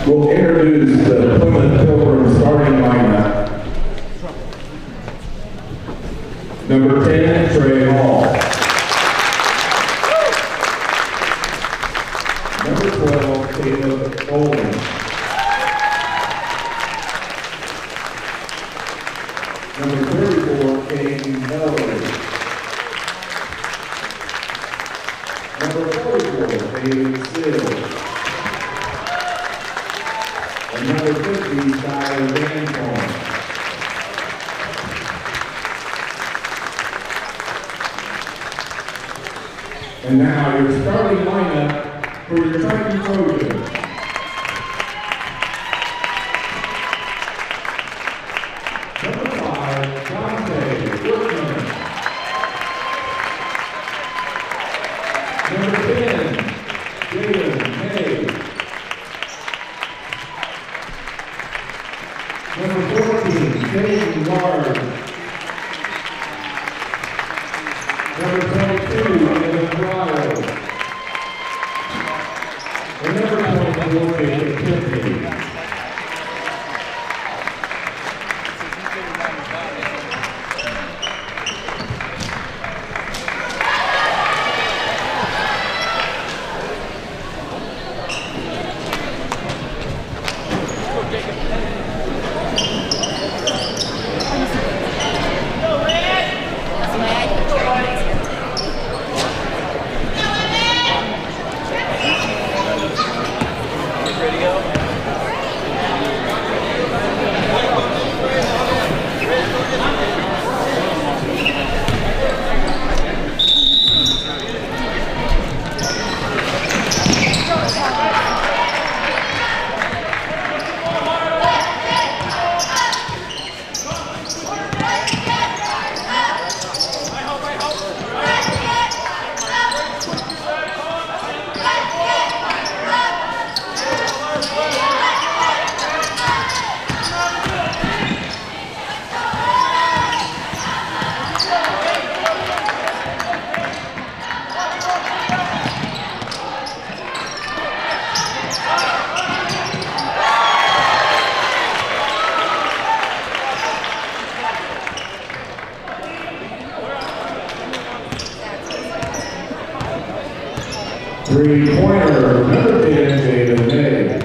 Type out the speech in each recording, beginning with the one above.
We'll introduce the Plymouth Pilgrim starting lineup. Number 10, Trey Hall. Number 12, Caleb Olin. Number 34, Kaden Lemler. Number 44, David Sills. And number 50, Skyler Vancorn. And now your starting lineup for your Triton Trojans. Number 5, Dante Whitman. Number 10, Kaden May. Number 14, Kaden Yarbrough. Number 22, Margo. And number 24, Trent. Three-pointer, number 10, Jaden May.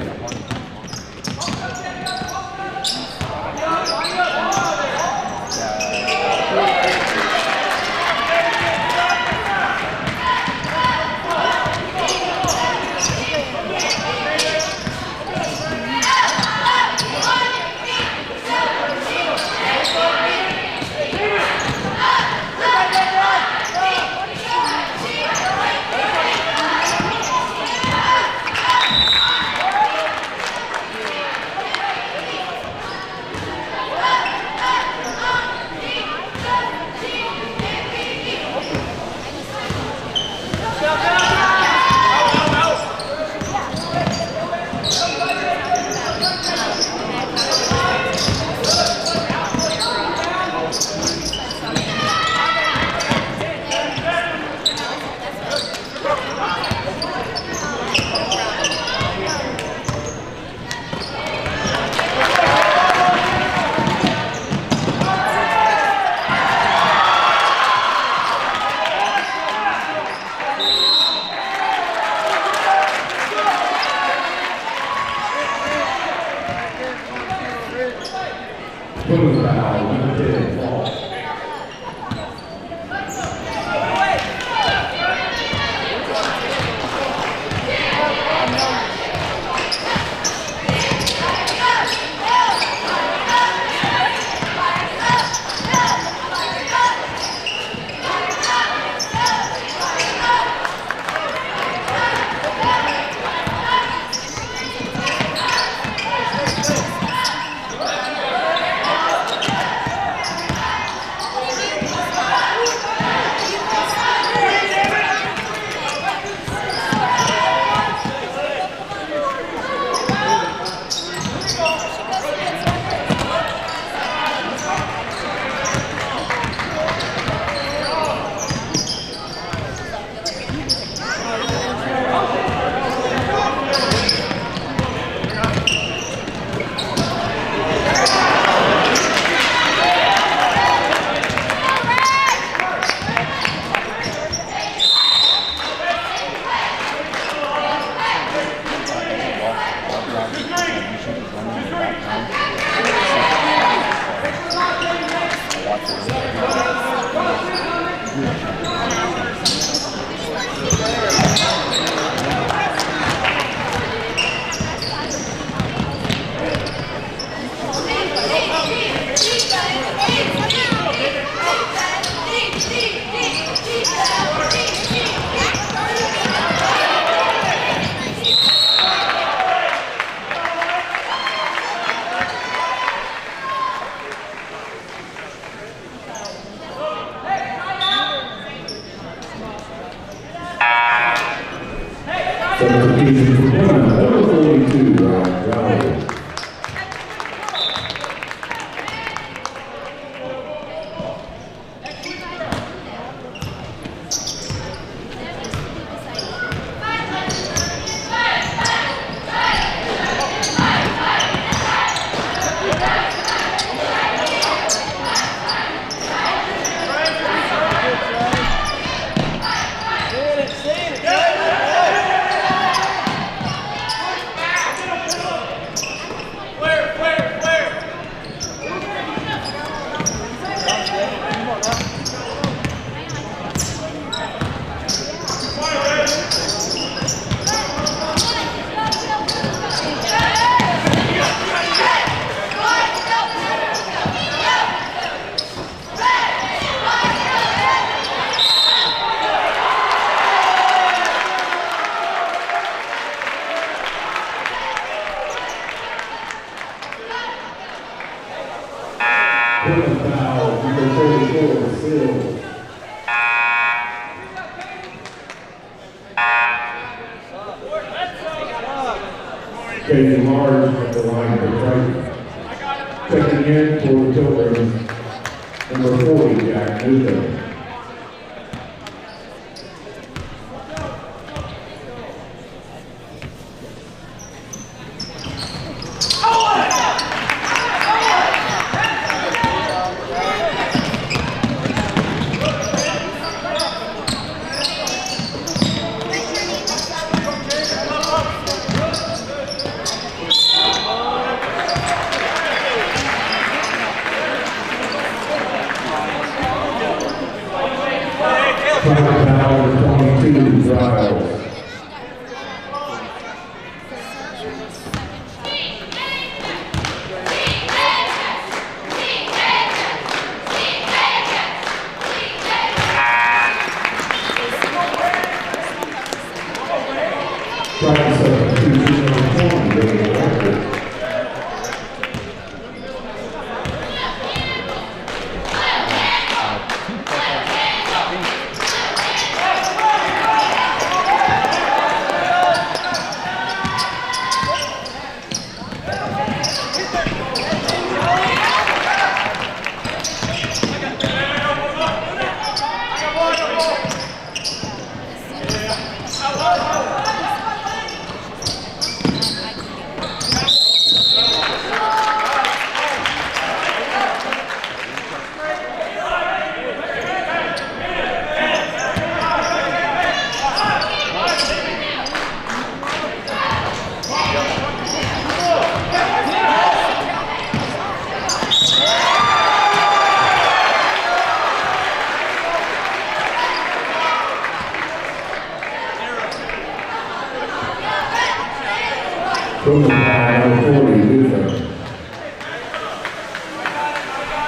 Substitution for Plymouth, number 42, Ryan. Kaden large at the line for Triton. Checking in for the Children, number 40, Jack Newton.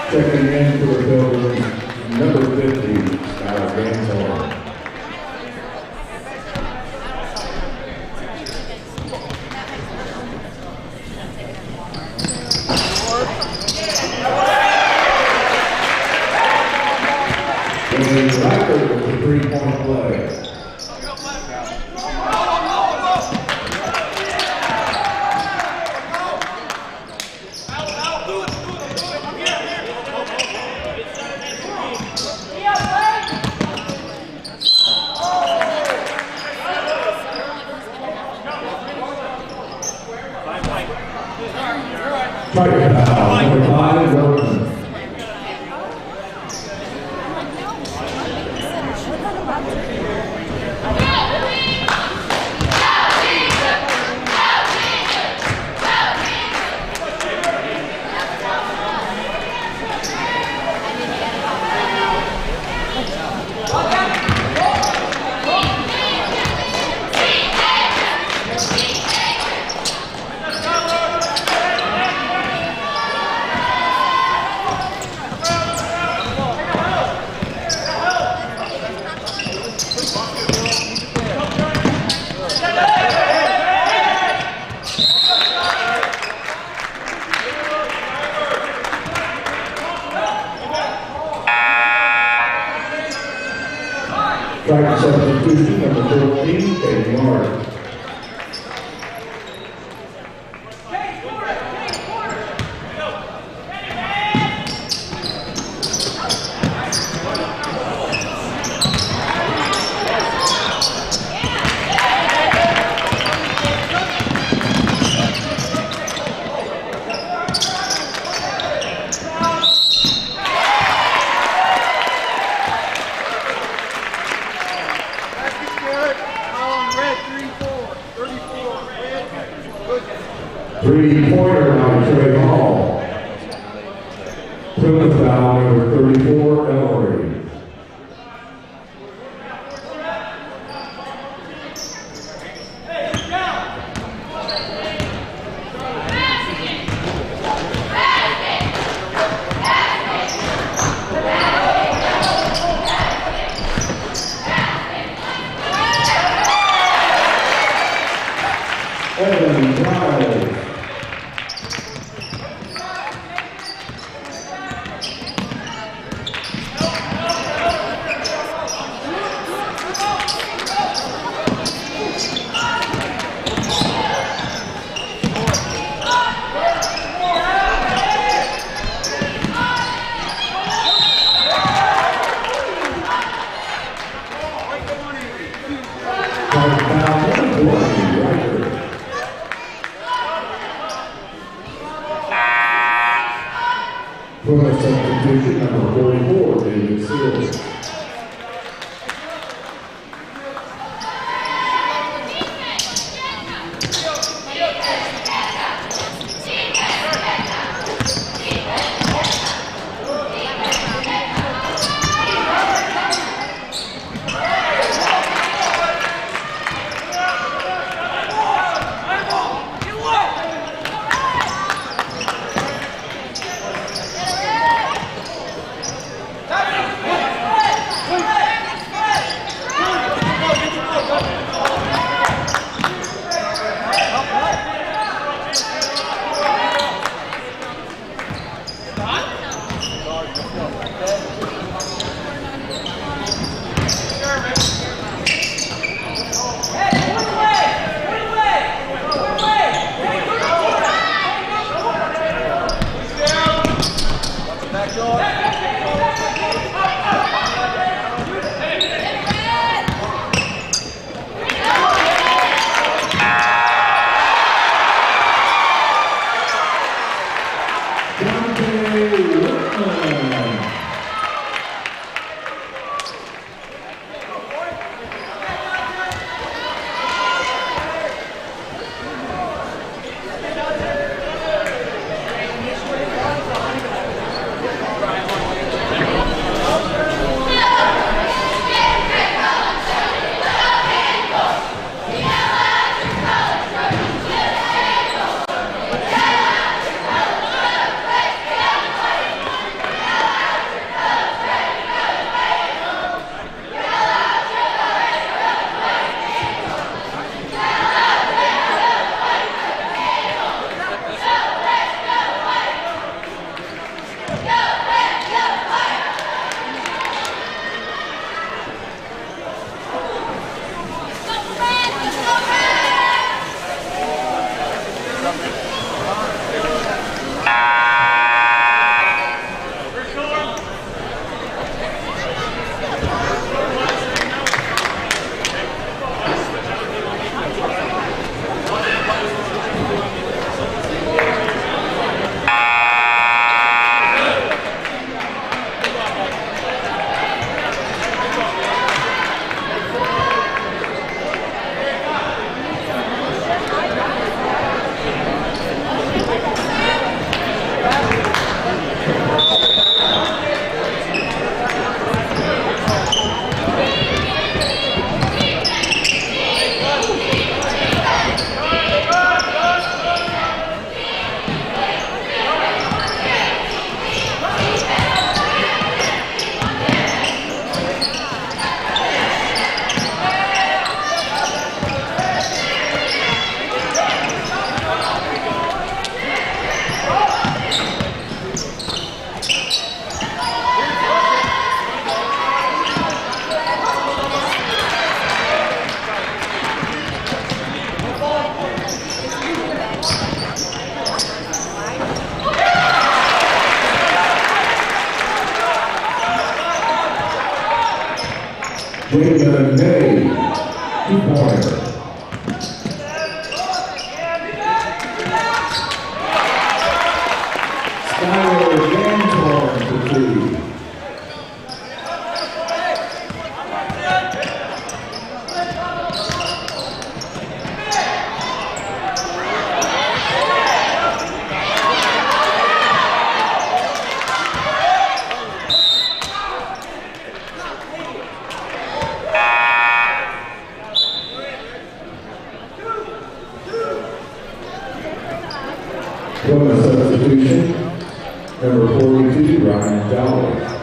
Checking in for the building, number 50, Barnhart. And the record was a 3-point play. Triton, number 5, Orion. Triton substitution, number 14, Kaden. Three-pointer by Trey Hall. Plymouth foul number 34, Lemler. Substitution number 44, David Seals. Kaden, 2-pointer. Plymouth substitution, number 42, Ryan Dollar.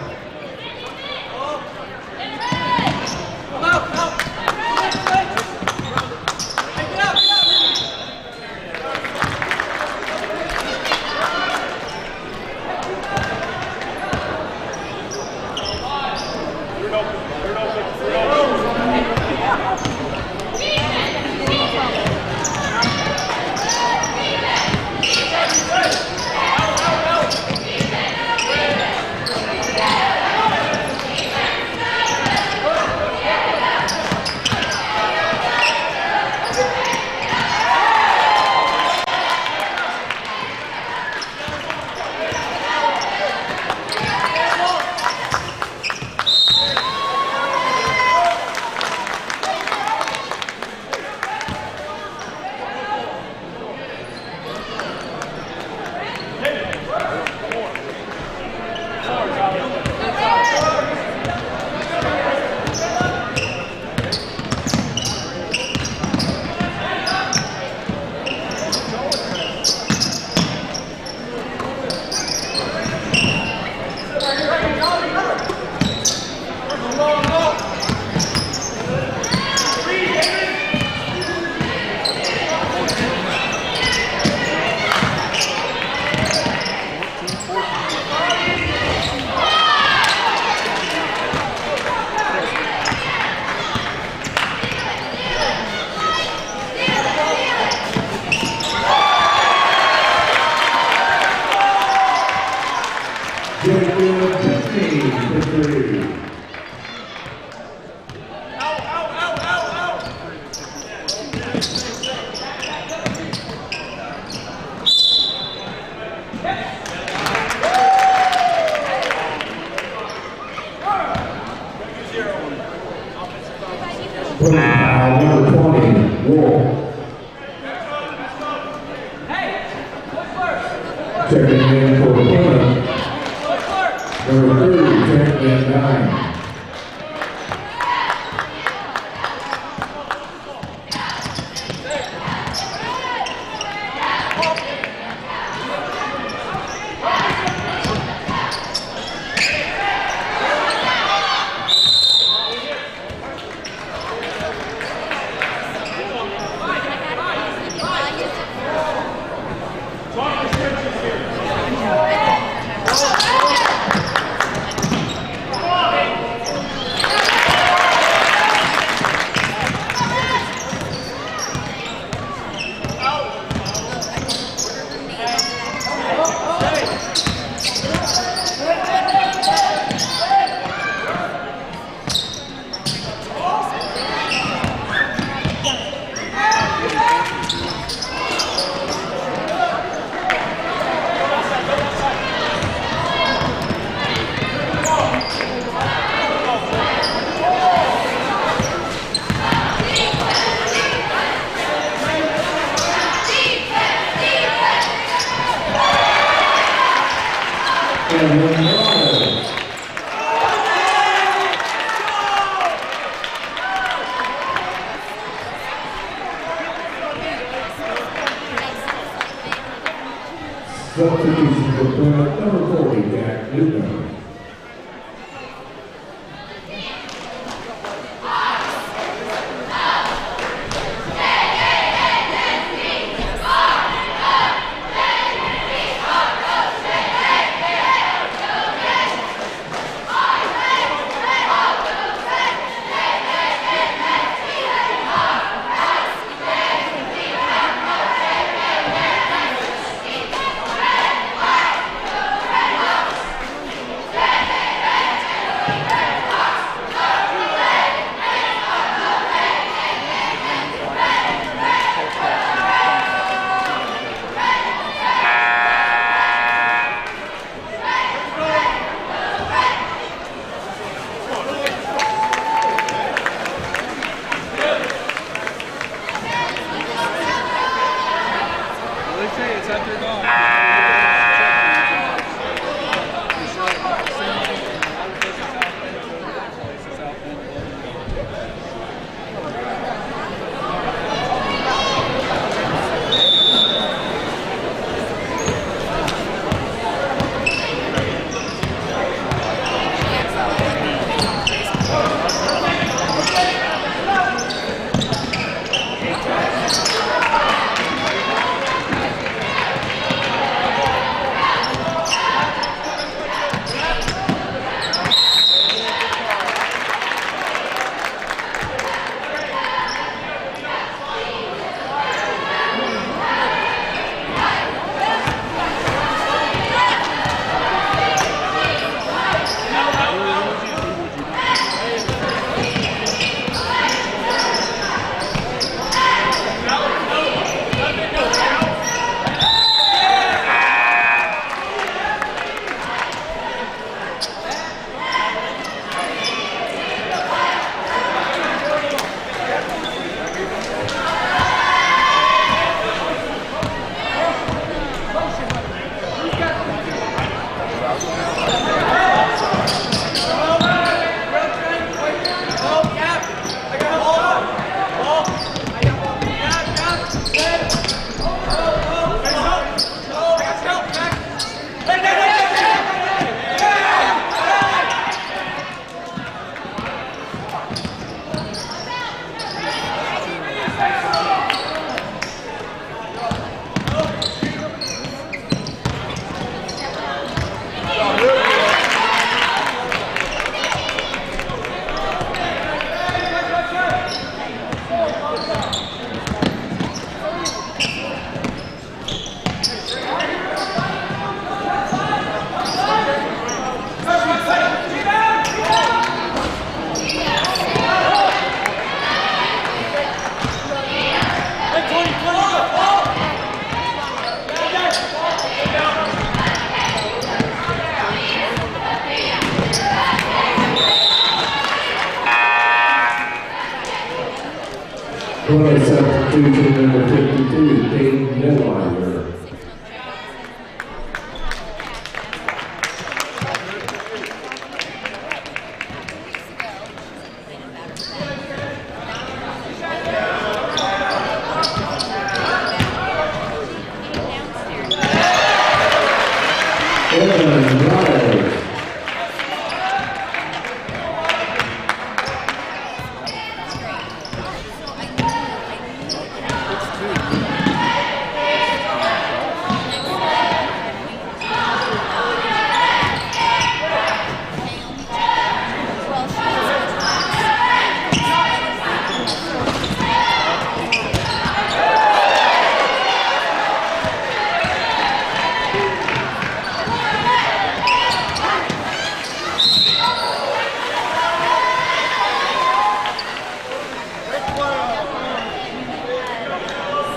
Plymouth substitution number 52, Kaden Lemler.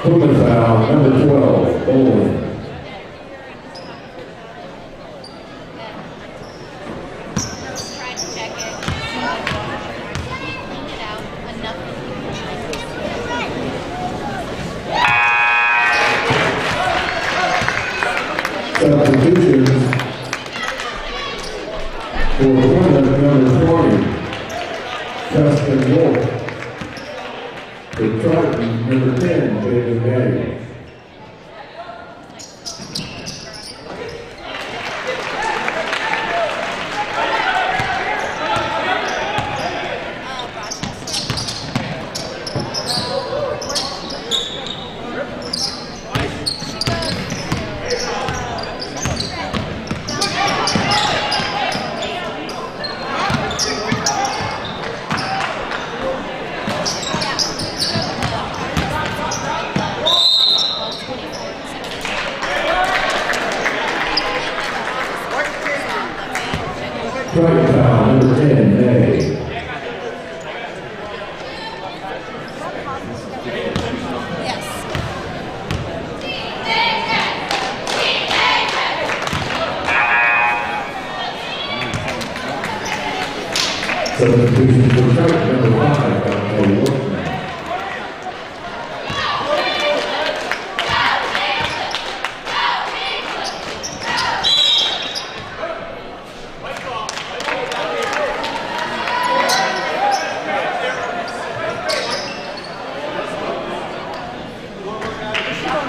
Plymouth foul, number 12, Orion. Substitutions for Plymouth, number 20, Justin Wolf. For Triton, number 10, Kaden. Triton foul, number 10, May. Substitution for Triton, number 5, unpaid.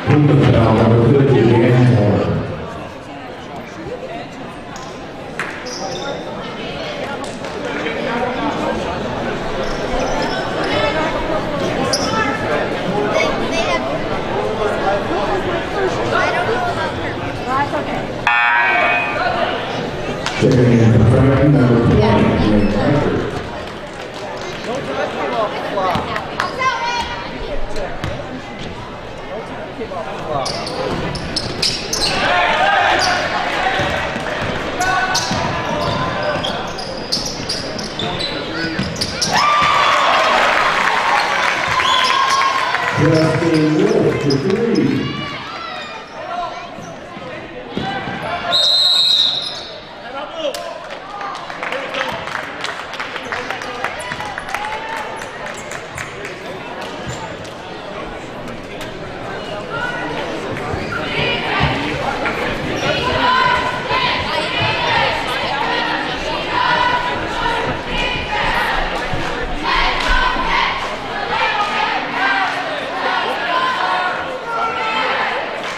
Plymouth foul, number 50, Barnhart. Checking in for Triton, number 20, Trent. Justin Wolf for 3.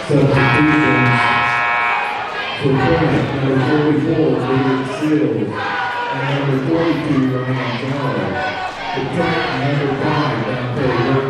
Substitutions for Kreft, number 44, David Seals, and number 42, Ryan John. For Trent, number 5, unpaid.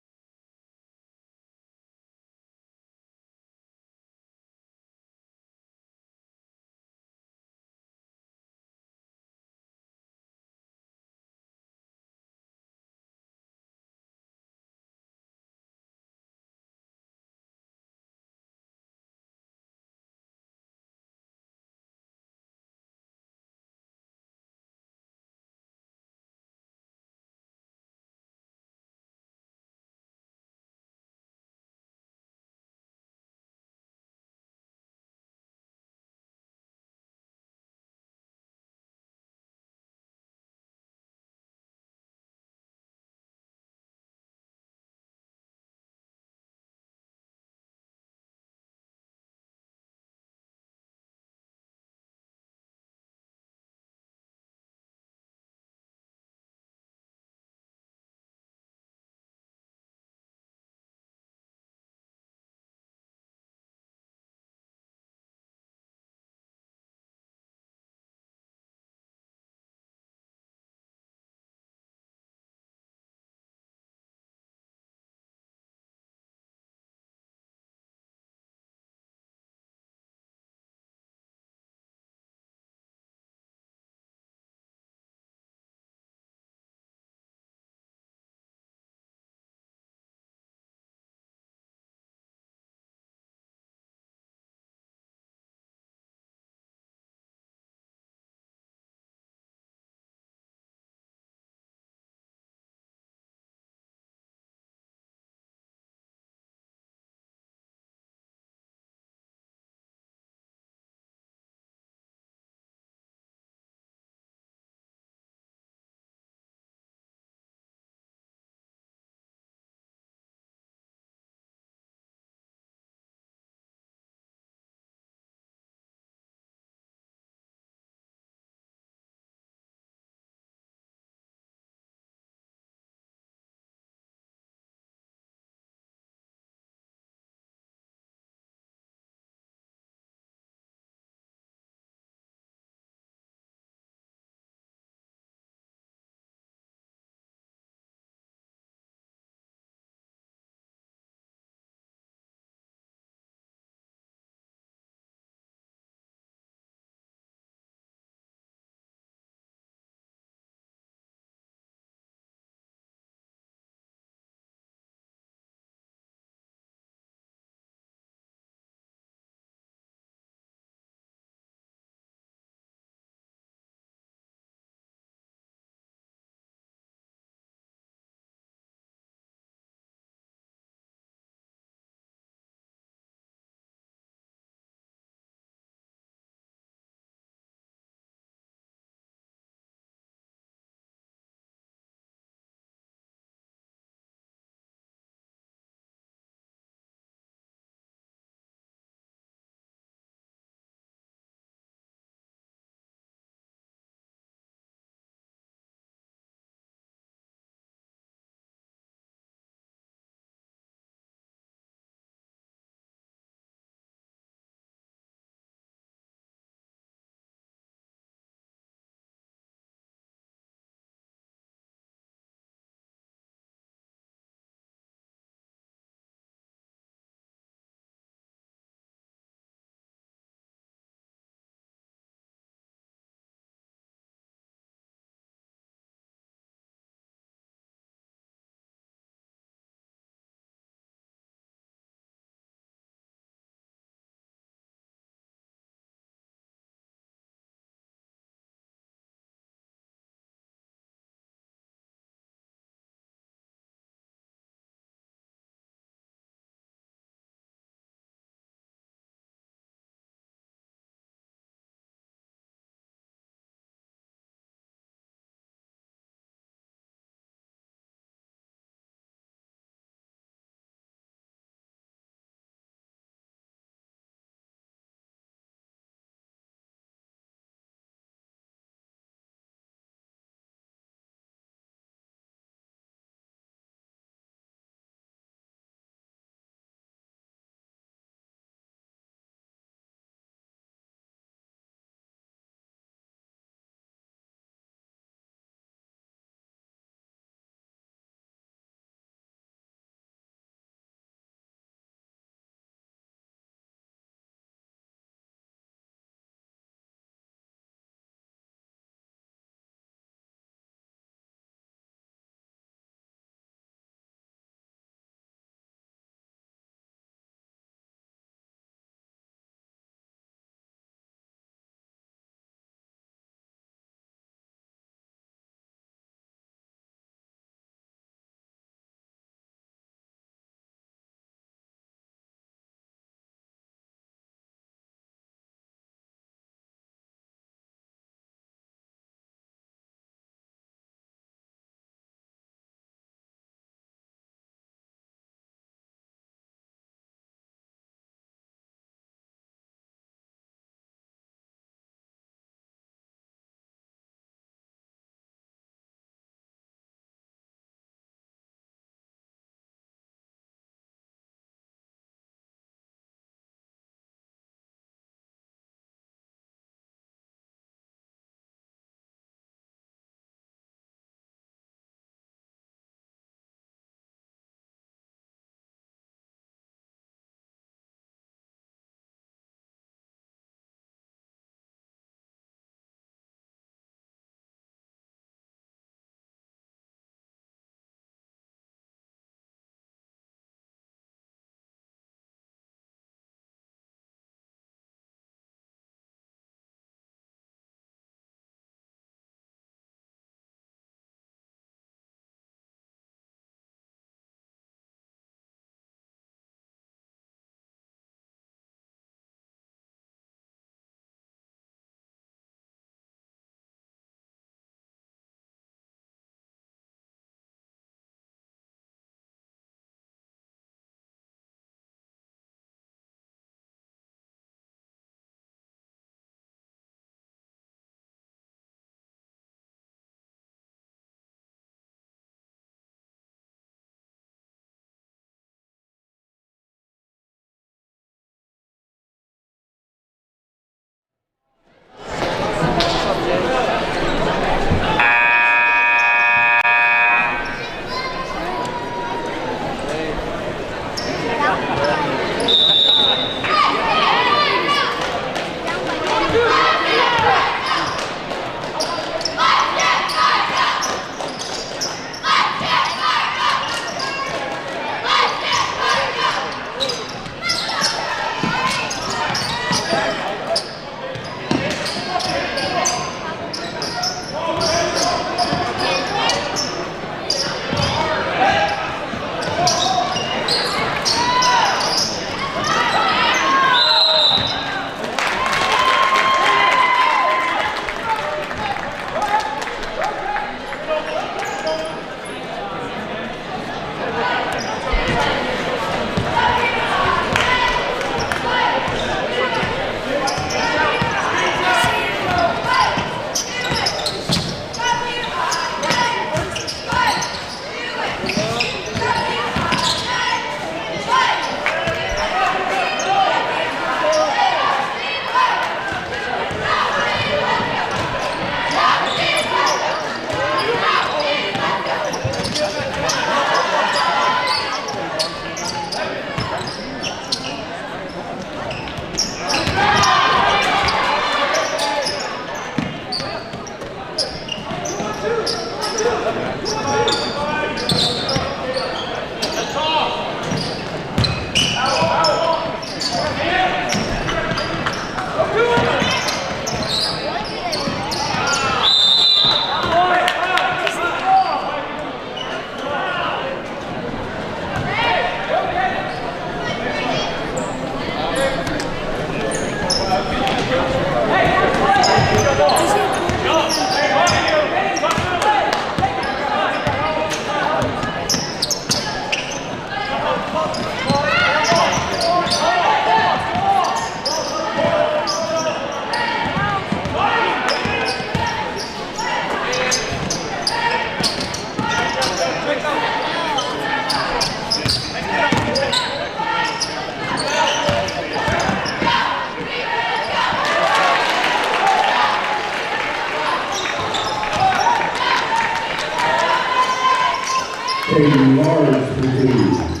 Kaden large for 2.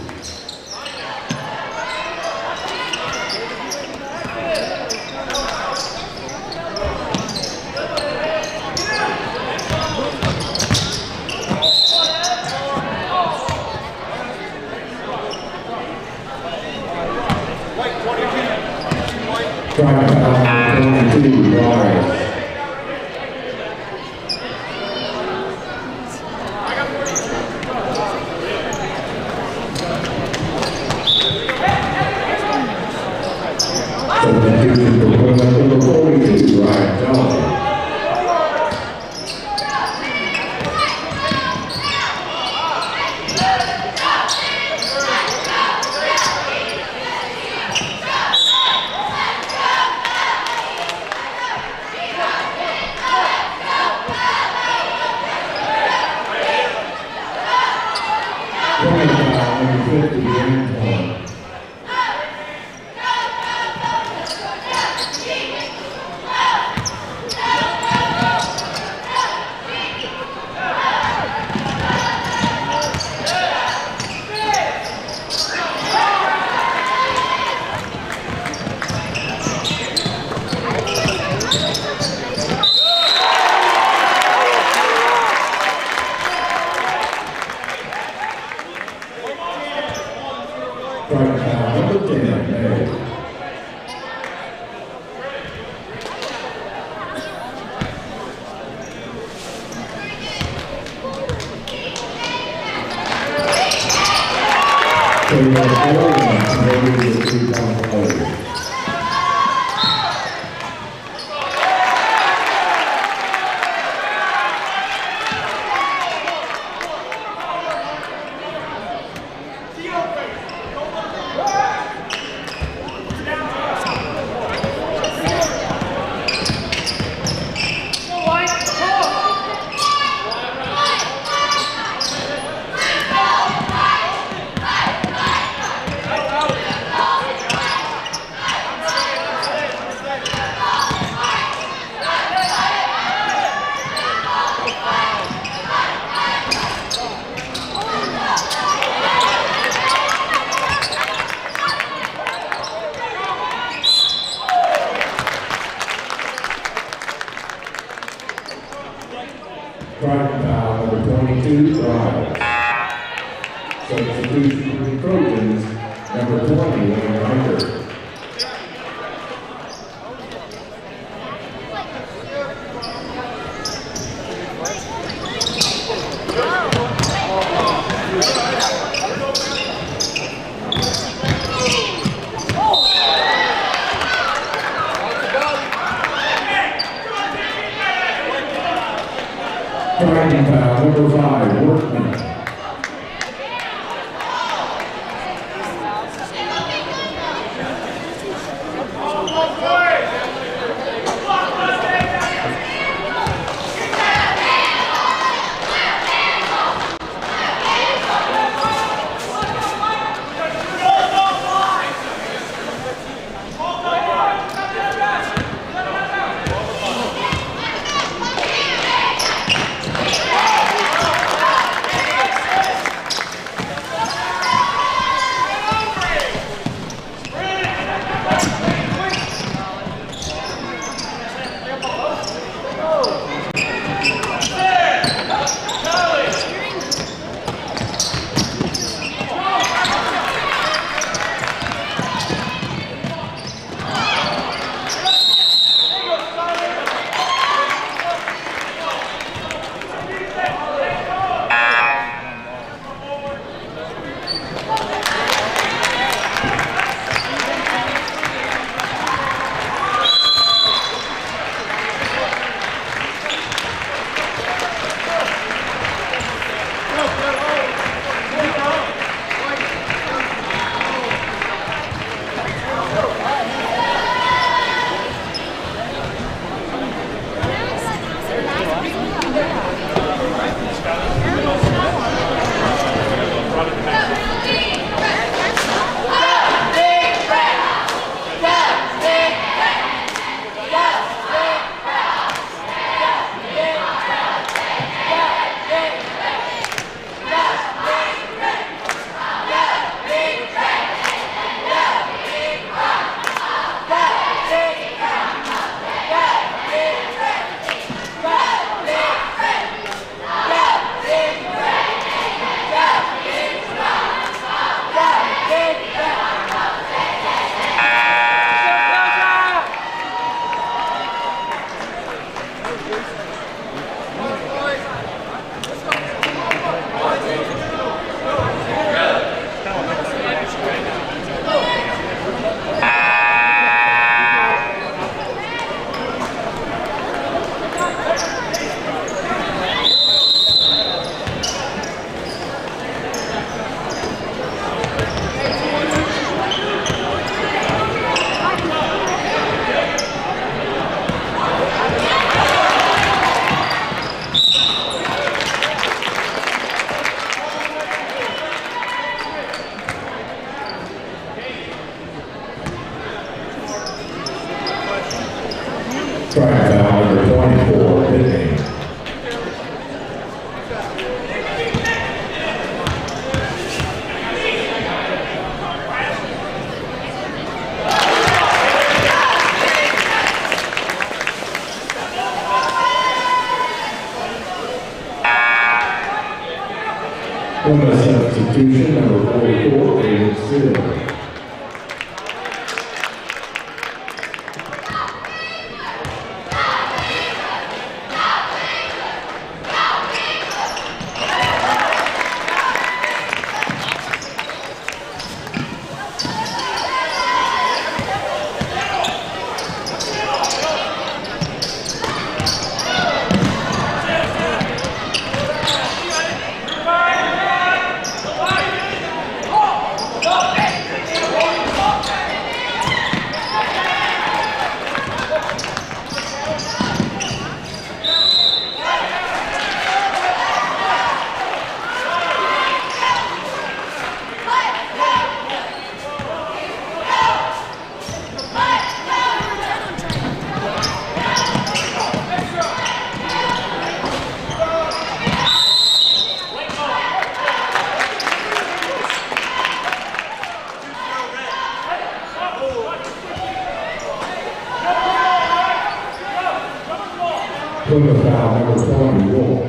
Triton 22 large. Number 42, Orion. Triton foul number 22, Brian. Substitution for the Trojans, number 20, Lemler. Triton foul number 5, Workman. Triton foul number 24, Pitney. Plymouth substitution number 44, Kaden. Plymouth foul number 20, Wolf.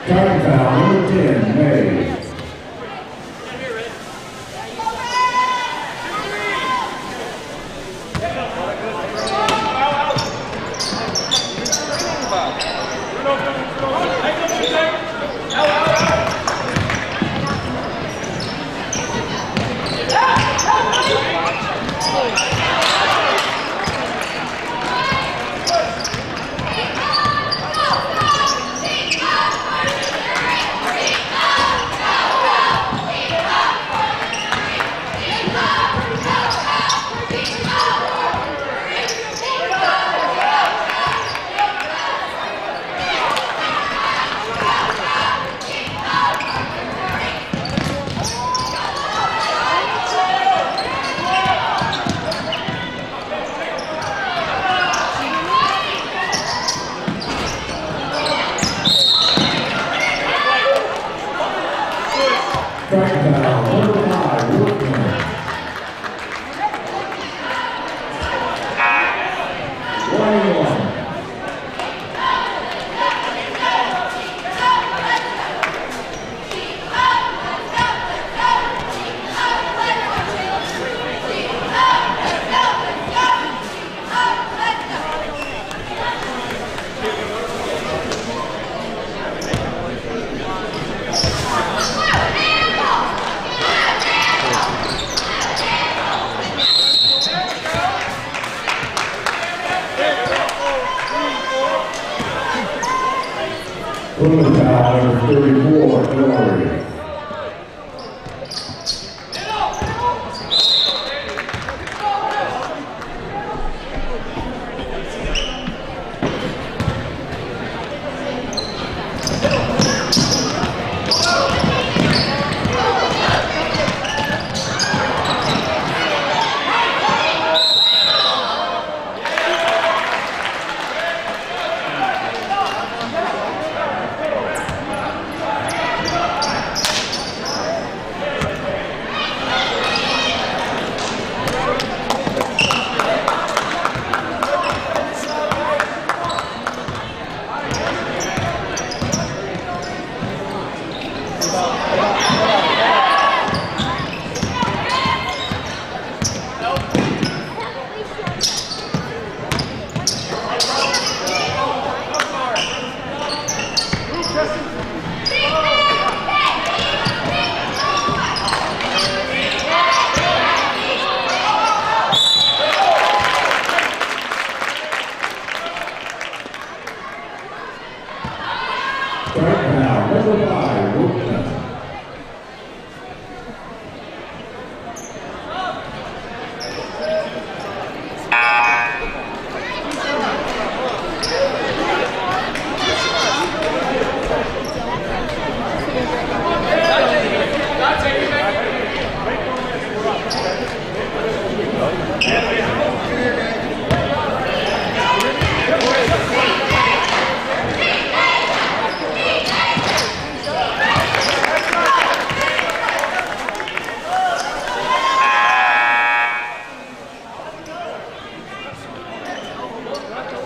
Triton foul number 10, May. Plymouth foul number 34, Orion.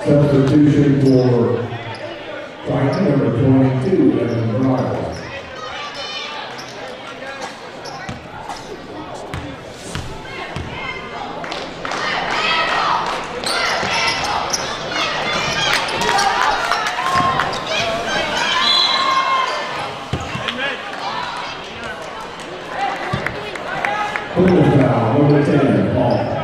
Substitution for Triton, number 22, Margo. Plymouth foul, number 10, Paul.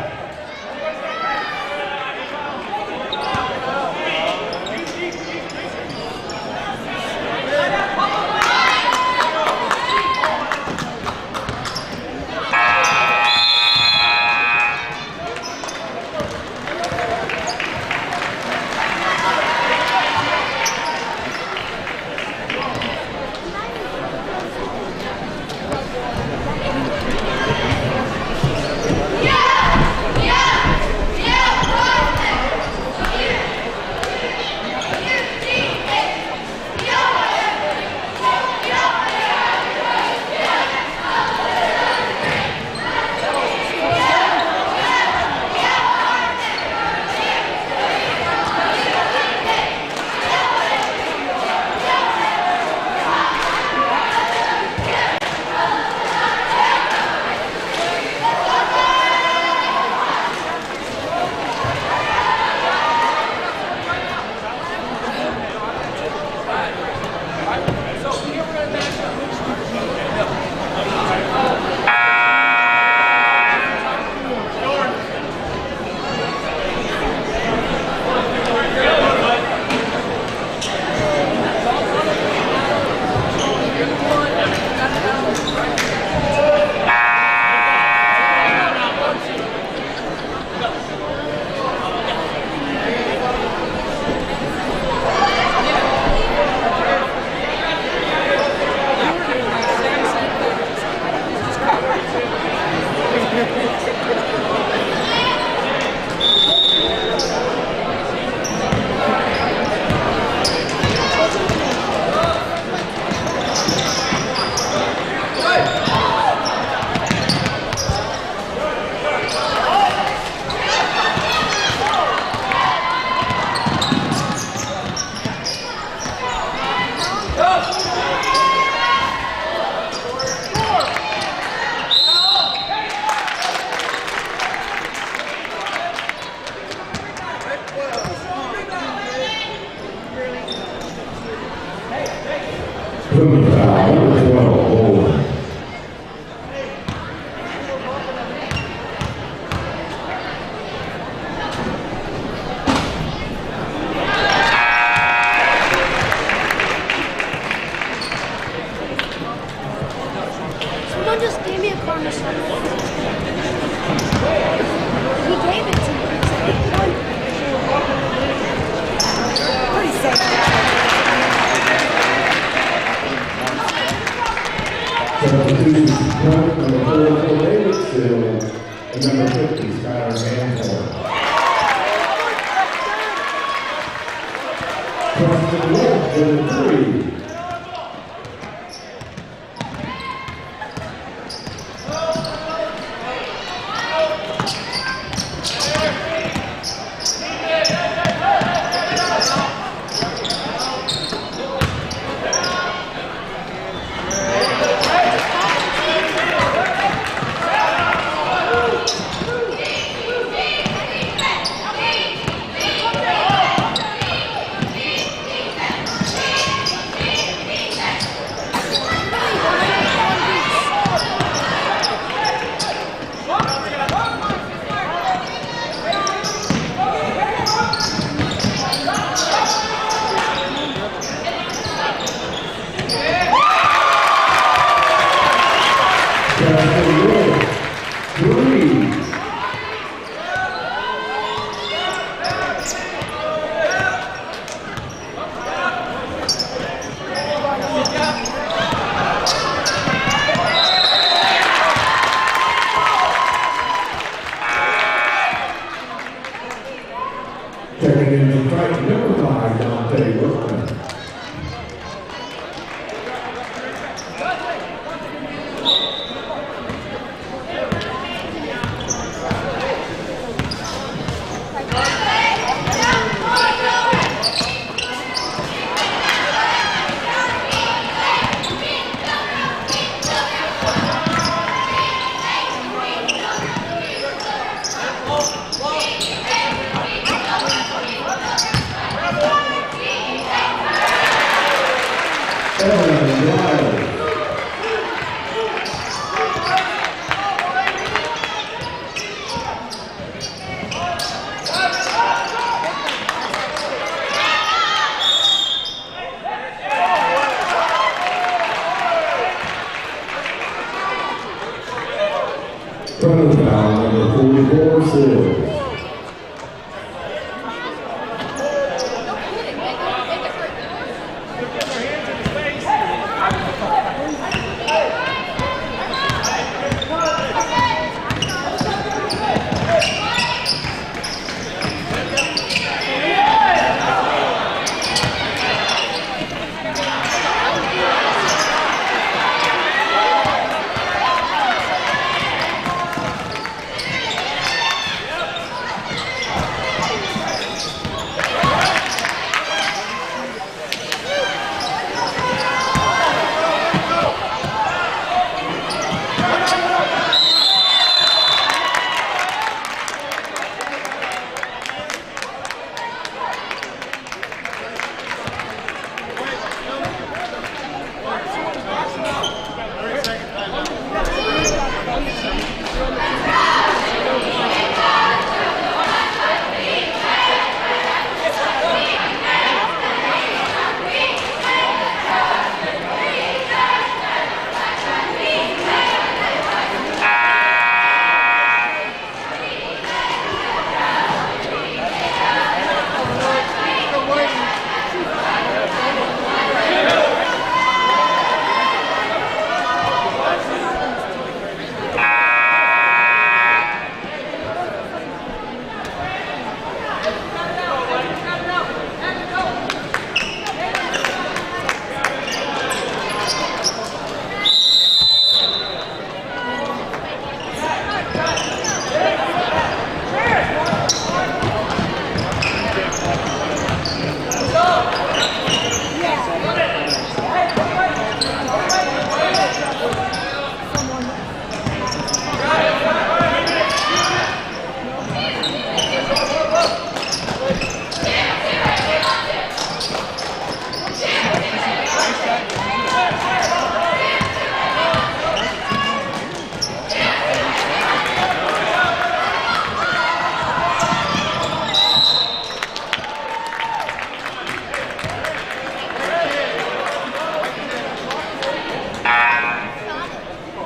Personal foul number 44, Sills.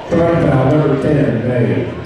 Foul number 10, made.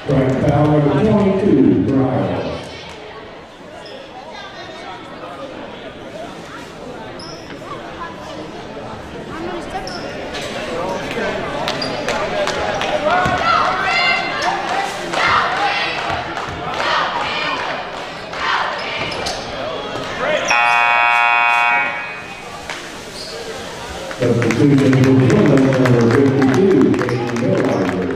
Right foul number 22, Brian. Substitution for Plymouth, number 52, Kaden.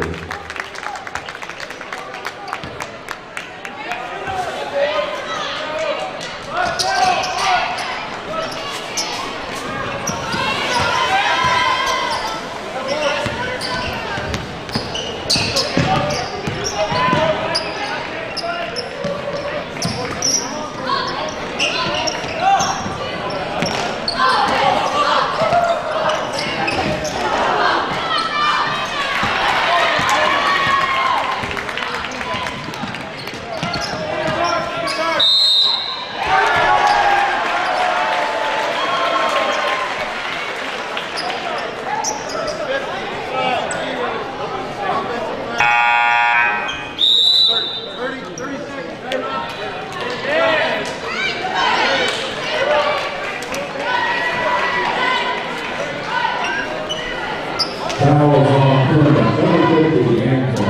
Fouls on Plymouth, number 50, Atkins.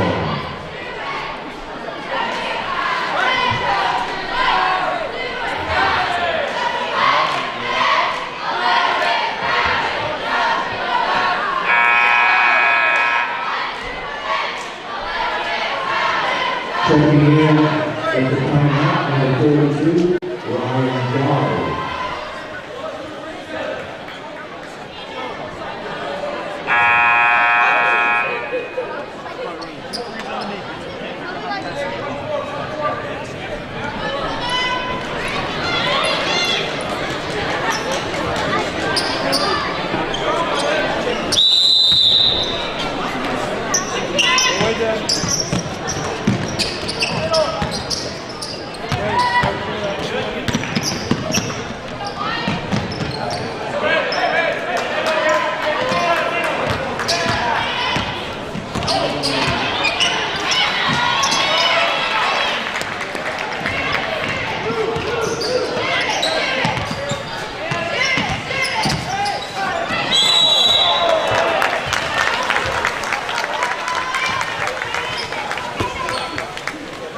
Checking in at the timeout, number 42, Orion.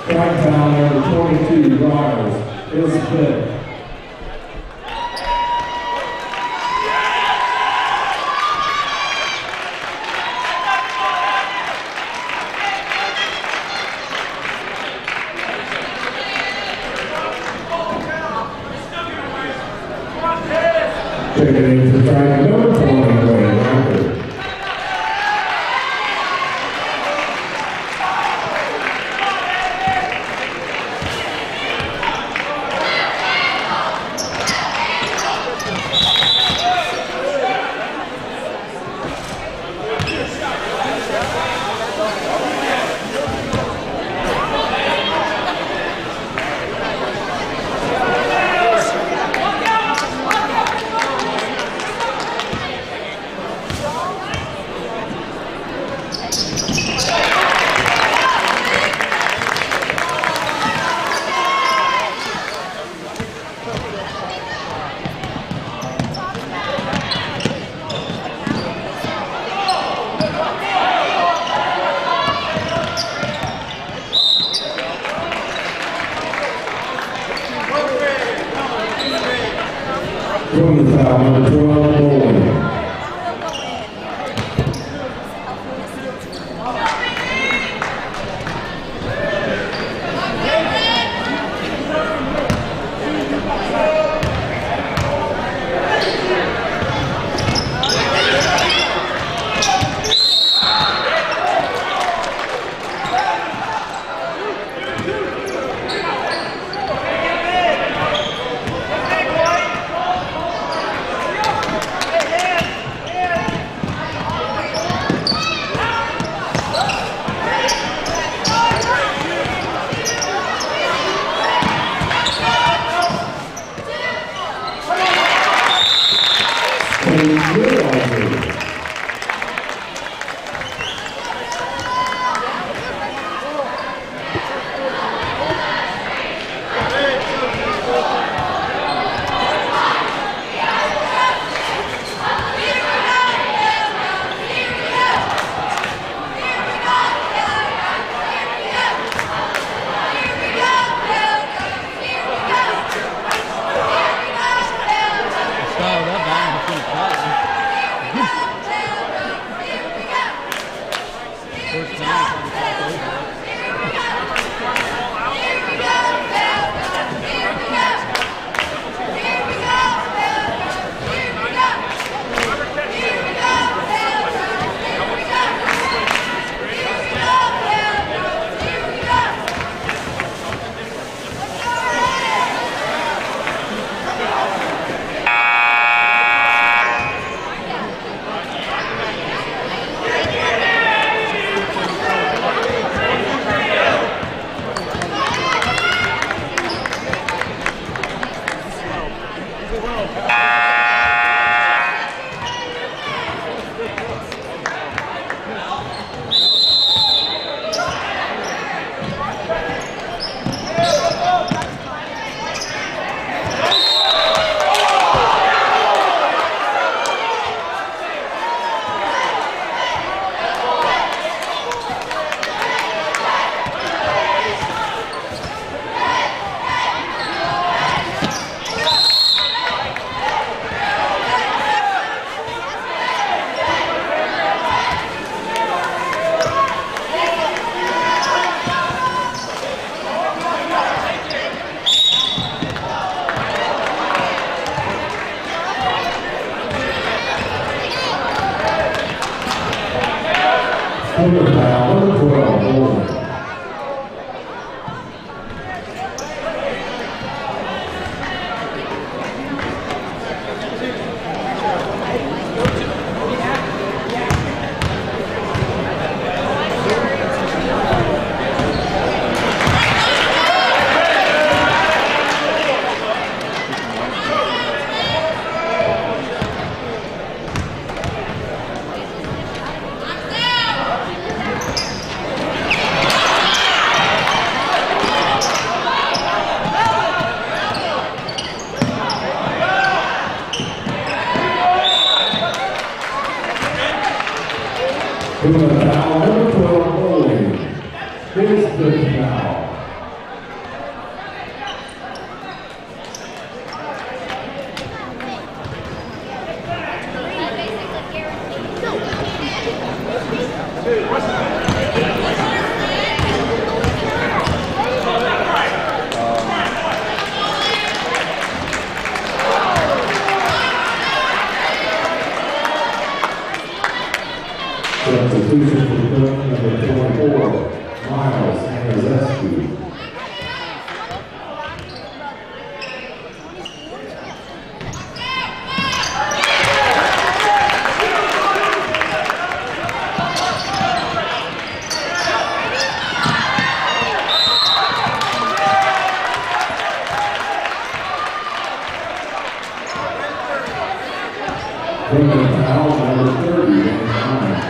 Right foul number 22, Ryers, is split. Checking in for Triton, number 20, Margo. From the foul, number 12, Orion. Hey! Number 12, Orion. Number 12, Orion. Here's the foul. Substitution for number 24, Miles Anazeski. Foul number 30, and 9.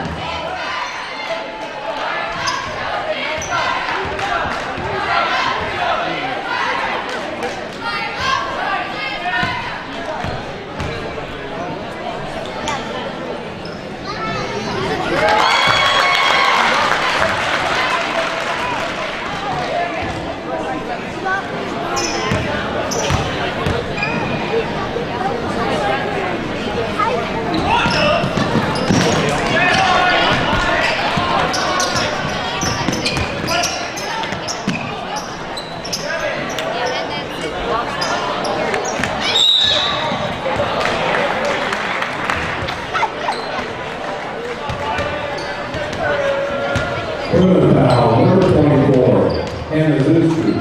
Foul number 24, Anazeski.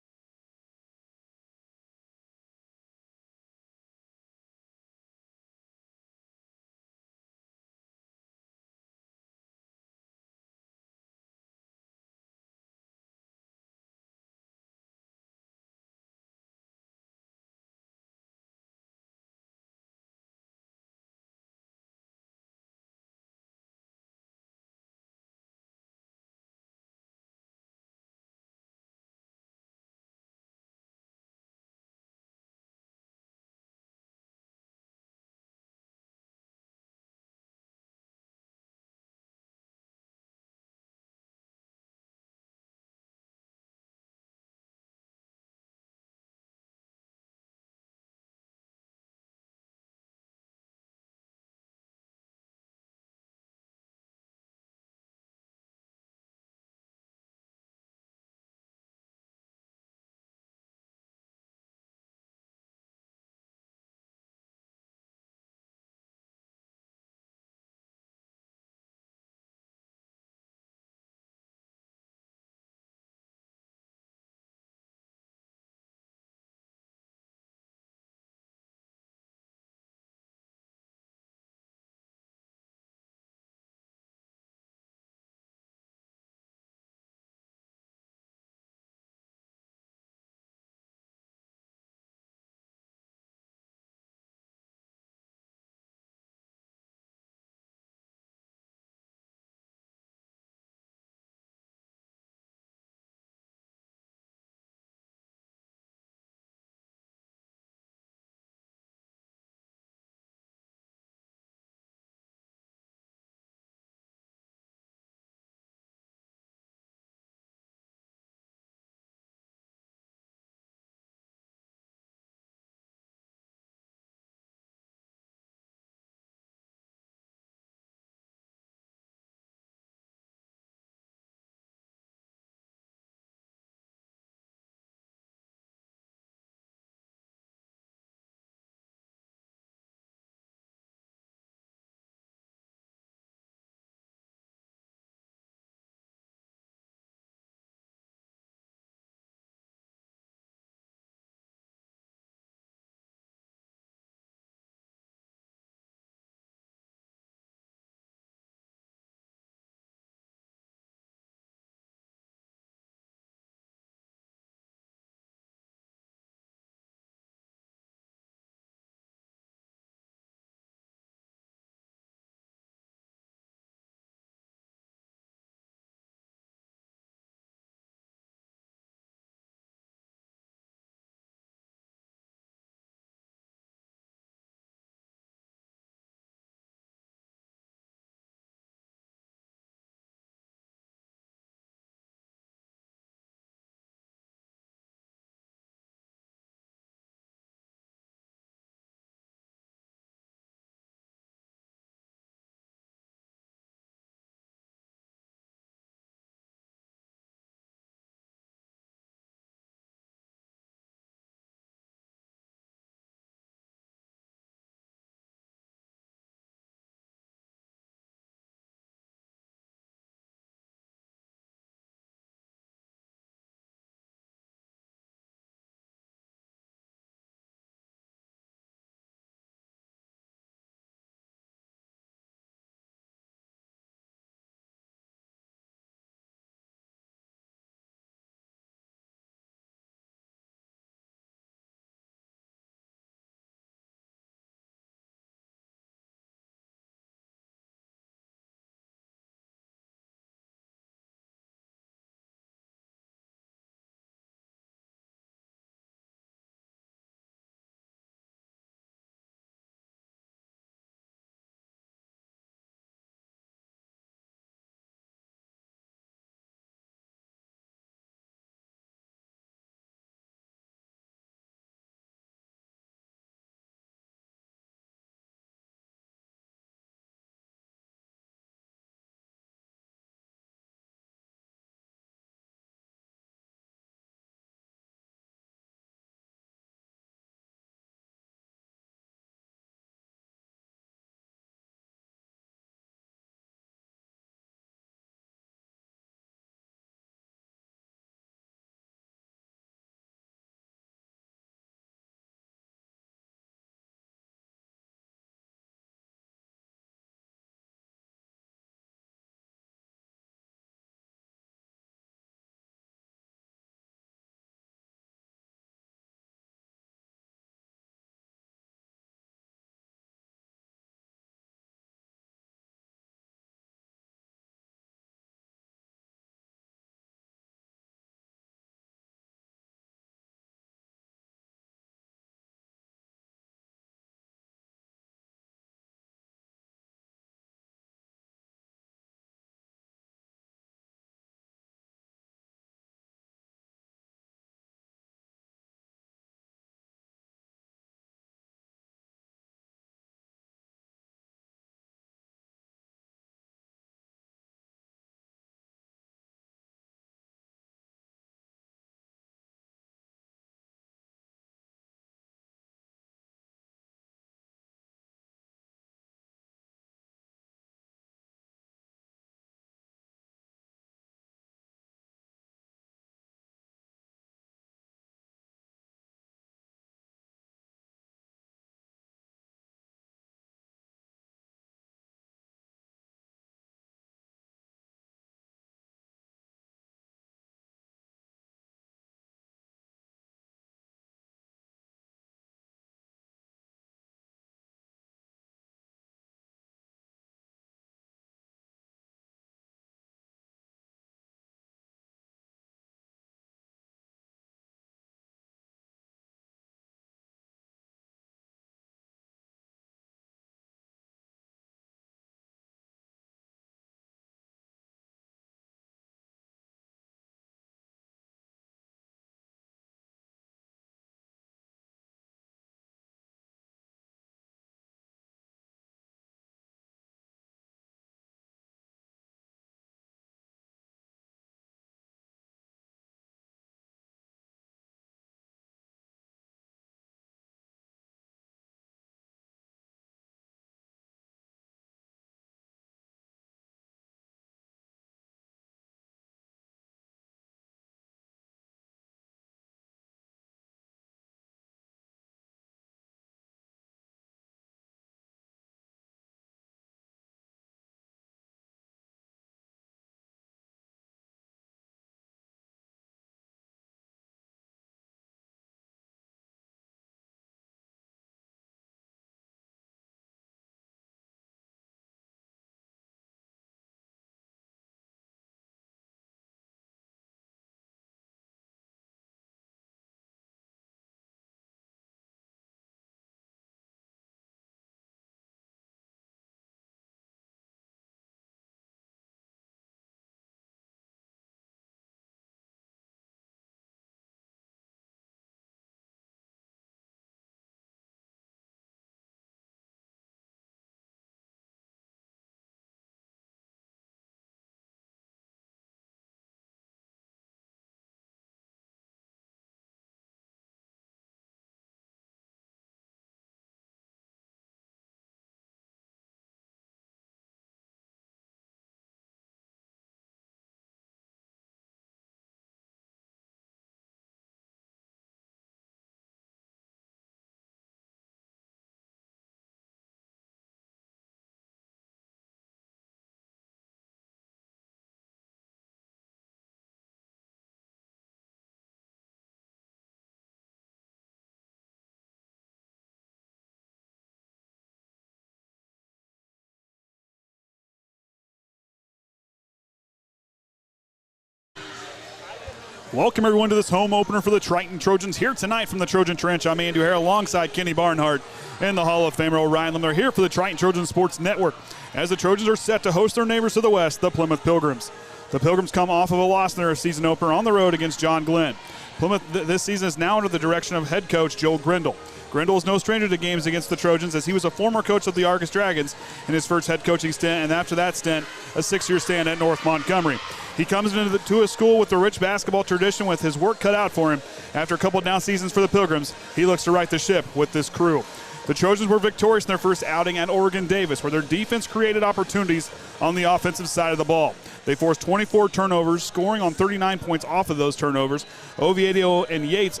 Welcome everyone to this home opener for the Triton Trojans here tonight from the Trojan Trench. I'm Andy O'Hara alongside Kenny Barnhart and the Hall of Famer Orion Lemler here for the Triton Trojan Sports Network as the Trojans are set to host their neighbors to the west, the Plymouth Pilgrims. The Pilgrims come off of a loss in their season opener on the road against John Glenn. Plymouth this season is now under the direction of head coach Joel Grindle. Grindle is no stranger to games against the Trojans as he was a former coach of the Argus Dragons in his first head coaching stint, and after that stint, a 6-year stint at North Montgomery. He comes into a school with a rich basketball tradition with his work cut out for him. After a couple of down seasons for the Pilgrims, he looks to right the ship with this crew. The Trojans were victorious in their first outing at Oregon Davis, where their defense created opportunities on the offensive side of the ball. They forced 24 turnovers, scoring on 39 points off of those turnovers. Oviedo and Yates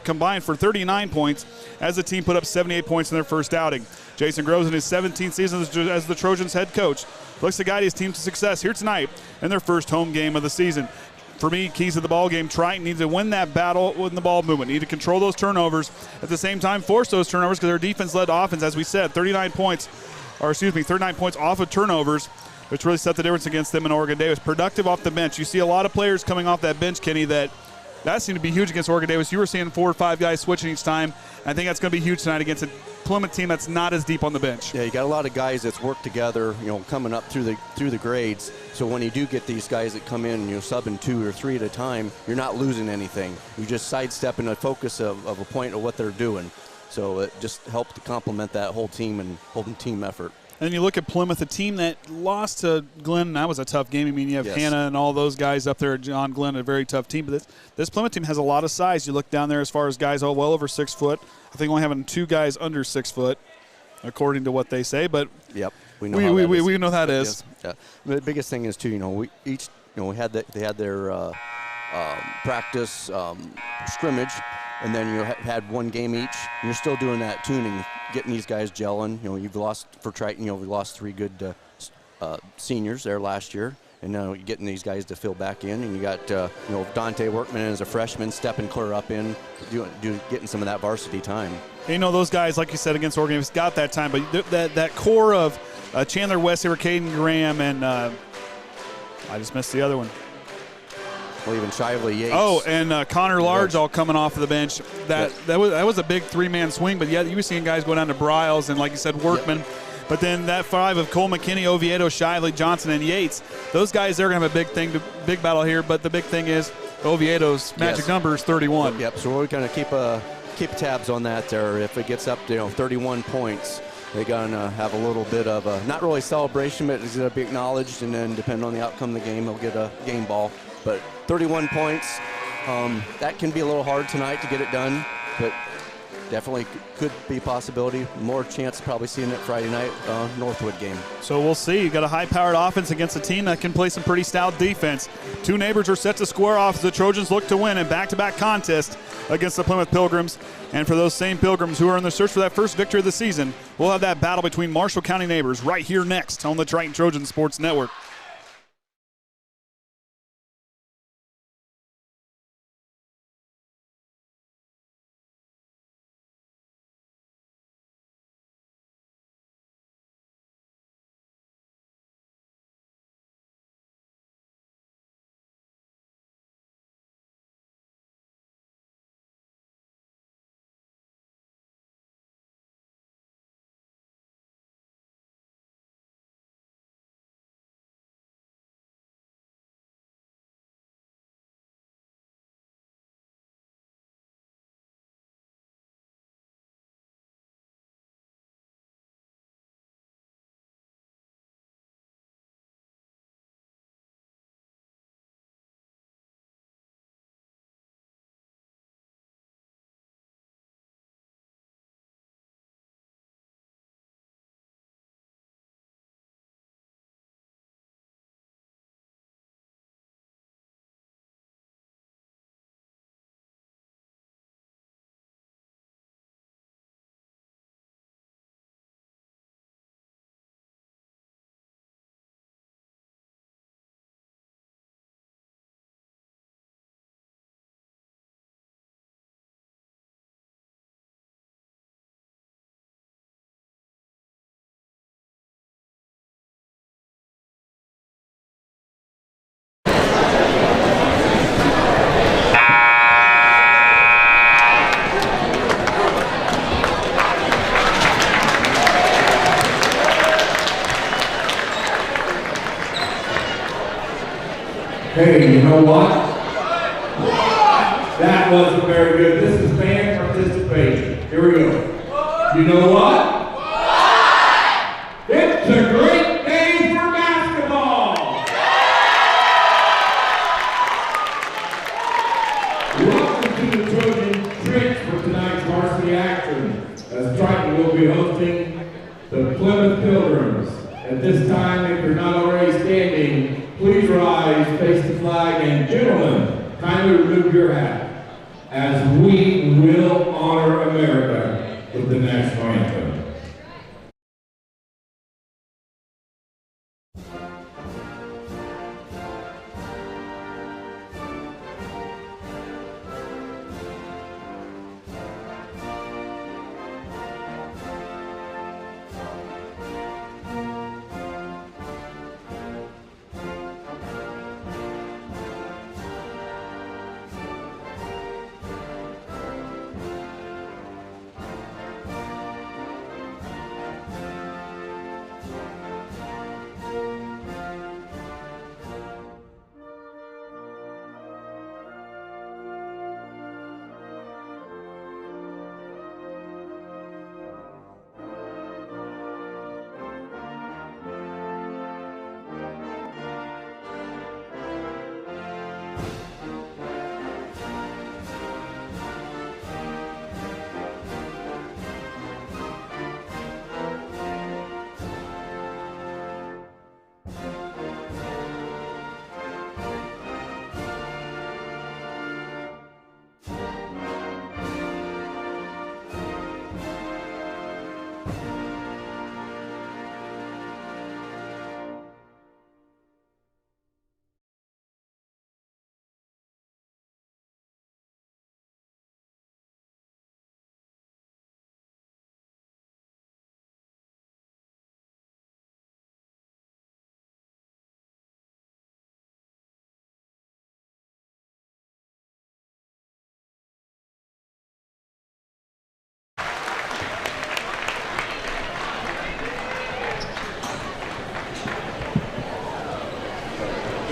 combined for 39 points as the team put up 78 points in their first outing. Jason Groves, in his 17th season as the Trojans head coach, looks to guide his team to success here tonight in their first home game of the season. For me, keys to the ball game, Triton needs to win that battle with the ball movement. Need to control those turnovers. At the same time, force those turnovers because their defense-led offense, as we said, 39 points off of turnovers, which really set the difference against them in Oregon Davis. Productive off the bench. You see a lot of players coming off that bench, Kenny, that seemed to be huge against Oregon Davis. You were seeing 4 or 5 guys switching each time. I think that's going to be huge tonight against a Plymouth team that's not as deep on the bench. Yeah, you got a lot of guys that's worked together, coming up through the grades. So when you do get these guys that come in, subbing 2 or 3 at a time, you're not losing anything. You just sidestepping the focus of a point of what they're doing. So it just helped to complement that whole team and whole team effort. And then you look at Plymouth, a team that lost to Glenn, and that was a tough game. I mean, you have Hannah and all those guys up there, John Glenn, a very tough team. But this Plymouth team has a lot of size. You look down there as far as guys well over 6 foot. I think only having 2 guys under 6 foot, according to what they say. But yep, we know how that is. Yeah. The biggest thing is too, they had their practice scrimmage, and then you had 1 game each. And you're still doing that tuning, getting these guys gelling. You've lost for Triton. We lost 3 good seniors there last year, and now you're getting these guys to fill back in. And you got Dante Workman as a freshman stepping clear up in, getting some of that varsity time. And those guys, like you said, against Oregon, have got that time. But that core of Chandler Westhever, Kaden Graham, and I just missed the other one. Well, even Shively Yates. Oh, and Connor Large all coming off of the bench. That was a big 3-man swing, but yeah, you were seeing guys go down to Bryles and, like you said, Workman. Yep. But then that 5 of Cole McKinney, Oviedo, Shively, Johnson, and Yates, those guys, they're going to have a big battle here. But the big thing is Oviedo's magic number is 31. Yep, so we're going to keep tabs on that there. If it gets up to 31 points, they're going to have a little bit of a, not really celebration, but it's going to be acknowledged, and then depending on the outcome of the game, they'll get a game ball. But 31 points, that can be a little hard tonight to get it done, but definitely could be a possibility. More chance of probably seeing it Friday night Northwood game. So we'll see. You got a high-powered offense against a team that can play some pretty stout defense. 2 neighbors are set to square off as the Trojans look to win in back-to-back contest against the Plymouth Pilgrims. And for those same Pilgrims who are in the search for that first victory of the season, we'll have that battle between Marshall County neighbors right here next on the Triton Trojan Sports Network. Hey, you know what? That wasn't very good. This is fan participation. Here we go. You know what? It's a great day for basketball. Welcome to the Trojan Trent for tonight's varsity action, as Triton will be hosting the Plymouth Pilgrims. At this time, if you're not already standing, please rise, face the flag, and gentlemen, kindly remove your hat, as we will honor America with the national anthem.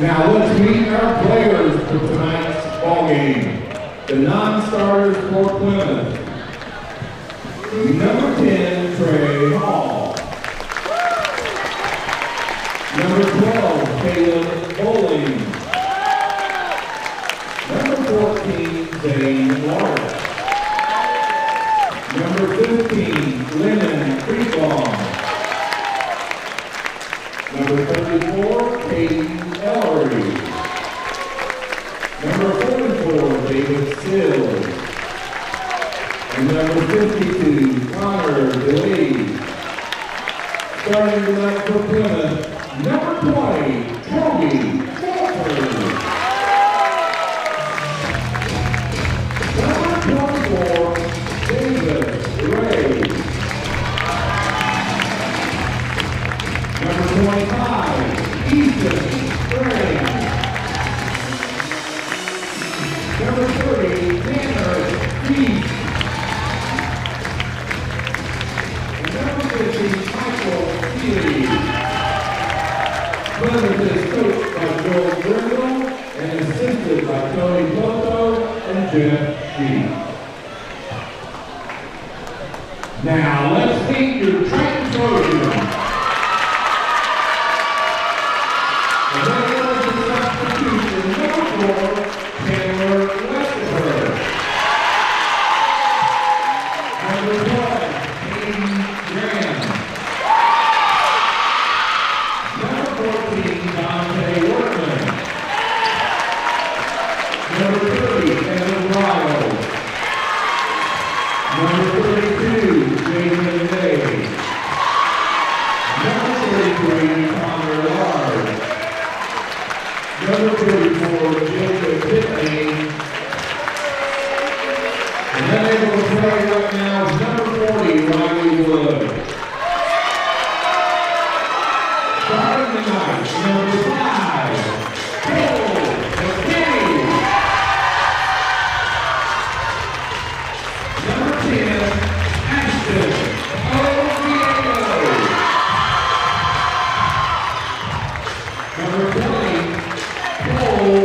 Now let's meet our players for tonight's ball game. The non-starters for Plymouth. Number 10, Trey Hall. Number 12, Kaden Bowling. Number 14, Zane Lark. Number 15, Lemler. Number 34, Kaden. Number 44, David Sills. And number 52, Connor DeLee. Starting tonight for Plymouth, number 20, Toby Walter. Number 24, David Ray. Number 25, Ethan Kreft. Number 30, Tanner Kreft. And number 50, Michael Keeley. Plymouth is coached by Joel Brindle and assisted by Tony Toto and Jeff Sheep. Now let's meet your Triton Trojans. Number 20, Cole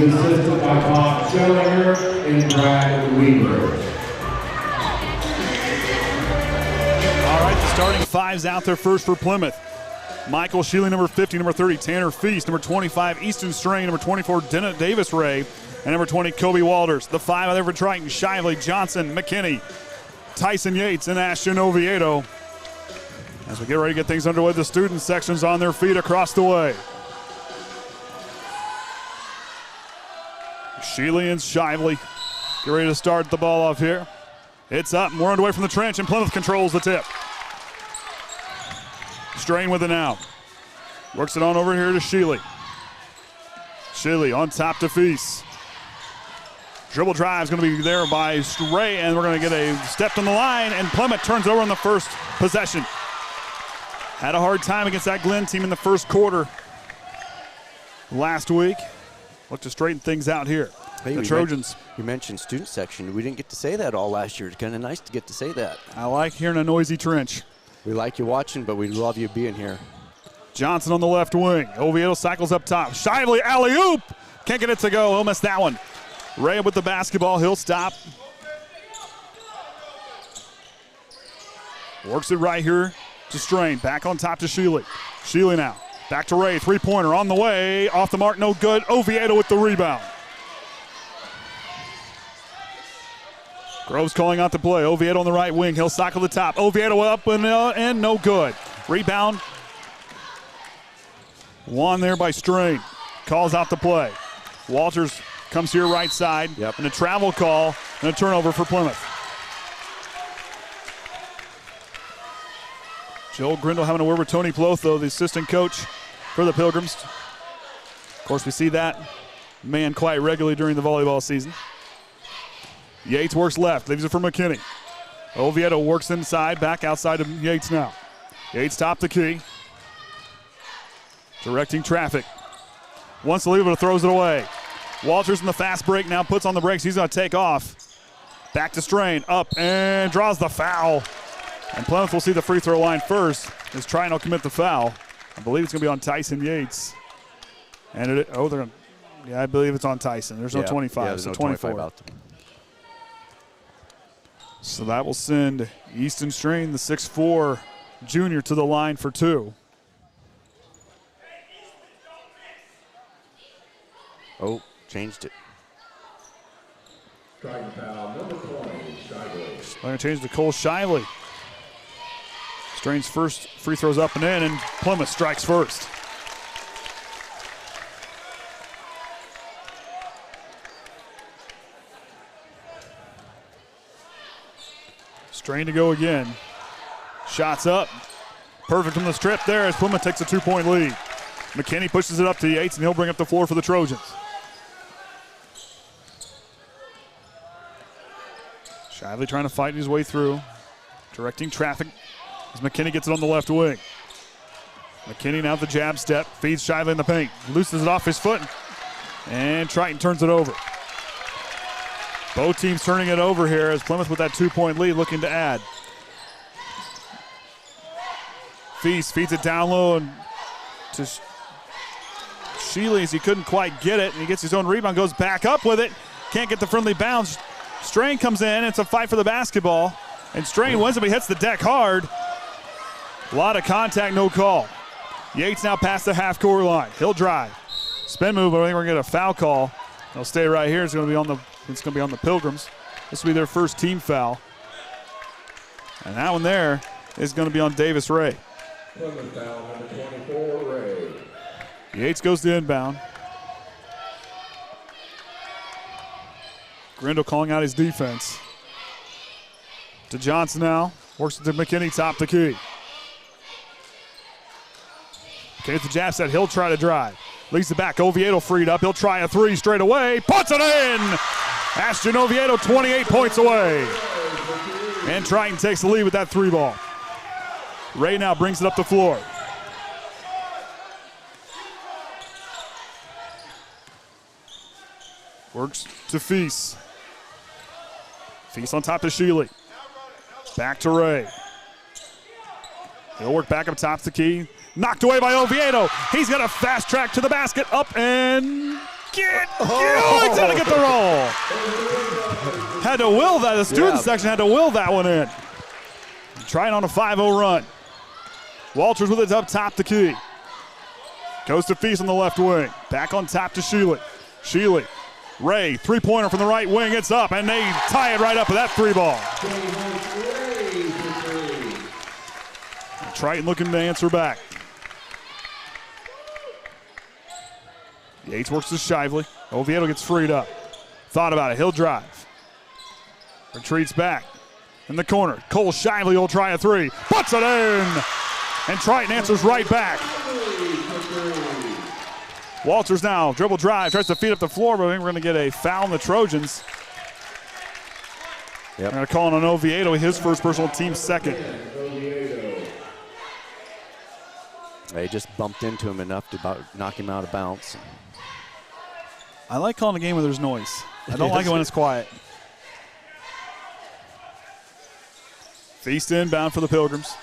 He's assisted by Bob Schellinger and Brad Weaver. All right, the starting five's out there first for Plymouth. Michael Shealy, number 50, number 30, Tanner Feast, number 25, Easton Strain, number 24, Dennis Davis Ray, and number 20, Kobe Walters. The five out there for Triton, Shively, Johnson, McKinney, Tyson Yates, and Ashton Oviedo. As we get ready to get things underway, the student section's on their feet across the way. Shealy and Shively get ready to start the ball off here. It's up, and we're underway from the trench, and Plymouth controls the tip. Strain with it now. Works it on over here to Shealy. Shealy on top to Feast. Dribble drive is going to be there by Ray, and we're going to get a step on the line, and Plymouth turns over on the first possession. Had a hard time against that Glenn team in the first quarter last week. Look to straighten things out here. Hey, the Trojans. You mentioned student section. We didn't get to say that all last year. It's kind of nice to get to say that. I like hearing a noisy trench. We like you watching, but we love you being here. Johnson on the left wing. Oviedo cycles up top. Shively, alley-oop. Can't get it to go. He'll miss that one. Ray with the basketball. He'll stop. Works it right here to Strain. Back on top to Shealy. Shealy now. Back to Ray. Three-pointer on the way. Off the mark, no good. Oviedo with the rebound. Groves calling out the play. Oviedo on the right wing. He'll cycle the top. Oviedo up and no good. Rebound. Won there by Strain. Calls out the play. Walters comes here right side. Yep. And a travel call and a turnover for Plymouth. Joel Grindle having a word with Tony Plotho, the assistant coach for the Pilgrims. Of course, we see that man quite regularly during the volleyball season. Yates works left, leaves it for McKinney. Oviedo works inside, back outside of Yates now. Yates top the key. Directing traffic. Wants to leave it, but throws it away. Walters in the fast break now, puts on the brakes. He's going to take off. Back to Strain, up and draws the foul. And Plymouth will see the free throw line first as Triton will commit the foul. I believe it's going to be on Tyson Yates. And I believe it's on Tyson. There's no 25, there's so no 24. 25 out there. So that will send Easton Strain, the 6'4" junior, to the line for two. Oh, changed it. Triton foul number 20, Shively. They're going to change to Cole Shively. Strain's first free throws up and in, and Plymouth strikes first. Strain to go again. Shots up. Perfect from the strip there as Plymouth takes a 2-point lead. McKinney pushes it up to Yates, and he'll bring up the floor for the Trojans. Shively trying to fight his way through. Directing traffic as McKinney gets it on the left wing. McKinney now the jab step, feeds Shively in the paint. Loosens it off his foot, and Triton turns it over. Both teams turning it over here as Plymouth with that 2-point lead looking to add. Feast feeds it down low and to Shealy as he couldn't quite get it, and he gets his own rebound, goes back up with it. Can't get the friendly bounce. Strain comes in, it's a fight for the basketball, and Strain wins it, but he hits the deck hard. A lot of contact, no call. Yates now past the half-court line. He'll drive. Spin move, but I think we're going to get a foul call. They'll stay right here. It's going to be on the Pilgrims. This will be their first team foul. And that one there is going to be on Davis Ray. Plymouth foul number 24, Ray. Yates goes to inbound. Grindle calling out his defense. To Johnson now. Works it to McKinney, top the key. Okay, it's the jab set. He'll try to drive. Leads it back. Oviedo freed up. He'll try a three straight away. Puts it in! Ashton Oviedo 28 points away. And Triton takes the lead with that three ball. Ray now brings it up the floor. Works to Feast. Feast on top of Shealy. Back to Ray. He'll work back up top the key. Knocked away by Oviedo. He's got a fast track to the basket. Up and It's going to get the roll. Had to will that. The student section had to will that one in. Trying on a 5-0 run. Walters with it up top to Key. Goes to Feast on the left wing. Back on top to Sheely. Sheely. Ray, three-pointer from the right wing. It's up, and they tie it right up with that three ball. Triton looking to answer back. Yates works to Shively. Oviedo gets freed up. Thought about it. He'll drive. Retreats back. In the corner. Cole Shively will try a three. Puts it in! And Triton answers right back. Walters now, dribble drive, tries to feed up the floor, but we're going to get a foul on the Trojans. They're going to call on Oviedo, his first personal, team second. They just bumped into him enough to about knock him out of bounds. I like calling a game where there's noise. I don't like it when it's quiet. Feast inbound for the Pilgrims.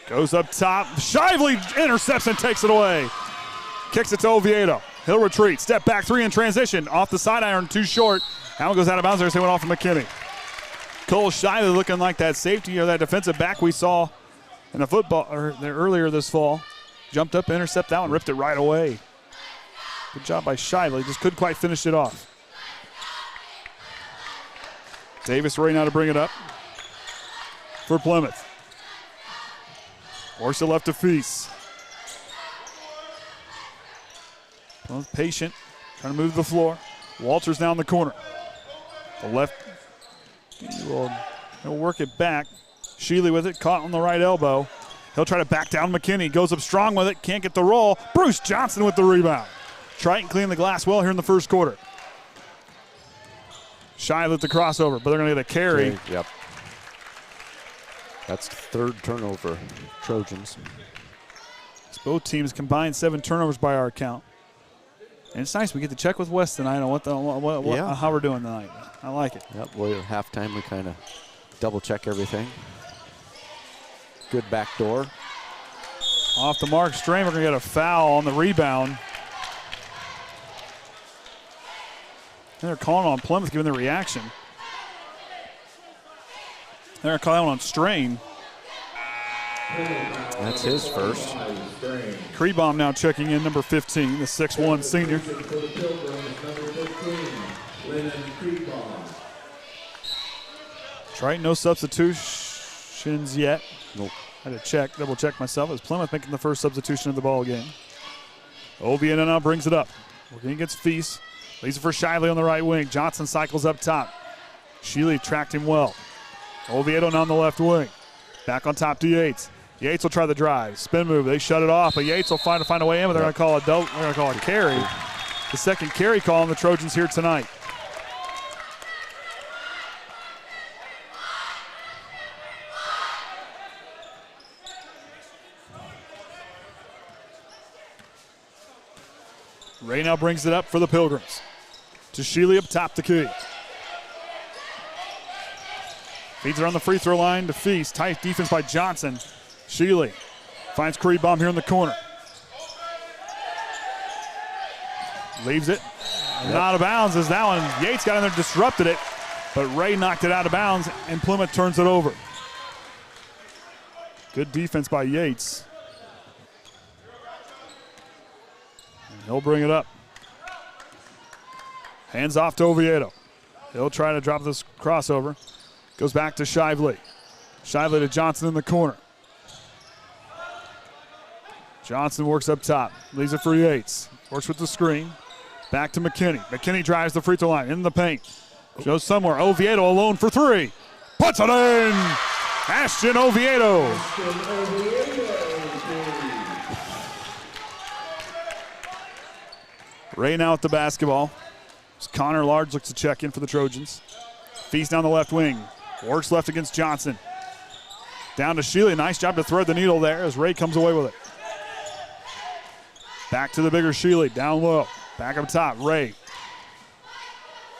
Goes up top. Shively intercepts and takes it away. Kicks it to Oviedo. He'll retreat. Step back three in transition. Off the side iron, too short. That one goes out of bounds there, so it went off of McKinney. Cole Shively looking like that safety or that defensive back we saw in the football or earlier this fall. Jumped up, intercept that one, ripped it right away. Good job by Shively. Just couldn't quite finish it off. Davis Ray now to bring it up for Plymouth. Works it left to Feast. Plymouth patient, trying to move the floor. Walters now in the corner. The left, he'll work it back. Sheely with it, caught on the right elbow. He'll try to back down McKinney. Goes up strong with it, can't get the roll. Bruce Johnson with the rebound. Triton cleaning the glass well here in the first quarter. Shy with the crossover, but they're going to get a carry. Okay, yep. That's third turnover, Trojans. Both teams combined 7 turnovers by our count. And it's nice we get to check with Wes tonight on how we're doing tonight. I like it. Yep, well, at halftime we kind of double check everything. Good back door. Off the mark, Strain, we're going to get a foul on the rebound. And they're calling on Plymouth, giving the reaction. They're calling on Strain. That's his first. Krebaum now checking in, number 15, the 6'1 senior. Triton, no substitutions yet. Nope. I had to double check myself. As Plymouth making the first substitution of the ball game. Oviedo now brings it up. Working against Feast. Leaves it for Shively on the right wing. Johnson cycles up top. Sheely tracked him well. Oviedo now on the left wing. Back on top to Yates. Yates will try the drive. Spin move. They shut it off, but Yates will find a way in, but they're going to call a carry. The second carry call on the Trojans here tonight. Ray now brings it up for the Pilgrims. To Sheely up top to Key. Feeds it on the free throw line to Feast. Tight defense by Johnson. Sheely finds Krebaum here in the corner. Leaves it. Yep. Out of bounds is that one. Yates got in there, disrupted it, but Ray knocked it out of bounds, and Plymouth turns it over. Good defense by Yates. And he'll bring it up. Hands off to Oviedo. He'll try to drop this crossover. Goes back to Shively. Shively to Johnson in the corner. Johnson works up top. Leaves it for Yates. Works with the screen. Back to McKinney. McKinney drives the free throw line in the paint. Goes somewhere. Oviedo alone for three. Puts it in. Ashton Oviedo. Ray now at the basketball. Connor Large looks to check in for the Trojans. Feast down the left wing. Works left against Johnson. Down to Sheely. Nice job to thread the needle there as Ray comes away with it. Back to the bigger Sheely. Down low. Back up top. Ray.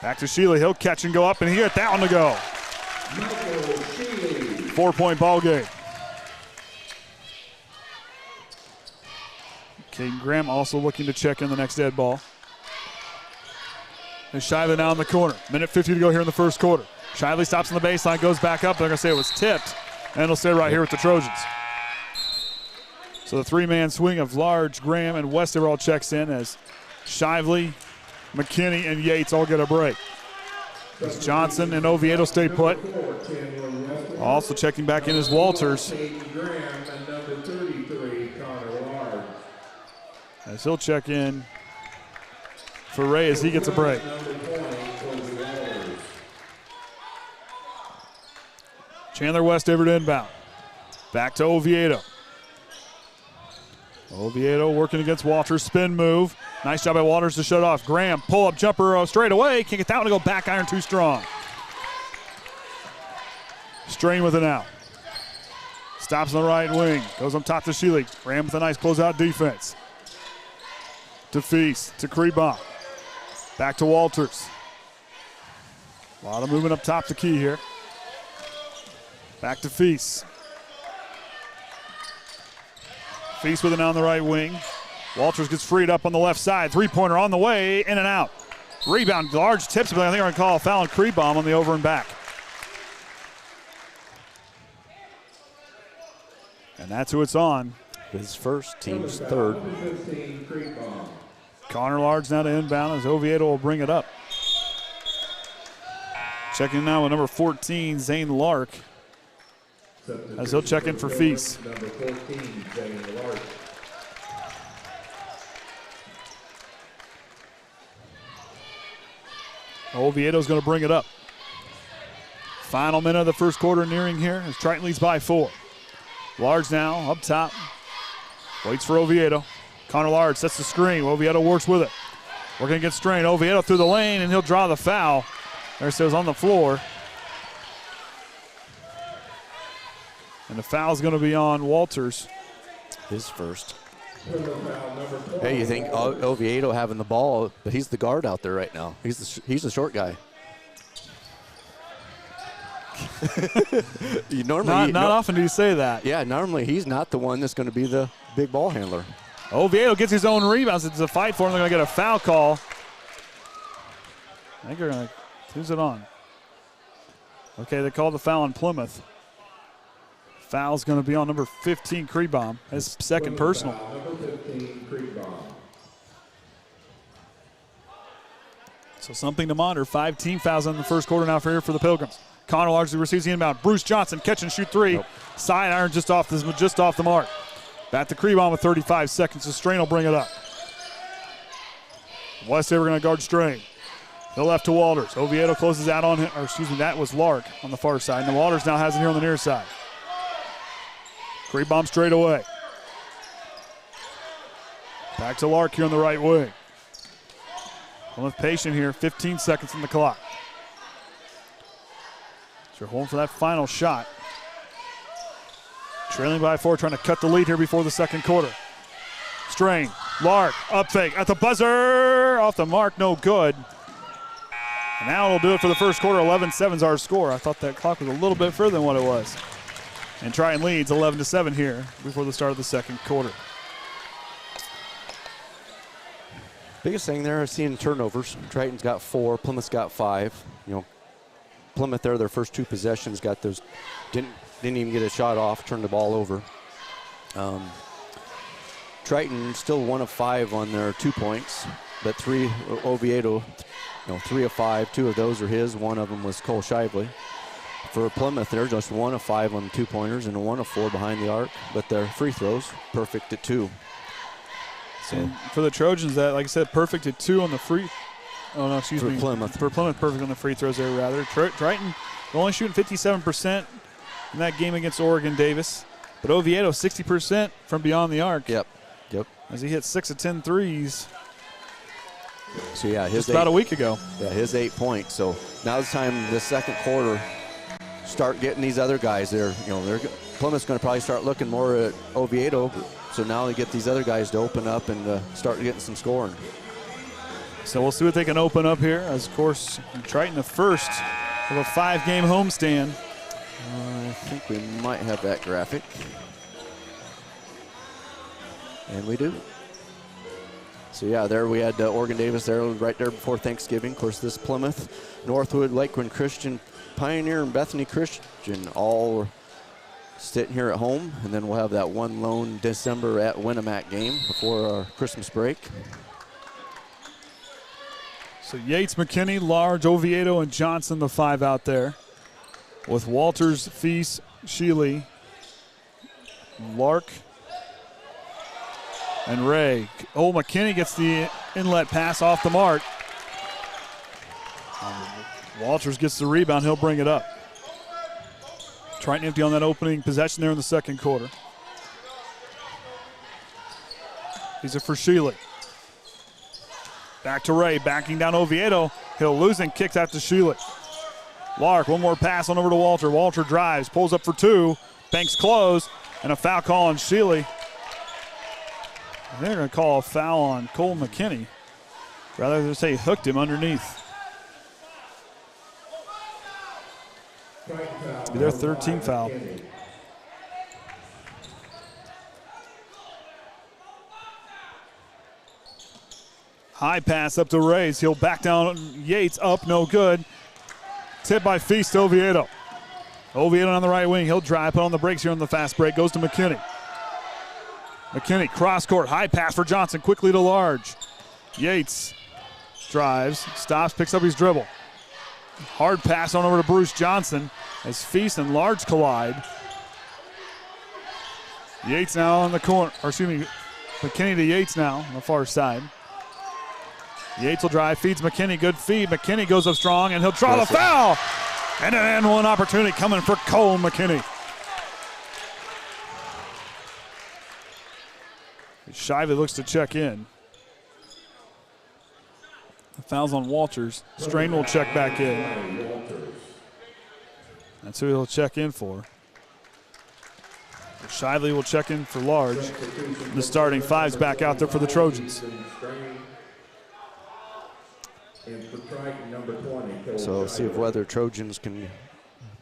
Back to Sheely. He'll catch and go up, and he got that one to go. 4-point ball game. Kaden Graham also looking to check in the next dead ball. And Shively now in the corner. Minute 50 to go here in the first quarter. Shively stops on the baseline, goes back up. They're going to say it was tipped, and it'll stay right here with the Trojans. So the three-man swing of Large, Graham, and Westerall checks in as Shively, McKinney, and Yates all get a break. As Johnson and Oviedo stay put. Also checking back in is Walters. As he'll check in for Ray as he gets a break. Chandler West-Everett inbound. Back to Oviedo. Oviedo working against Walters. Spin move. Nice job by Walters to shut off. Graham, pull-up jumper straight away. Can't get that one to go back iron too strong. Strain with it now. Stops on the right wing. Goes on top to Shealy. Graham with a nice closeout defense. To Feast, to Krebom. Back to Walters. A lot of movement up top to Key here. Back to Feast. Feast with it on the right wing. Walters gets freed up on the left side. Three-pointer on the way, in and out. Rebound, Large tips, but I think they're going to call a foul on Krebom on the over and back. And that's who it's on. His first, team's third. Connor Large now to inbound as Oviedo will bring it up. Checking now with number 14, Zane Lark, as he'll check in for Feast. Oviedo's going to bring it up. Final minute of the first quarter nearing here as Triton leads by 4. Large now up top. Waits for Oviedo. Connor Large sets the screen. Oviedo works with it. Working against Strain. Oviedo through the lane, and he'll draw the foul. There it says on the floor. And the foul's going to be on Walters. His first. Hey, you think Oviedo having the ball, but he's the guard out there right now. He's the short guy. Not often do you say that. Yeah, normally he's not the one that's going to be the big ball handler. Oviedo gets his own rebounds. It's a fight for him. They're going to get a foul call. I think they're going to, who's it on? Okay, they called the foul on Plymouth. Foul's going to be on number 15, Krebom, his second personal. So something to monitor. 5 team fouls in the first quarter now for the Pilgrims. Connor largely receives the inbound. Bruce Johnson catch and shoot three. Nope. Side iron just off the mark. Back to Krebom with 35 seconds. So Strain will bring it up. Westover going to guard Strain. The left to Walters. Oviedo closes out on him, or excuse me, that was Lark on the far side. And Walters now has it here on the near side. Krebom straight away. Back to Lark here on the right wing. Plymouth patient here, 15 seconds on the clock. So they're holding for that final shot. Trailing by 4, trying to cut the lead here before the second quarter. Strain, Lark, up fake, at the buzzer, off the mark, no good. And now it'll do it for the first quarter. 11-7's our score. I thought that clock was a little bit further than what it was. And Triton leads 11-7 here before the start of the second quarter. Biggest thing there is seeing turnovers. Triton's got 4, Plymouth's got 5. You know, Plymouth there, their first 2 possessions got those, didn't even get a shot off, turned the ball over. Triton still 1 of 5 on their 2 points, but 3 Oviedo, 3 of 5. 2 of those are his. 1 of them was Cole Shively. For Plymouth, they're just 1 of 5 on the 2-pointers and 1 of 4 behind the arc, but their free throws perfect at 2. So and for the Trojans, that, like I said, perfect at 2 on the free. Oh no, excuse me. Plymouth. For Plymouth, perfect on the free throws there. Rather, Triton only shooting 57% in that game against Oregon Davis, but Oviedo 60% from beyond the arc. Yep. As he hit 6 of 10 threes. So yeah, just about a week ago. Yeah, his 8 points. So now it's time this second quarter. Start getting these other guys there. Plymouth's going to probably start looking more at Oviedo. So now they get these other guys to open up and start getting some scoring. So we'll see what they can open up here. As of course, Triton the first of a 5-game homestand. I think we might have that graphic. And we do. So yeah, there we had Oregon Davis there right there before Thanksgiving. Of course, this Plymouth, Northwood, Lakeland Christian, Pioneer, and Bethany Christian all sitting here at home. And then we'll have that one lone December at Winnemac game before our Christmas break. So Yates, McKinney, Large, Oviedo, and Johnson, the 5 out there. With Walters, Feast, Sheely, Lark, and Ray. McKinney gets the inlet pass off the mark. Walters gets the rebound. He'll bring it up. Triton empty on that opening possession there in the second quarter. These are for Sheely. Back to Ray, backing down Oviedo. He'll lose and kicks out to Sheely. Lark, one more pass on over to Walter. Walter drives, pulls up for 2, banks close, and a foul call on Sheely. They're going to call a foul on Cole McKinney. Rather than say hooked him underneath. It'll be their 13th foul. High pass up to Rays. He'll back down Yates, up, no good. Tip by Feast to Oviedo. Oviedo on the right wing. He'll drive, put on the brakes here on the fast break. Goes to McKinney. McKinney, cross court, high pass for Johnson, quickly to Large. Yates drives, stops, picks up his dribble. Hard pass on over to Bruce Johnson as Feast and Large collide. Yates now on the corner, or excuse me, McKinney to Yates now on the far side. Yates will drive, feeds McKinney, good feed. McKinney goes up strong and he'll draw the foul. And an and one opportunity coming for Cole McKinney. Shively looks to check in. The foul's on Walters. Strain will check back in. That's who he'll check in for. Shively will check in for Large. The starting 5's back out there for the Trojans. So see if whether Trojans can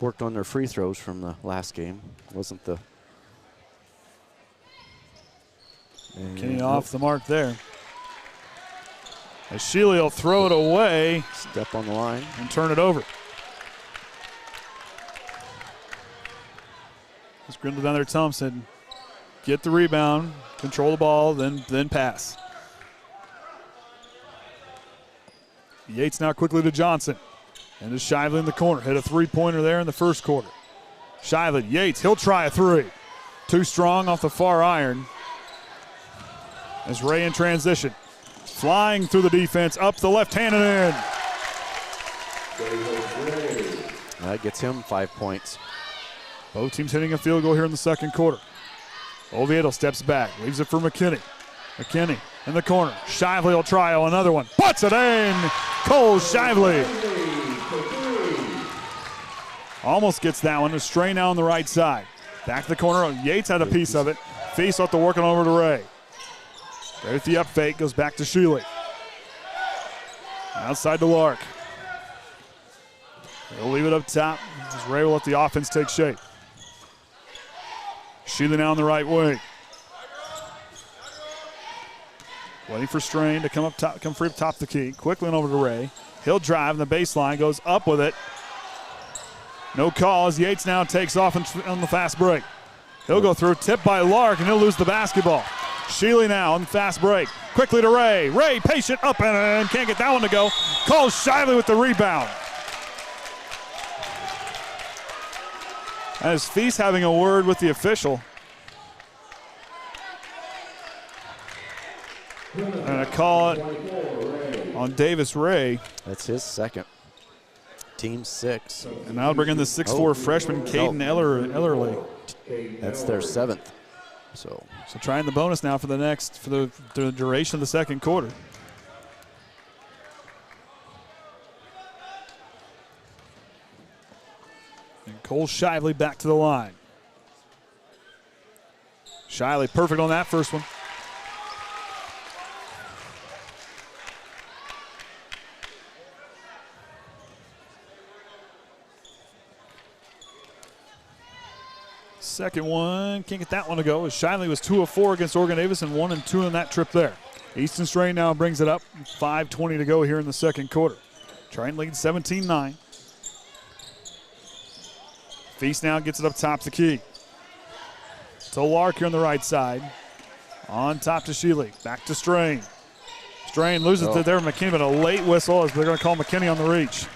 work on their free throws from the last game. Wasn't the Kenny off the mark there. As Sheely will throw it away. Step on the line. And turn it over. As Grindle down there, Thompson, get the rebound, control the ball, then pass. Yates now quickly to Johnson. And to Shively in the corner. Hit a three-pointer there in the first quarter. Shively, Yates, he'll try a 3. Too strong off the far iron. As Ray in transition. Flying through the defense, up the left hand and in. That gets him 5 points. Both teams hitting a field goal here in the second quarter. Oviedo steps back, leaves it for McKinney. McKinney in the corner. Shively will try another one. Puts it in. Cole Shively. Almost gets that one. A stray now on the right side. Back to the corner. Yates had a piece of it. Feast off to working over to Ray. Ray with the up fake. Goes back to Sheely. Outside to Lark. He'll leave it up top. As Ray will let the offense take shape. Sheely now on the right wing. Waiting for Strain to come free up top the key. Quickly over to Ray. He'll drive in the baseline, goes up with it. No call as Yates now takes off on the fast break. He'll go through, tipped by Lark, and he'll lose the basketball. Sheely now on the fast break. Quickly to Ray. Ray patient up and can't get that one to go. Calls Shively with the rebound. As Feast having a word with the official. And a call it on Davis Ray. That's his second. Team 6. And now bring in the 6'4" freshman Kaden Ellerly. That's their 7th. So trying the bonus now for the duration of the second quarter. And Cole Shively back to the line. Shively perfect on that first one. Second one, can't get that one to go. As Shively was 2 of 4 against Oregon Davis and 1 and 2 on that trip there. Easton Strain now brings it up. 5:20 to go here in the second quarter. Triton leads 17-9. Feast now gets it up top the key. To Lark here on the right side. On top to Sheely. Back to Strain. Strain loses it there. McKinney, but a late whistle as they're going to call McKinney on the reach.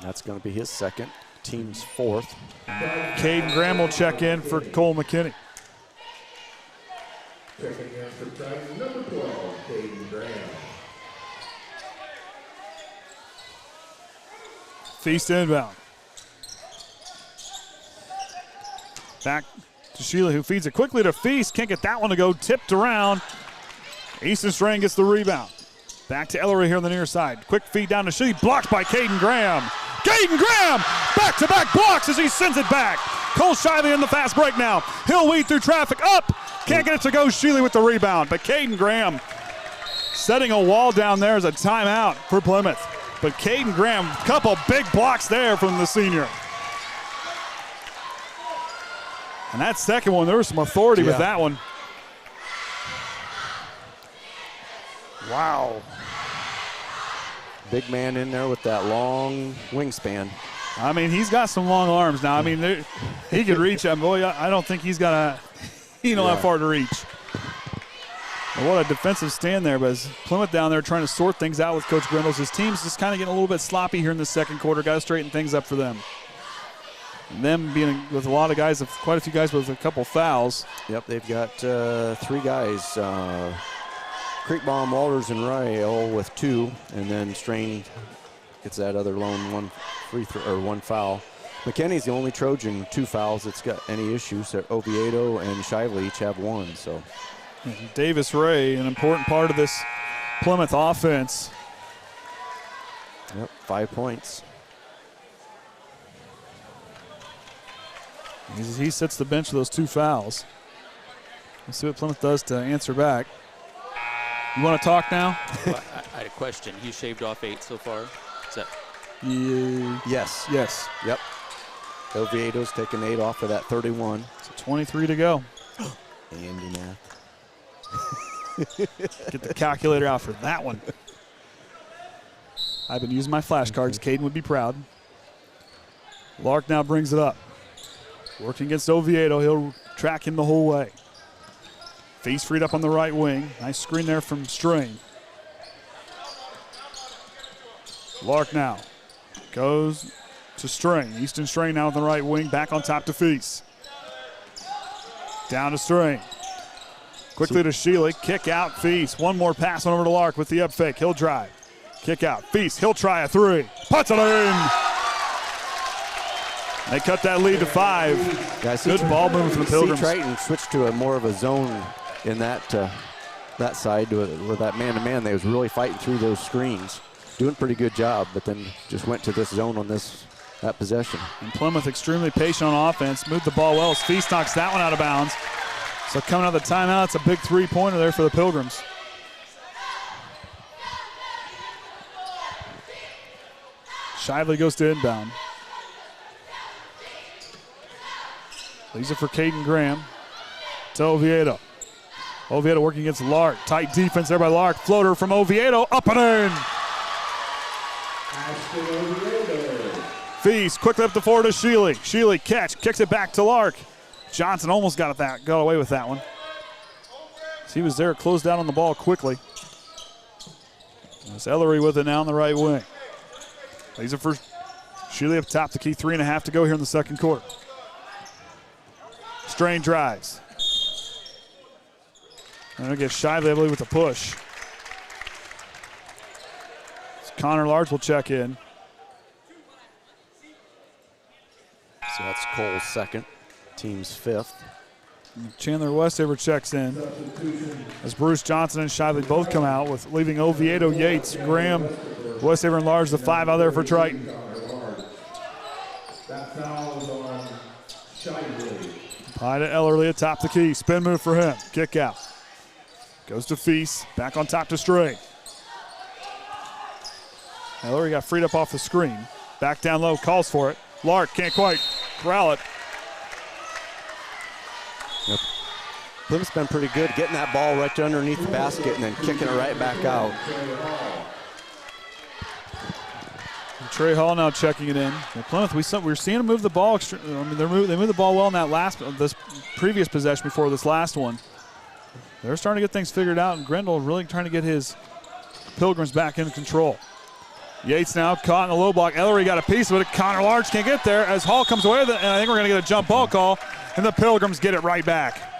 That's going to be his second. Team's fourth. Kaden Graham will check in for Cole McKinney. Checking in for Triton, number 12, Kaden Graham. Feast inbound. Back to Sheila, who feeds it quickly to Feast. Can't get that one to go. Tipped around. Easton Strain gets the rebound. Back to Ellery here on the near side. Quick feed down to Sheely. Blocked by Kaden Graham. Kaden Graham! Back-to-back blocks as he sends it back. Cole Shively in the fast break now. He'll weed through traffic. Up! Can't get it to go. Sheely with the rebound. But Kaden Graham setting a wall down there as a timeout for Plymouth. But Kaden Graham, couple big blocks there from the senior. And that second one, there was some authority with that one. Wow. Big man in there with that long wingspan. I mean, he's got some long arms now. I mean, he could reach him. Boy, I don't think he's got how far to reach. And what a defensive stand there. But as Plymouth down there trying to sort things out with Coach Grindles, his team's just kind of getting a little bit sloppy here in the second quarter. Got to straighten things up for them. And them being with a lot of guys, quite a few guys with a couple fouls. Yep, they've got 3 guys. Creekbaum, Walters, and Ray all with 2, and then Strain gets that other lone one foul. McKinney's the only Trojan 2 fouls that's got any issues. So Oviedo and Shively each have 1. So Davis Ray, an important part of this Plymouth offense. Yep, 5 points. He sits the bench with those 2 fouls. Let's see what Plymouth does to answer back. You want to talk now? Well, I had a question. He shaved off 8 so far. Is that? Yes. Yes. Yep. Oviedo's taking 8 off of that 31. So 23 to go. Andy math. Get the calculator out for that one. I've been using my flashcards. Kaden would be proud. Lark now brings it up. Working against Oviedo. He'll track him the whole way. Feast freed up on the right wing. Nice screen there from Strain. Lark now goes to Strain. Easton Strain now on the right wing. Back on top to Feast. Down to Strain. Quickly to Sheely. Kick out Feast. One more pass on over to Lark with the up fake. He'll drive. Kick out. Feast. He'll try a 3. Puts it in. They cut that lead to 5. Yeah, good ball movement for the Pilgrims. Triton switched to more of a zone in that side with that man-to-man. They was really fighting through those screens. Doing a pretty good job, but then just went to this zone on that possession. And Plymouth extremely patient on offense. Moved the ball well as Feast knocks that one out of bounds. So coming out of the timeout, it's a big 3-pointer there for the Pilgrims. Shively goes to inbound. Leaves it for Kaden Graham to Oviedo. Oviedo working against Lark. Tight defense there by Lark. Floater from Oviedo. Up and in. Feast quickly up the floor to Sheely. Sheely catch. Kicks it back to Lark. Johnson almost got away with that one. So he was there, closed down on the ball quickly. There's Ellery with it now on the right wing. Leaves it for Sheely up top. The key 3.5 to go here in the second quarter. Strain drives. And it'll get Shively, I believe, with the push. So Connor Large will check in. So that's Cole's second. Team's 5th. Chandler Westaver checks in as Bruce Johnson and Shively both come out, with leaving Oviedo, Yates, Graham, Westaver, and Large, the 5 out there for Triton. That foul is on Shively. High to Ellerly atop the key. Spin move for him. Kick out. Goes to Feast. Back on top to Strain. Ellery got freed up off the screen. Back down low. Calls for it. Lark can't quite corral it. Yep. Plymouth's been pretty good getting that ball right underneath the basket and then kicking it right back out. Trey Hall now checking it in. And Plymouth, we're seeing them move the ball. I mean, they moved the ball well in this previous possession before this last one. They're starting to get things figured out, and Grindle really trying to get his Pilgrims back in control. Yates now caught in the low block. Ellery got a piece of it. Connor Large can't get there as Hall comes away with it, and I think we're going to get a jump ball call, and the Pilgrims get it right back.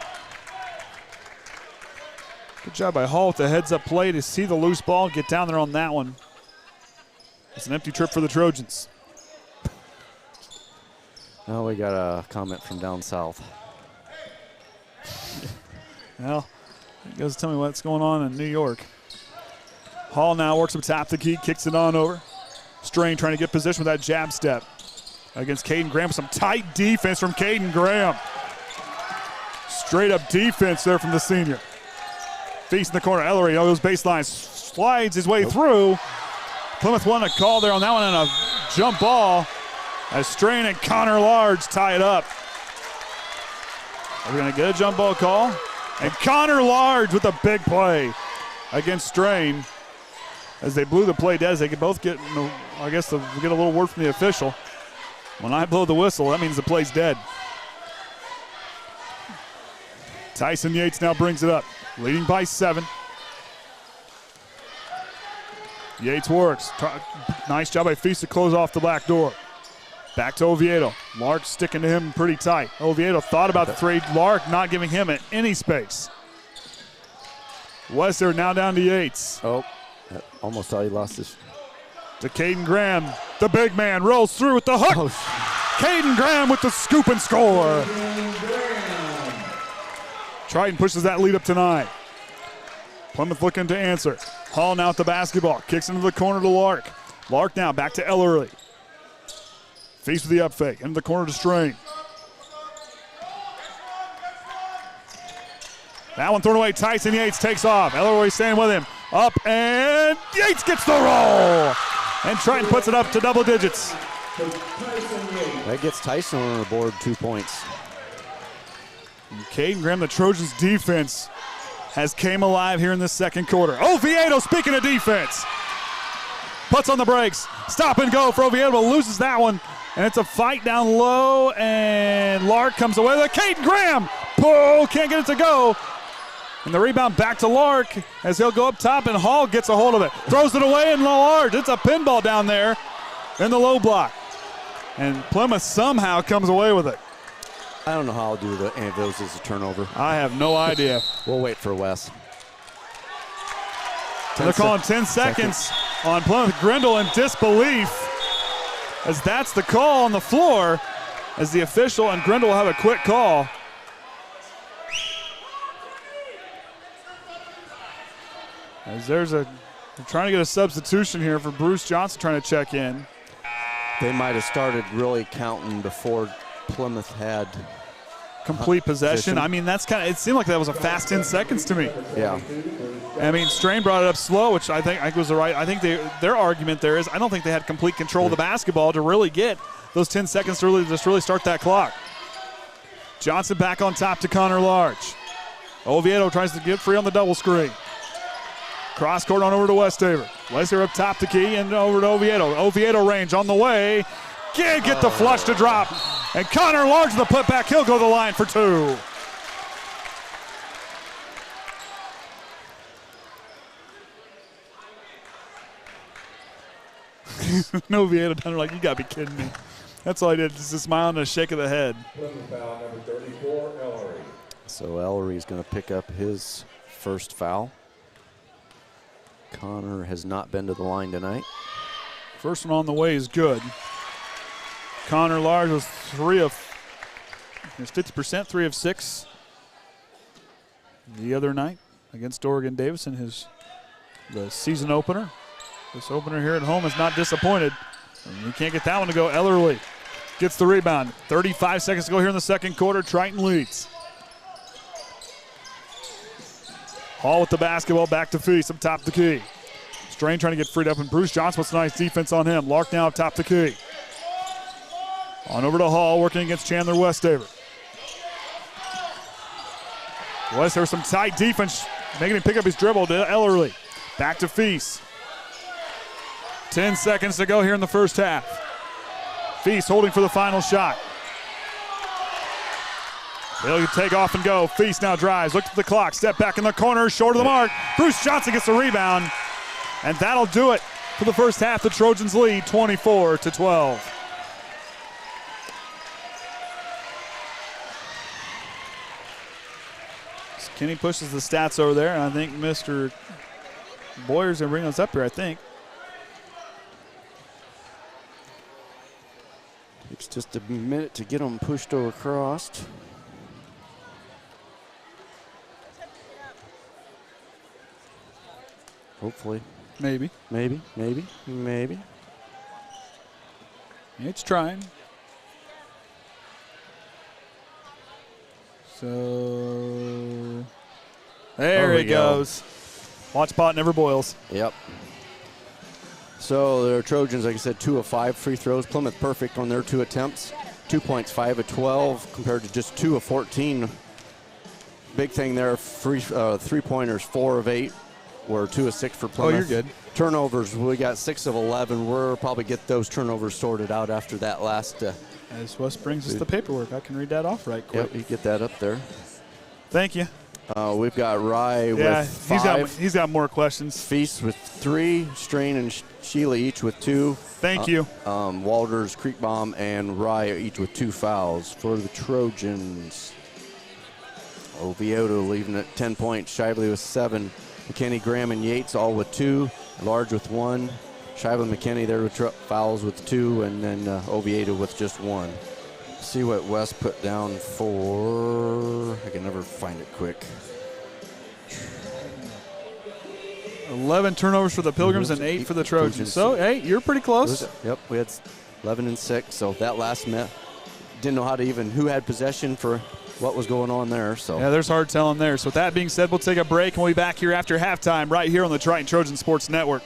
Good job by Hall with the heads-up play to see the loose ball, get down there on that one. It's an empty trip for the Trojans. Now we got a comment from down south. Well, he goes to tell me what's going on in New York. Hall now works up top the key, kicks it on over. Strain trying to get position with that jab step against Caden Graham. Some tight defense from Caden Graham. Straight up defense there from the senior. Feast in the corner. Ellery, those baselines, slides his way through. Plymouth won a call there on that one and a jump ball as Strain and Connor Large tie it up. Are we going to get a jump ball call? And Connor Large with a big play against Strain. As they blew the play dead, as they could both get, I guess we get a little word from the official. When I blow the whistle, that means the play's dead. Tyson Yates now brings it up, leading by 7. Yates works. Nice job by Feast to close off the back door. Back to Oviedo. Lark sticking to him pretty tight. Oviedo thought about the three. Lark not giving him any space. Wester now down to Yates. Oh, almost thought he lost his. To Caden Graham. The big man rolls through with the hook. Oh. Caden Graham with the scoop and score. Triton pushes that lead up to 9. Plymouth looking to answer. Hall now at the basketball. Kicks into the corner to Lark. Lark now back to Ellery. Feast with the up fake. Into the corner to Strain. That one thrown away. Tyson Yates takes off. Ellery staying with him. Up and Yates gets the roll. And Triton puts it up to double digits. That gets Tyson on the board 2 points. Caden Graham, the Trojans defense, has came alive here in the second quarter. Oviedo, speaking of defense, puts on the brakes. Stop and go for Oviedo, but loses that one. And it's a fight down low, and Lark comes away with it. Caden Graham, pull, can't get it to go. And the rebound back to Lark as he'll go up top, and Hall gets a hold of it. Throws it away, and Large, it's a pinball down there in the low block. And Plymouth somehow comes away with it. I don't know how I'll do any of those as a turnover. I have no idea. We'll wait for Wes. So they're calling 10 seconds on Plymouth. Grindle in disbelief, as that's the call on the floor, as the official and Grindle will have a quick call. As they're trying to get a substitution here for Bruce Johnson trying to check in. They might have started really counting before Plymouth had complete possession. I mean, that's it seemed like that was a fast 10 seconds to me. Yeah. I mean, Strain brought it up slow, which I think was the right. I think their argument there is I don't think they had complete control of the basketball to really get those 10 seconds to really start that clock. Johnson back on top to Connor Large. Oviedo tries to get free on the double screen. Cross court on over to Westaver. Westaver up top to Key and over to Oviedo. Oviedo range on the way. Can't get the flush to drop. And Connor Large with the putback. He'll go to the line for 2. No Oviedo down there like, you got to be kidding me. That's all I did, just a smile and a shake of the head. Foul number 34, Ellery. So Ellery's going to pick up his first foul. Connor has not been to the line tonight. First one on the way is good. Connor Large was 50%, 3 of 6 the other night against Oregon Davis in the season opener. This opener here at home is not disappointed. And you can't get that one to go. Ellery gets the rebound. 35 seconds to go here in the second quarter. Triton leads. Hall with the basketball, back to Feast up top the key. Strain trying to get freed up, and Bruce Johnson puts a nice defense on him. Lark now up top the key. On over to Hall, working against Chandler Westaver. Was there some tight defense making him pick up his dribble to Ellerly. Back to Feast. 10 seconds to go here in the first half. Feast holding for the final shot. They'll take off and go. Feast now drives, looked at the clock, step back in the corner, short of the mark. Bruce Johnson gets the rebound, and that'll do it for the first half. The Trojans lead 24-12. Kenny pushes the stats over there, and I think Mr. Boyer's going to bring us up here, I think. Takes just a minute to get them pushed over across. Hopefully. Maybe. Maybe. It's trying. So there he goes. Watch pot never boils. Yep. So the Trojans, like I said, 2 of 5 free throws. Plymouth perfect on their 2 attempts. 2 points, 5 of 12 compared to just 2 of 14. Big thing there, 3-pointers, 4 of 8, were 2 of 6 for Plymouth. Oh, you're good. Turnovers, we got 6 of 11. We'll probably get those turnovers sorted out after that last. As Wes brings us the paperwork, I can read that off right quick. Yep, you get that up there. Thank you. We've got Rye with 5. He's got more questions. Feast with 3. Strain and Sheila each with 2. Thank you. Walters, Creekbaum, and Rye each with 2 fouls. For the Trojans, Oviedo leaving at 10 points. Shively with 7. McKinney, Graham, and Yates all with 2. Large with 1. Shively, McKinney there with fouls with 2, and then Oviedo with just 1. See what Wes put down for. I can never find it quick. 11 turnovers for the Pilgrims and 8 for the Trojans. So, hey, you're pretty close. Yep, we had 11 and 6. So that last met, didn't know how to even who had possession for what was going on there. So yeah, there's hard telling there. So with that being said, we'll take a break and we'll be back here after halftime right here on the Triton Trojan Sports Network.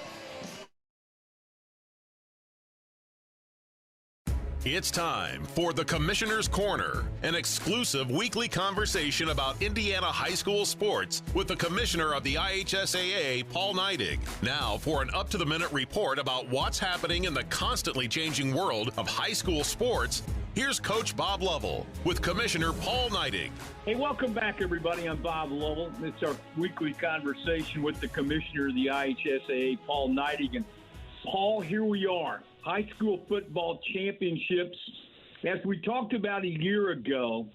It's time for the Commissioner's Corner, an exclusive weekly conversation about Indiana high school sports with the Commissioner of the IHSAA, Paul Neidig. Now for an up-to-the-minute report about what's happening in the constantly changing world of high school sports, here's Coach Bob Lovell with Commissioner Paul Neidig. Hey, welcome back, everybody. I'm Bob Lovell. It's our weekly conversation with the Commissioner of the IHSAA, Paul Neidig. And Paul, here we are. High school football championships. As we talked about a year ago,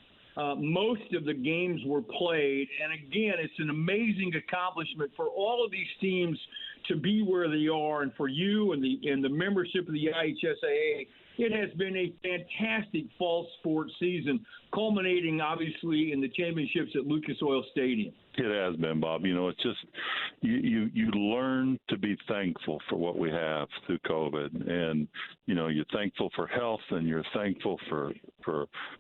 most of the games were played. And again, it's an amazing accomplishment for all of these teams to be where they are, and for you and the membership of the IHSAA. It has been a fantastic fall sports season, culminating obviously in the championships at Lucas Oil Stadium. It has been, Bob. You know, it's just you learn to be thankful for what we have through COVID, and you know, you're thankful for health, and you're thankful for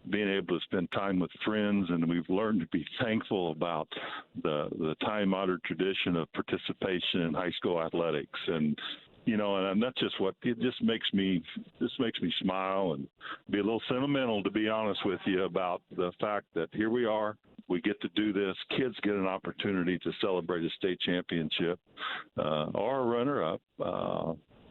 being able to spend time with friends, and we've learned to be thankful about the time-honored tradition of participation in high school athletics. And you know, and that's just what it just makes me smile and be a little sentimental, to be honest with you, about the fact that here we are. We get to do this. Kids get an opportunity to celebrate a state championship or a runner-up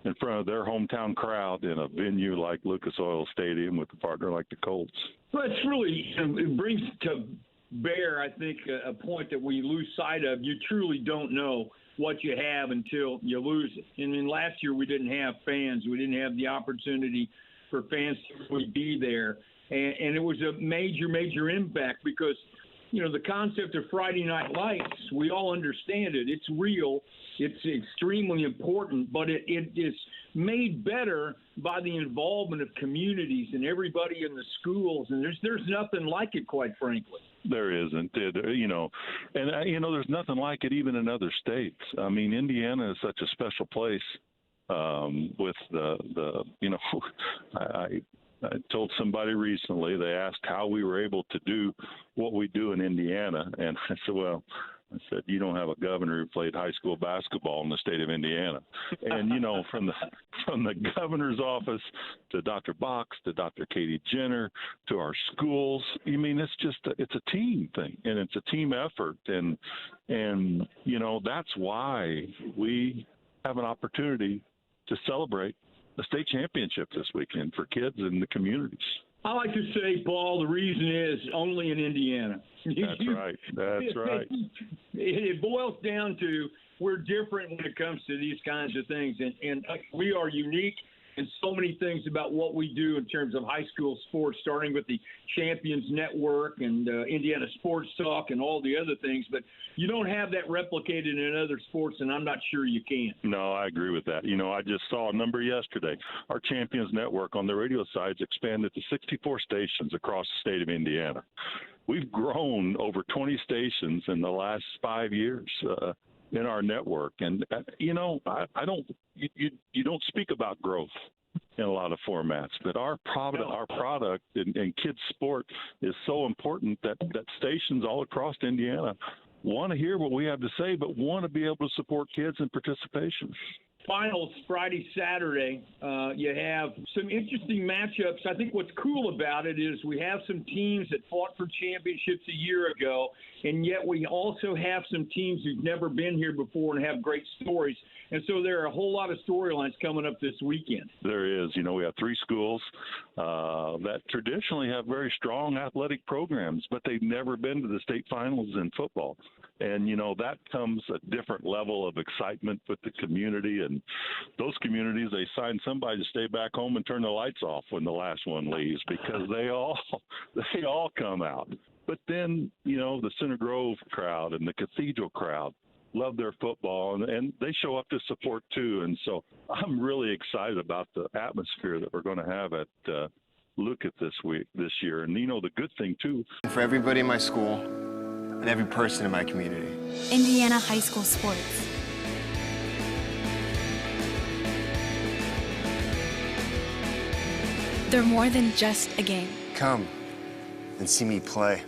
in front of their hometown crowd in a venue like Lucas Oil Stadium with a partner like the Colts. Well, it's really, it brings to bear, I think, a point that we lose sight of. You truly don't know what you have until you lose it. And then last year we didn't have fans. We didn't have the opportunity for fans to really be there. And it was a major impact because, you know, the concept of Friday Night Lights, we all understand it. It's real. It's extremely important, but it is made better by the involvement of communities and everybody in the schools. And there's nothing like it, quite frankly. There isn't, you know, and you know, there's nothing like it even in other states. I mean, Indiana is such a special place with the you know, I told somebody recently, they asked how we were able to do what we do in Indiana, and I said, well, I said, you don't have a governor who played high school basketball in the state of Indiana. And, you know, from the governor's office to Dr. Box to Dr. Katie Jenner to our schools, I mean, it's a team thing, and it's a team effort. And you know, that's why we have an opportunity to celebrate the state championship this weekend for kids in the communities. I like to say, Paul, the reason is only in Indiana. That's right. That's right. It boils down to we're different when it comes to these kinds of things, and we are unique in so many things about what we do in terms of high school sports, starting with the Champions Network and Indiana Sports Talk and all the other things. But you don't have that replicated in other sports, and I'm not sure you can. No, I agree with that. You know, I just saw a number yesterday. Our Champions Network on the radio side's expanded to 64 stations across the state of Indiana. We've grown over 20 stations in the last 5 years in our network. And, you know, you don't speak about growth in a lot of formats, but our product in kids sport is so important that stations all across Indiana want to hear what we have to say, but want to be able to support kids in participation. Finals Friday, Saturday. You have some interesting matchups. I think what's cool about it is we have some teams that fought for championships a year ago, and yet we also have some teams who've never been here before and have great stories. And so there are a whole lot of storylines coming up this weekend. There is. You know, we have three schools that traditionally have very strong athletic programs, but they've never been to the state finals in football. And, you know, that comes a different level of excitement with the community. And those communities, they sign somebody to stay back home and turn the lights off when the last one leaves, because they all come out. But then, you know, the Center Grove crowd and the Cathedral crowd love their football, and they show up to support too. And so I'm really excited about the atmosphere that we're going to have at Luckett this year. And, you know, the good thing too, for everybody in my school and every person in my community. Indiana high school sports. They're more than just a game. Come and see me play.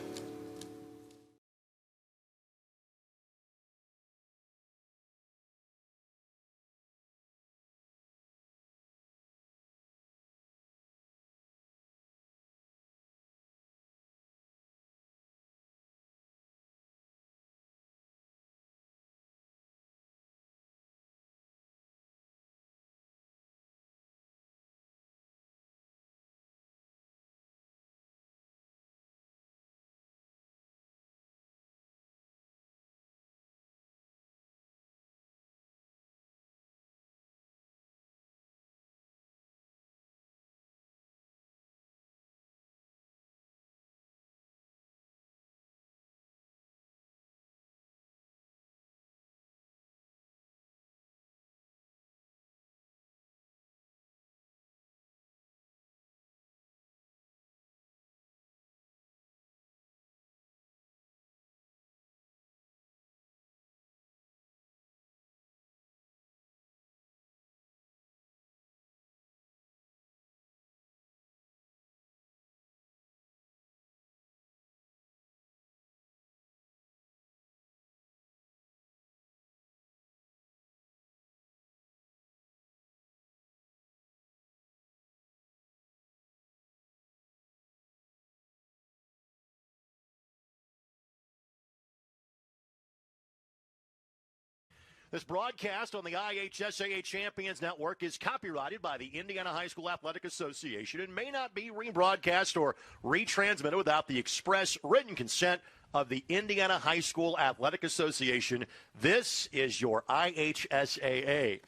This broadcast on the IHSAA Champions Network is copyrighted by the Indiana High School Athletic Association and may not be rebroadcast or retransmitted without the express written consent of the Indiana High School Athletic Association. This is your IHSAA.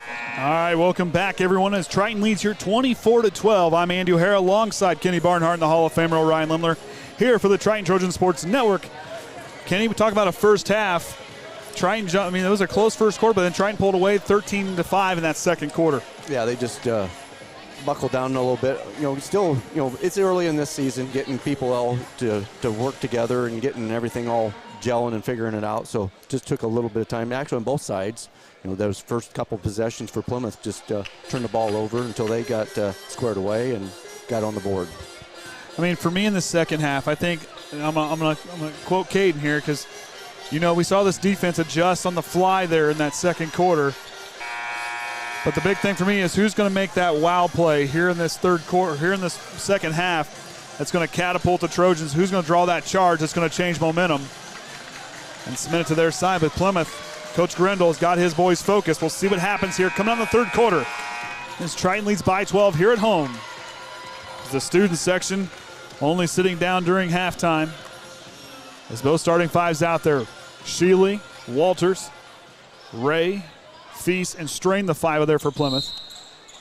All right, welcome back, everyone, as Triton leads here 24-12. I'm Andy O'Hara alongside Kenny Barnhart and the Hall of Famer Orion Lemler here for the Triton Trojan Sports Network. Kenny, we talk about a first half. Triton, I mean, it was a close first quarter, but then Triton pulled away 13-5 in that second quarter. Yeah, they just buckled down a little bit. You know, still, you know, it's early in this season, getting people all to work together and getting everything all gelling and figuring it out. So just took a little bit of time. Actually, on both sides, you know, those first couple possessions for Plymouth just turned the ball over until they got squared away and got on the board. I mean, for me in the second half, I think I'm gonna quote Kaden here, because You know, we saw this defense adjust on the fly there in that second quarter. But the big thing for me is who's going to make that wow play here in this third quarter, here in this second half, that's going to catapult the Trojans. Who's going to draw that charge that's going to change momentum and submit it to their side. But Plymouth, Coach Grendel's got his boys focused. We'll see what happens here coming on the third quarter. As Triton leads by 12 here at home. The student section only sitting down during halftime. As both starting fives out there. Sheely, Walters, Ray, Feast, and Strain, the five there for Plymouth.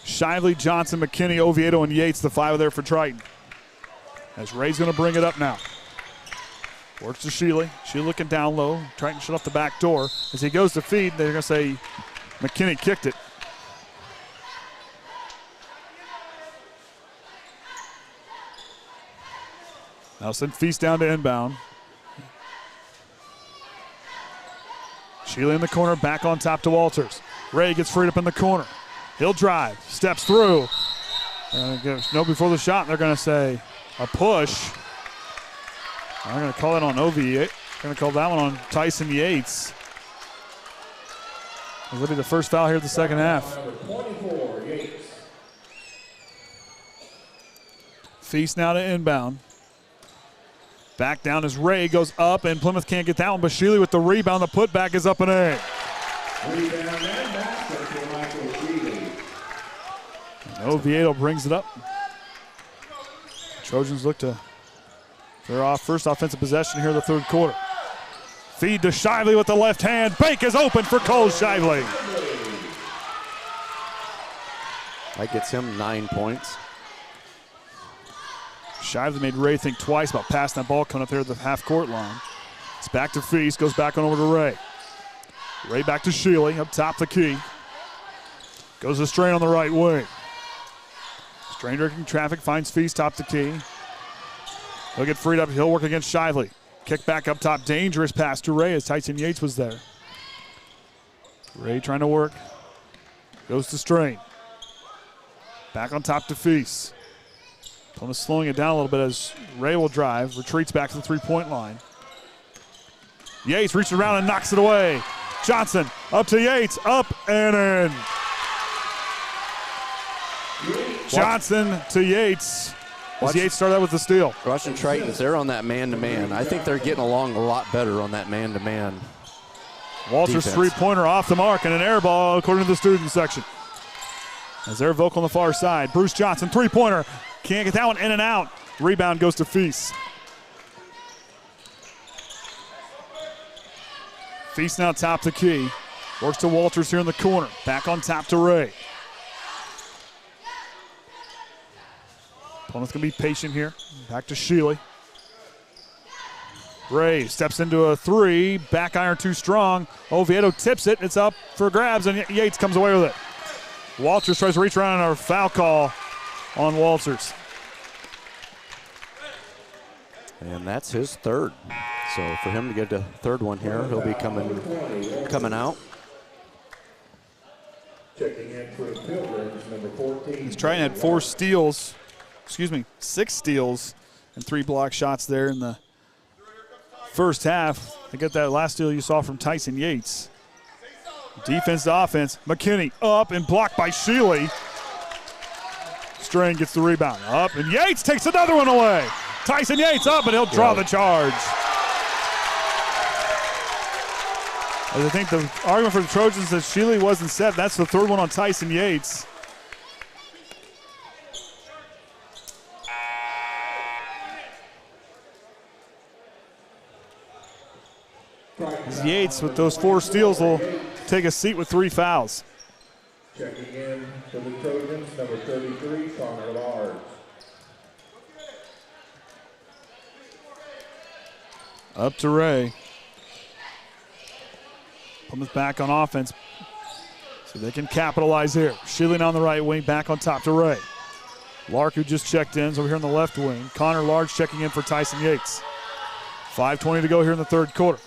Shively, Johnson, McKinney, Oviedo, and Yates, the five there for Triton. As Ray's going to bring it up now. Works to Sheely. Sheely looking down low. Triton shut off the back door. As he goes to feed, they're going to say McKinney kicked it. Now send Feast down to inbound. Sheely in the corner, back on top to Walters. Ray gets freed up in the corner. He'll drive, steps through. No before the shot, they're going to say a push. They're going to call it on Ovie. They're going to call that one on Tyson Yates. It'll be the first foul here of the second half. Feast now to inbound. Back down as Ray goes up, and Plymouth can't get that one, but Sheely with the rebound. The putback is up and in. And Oviedo brings it up. Trojans look to their first offensive possession here in the third quarter. Feed to Shively with the left hand. Bank is open for Cole Shively. That gets him 9 points. Shively made Ray think twice about passing that ball coming up there at the half-court line. It's back to Feast, goes back on over to Ray. Ray back to Sheely, up top the key. Goes to Strain on the right wing. Strain directing traffic, finds Feast, top the key. He'll get freed up, he'll work against Shively. Kick back up top, dangerous pass to Ray as Tyson Yates was there. Ray trying to work. Goes to Strain. Back on top to Feast. Plymouth slowing it down a little bit as Ray will drive, retreats back to the three-point line. Yates reaches around and knocks it away. Johnson up to Yates, up and in. Johnson to Yates. As Yates started out with the steal. Russian Tritons, they're on that man-to-man. I think they're getting along a lot better on that man-to-man. Walters' three-pointer off the mark and an air ball according to the student section. As they're vocal on the far side, Bruce Johnson, three-pointer. Can't get that one in and out. Rebound goes to Feast. Feast now top the key. Works to Walters here in the corner. Back on top to Ray. Plymouth's going to be patient here. Back to Sheely. Ray steps into a three. Back iron too strong. Oviedo tips it. It's up for grabs, and Yates comes away with it. Walters tries to reach around and a foul call on Walters. And that's his third. So for him to get the third one here, he'll be coming out. Checking in for the Pilgrims, number 14. He's trying to had 6 steals and 3 block shots there in the first half. To get that last steal you saw from Tyson Yates. Defense to offense. McKinney up and blocked by Sheely. Strain gets the rebound. Up, and Yates takes another one away. Tyson Yates up, and he'll draw the charge. I think the argument for the Trojans that Sheely wasn't set. That's the third one on Tyson Yates. As Yates, with those 4 steals, will take a seat with 3 fouls. Checking in for the Trojans, number 33, Connor Large. Up to Ray. Plymouth back on offense. So they can capitalize here. Sheely on the right wing, back on top to Ray. Lark, who just checked in, is over here on the left wing. Connor Large checking in for Tyson Yates. 5:20 to go here in the third quarter.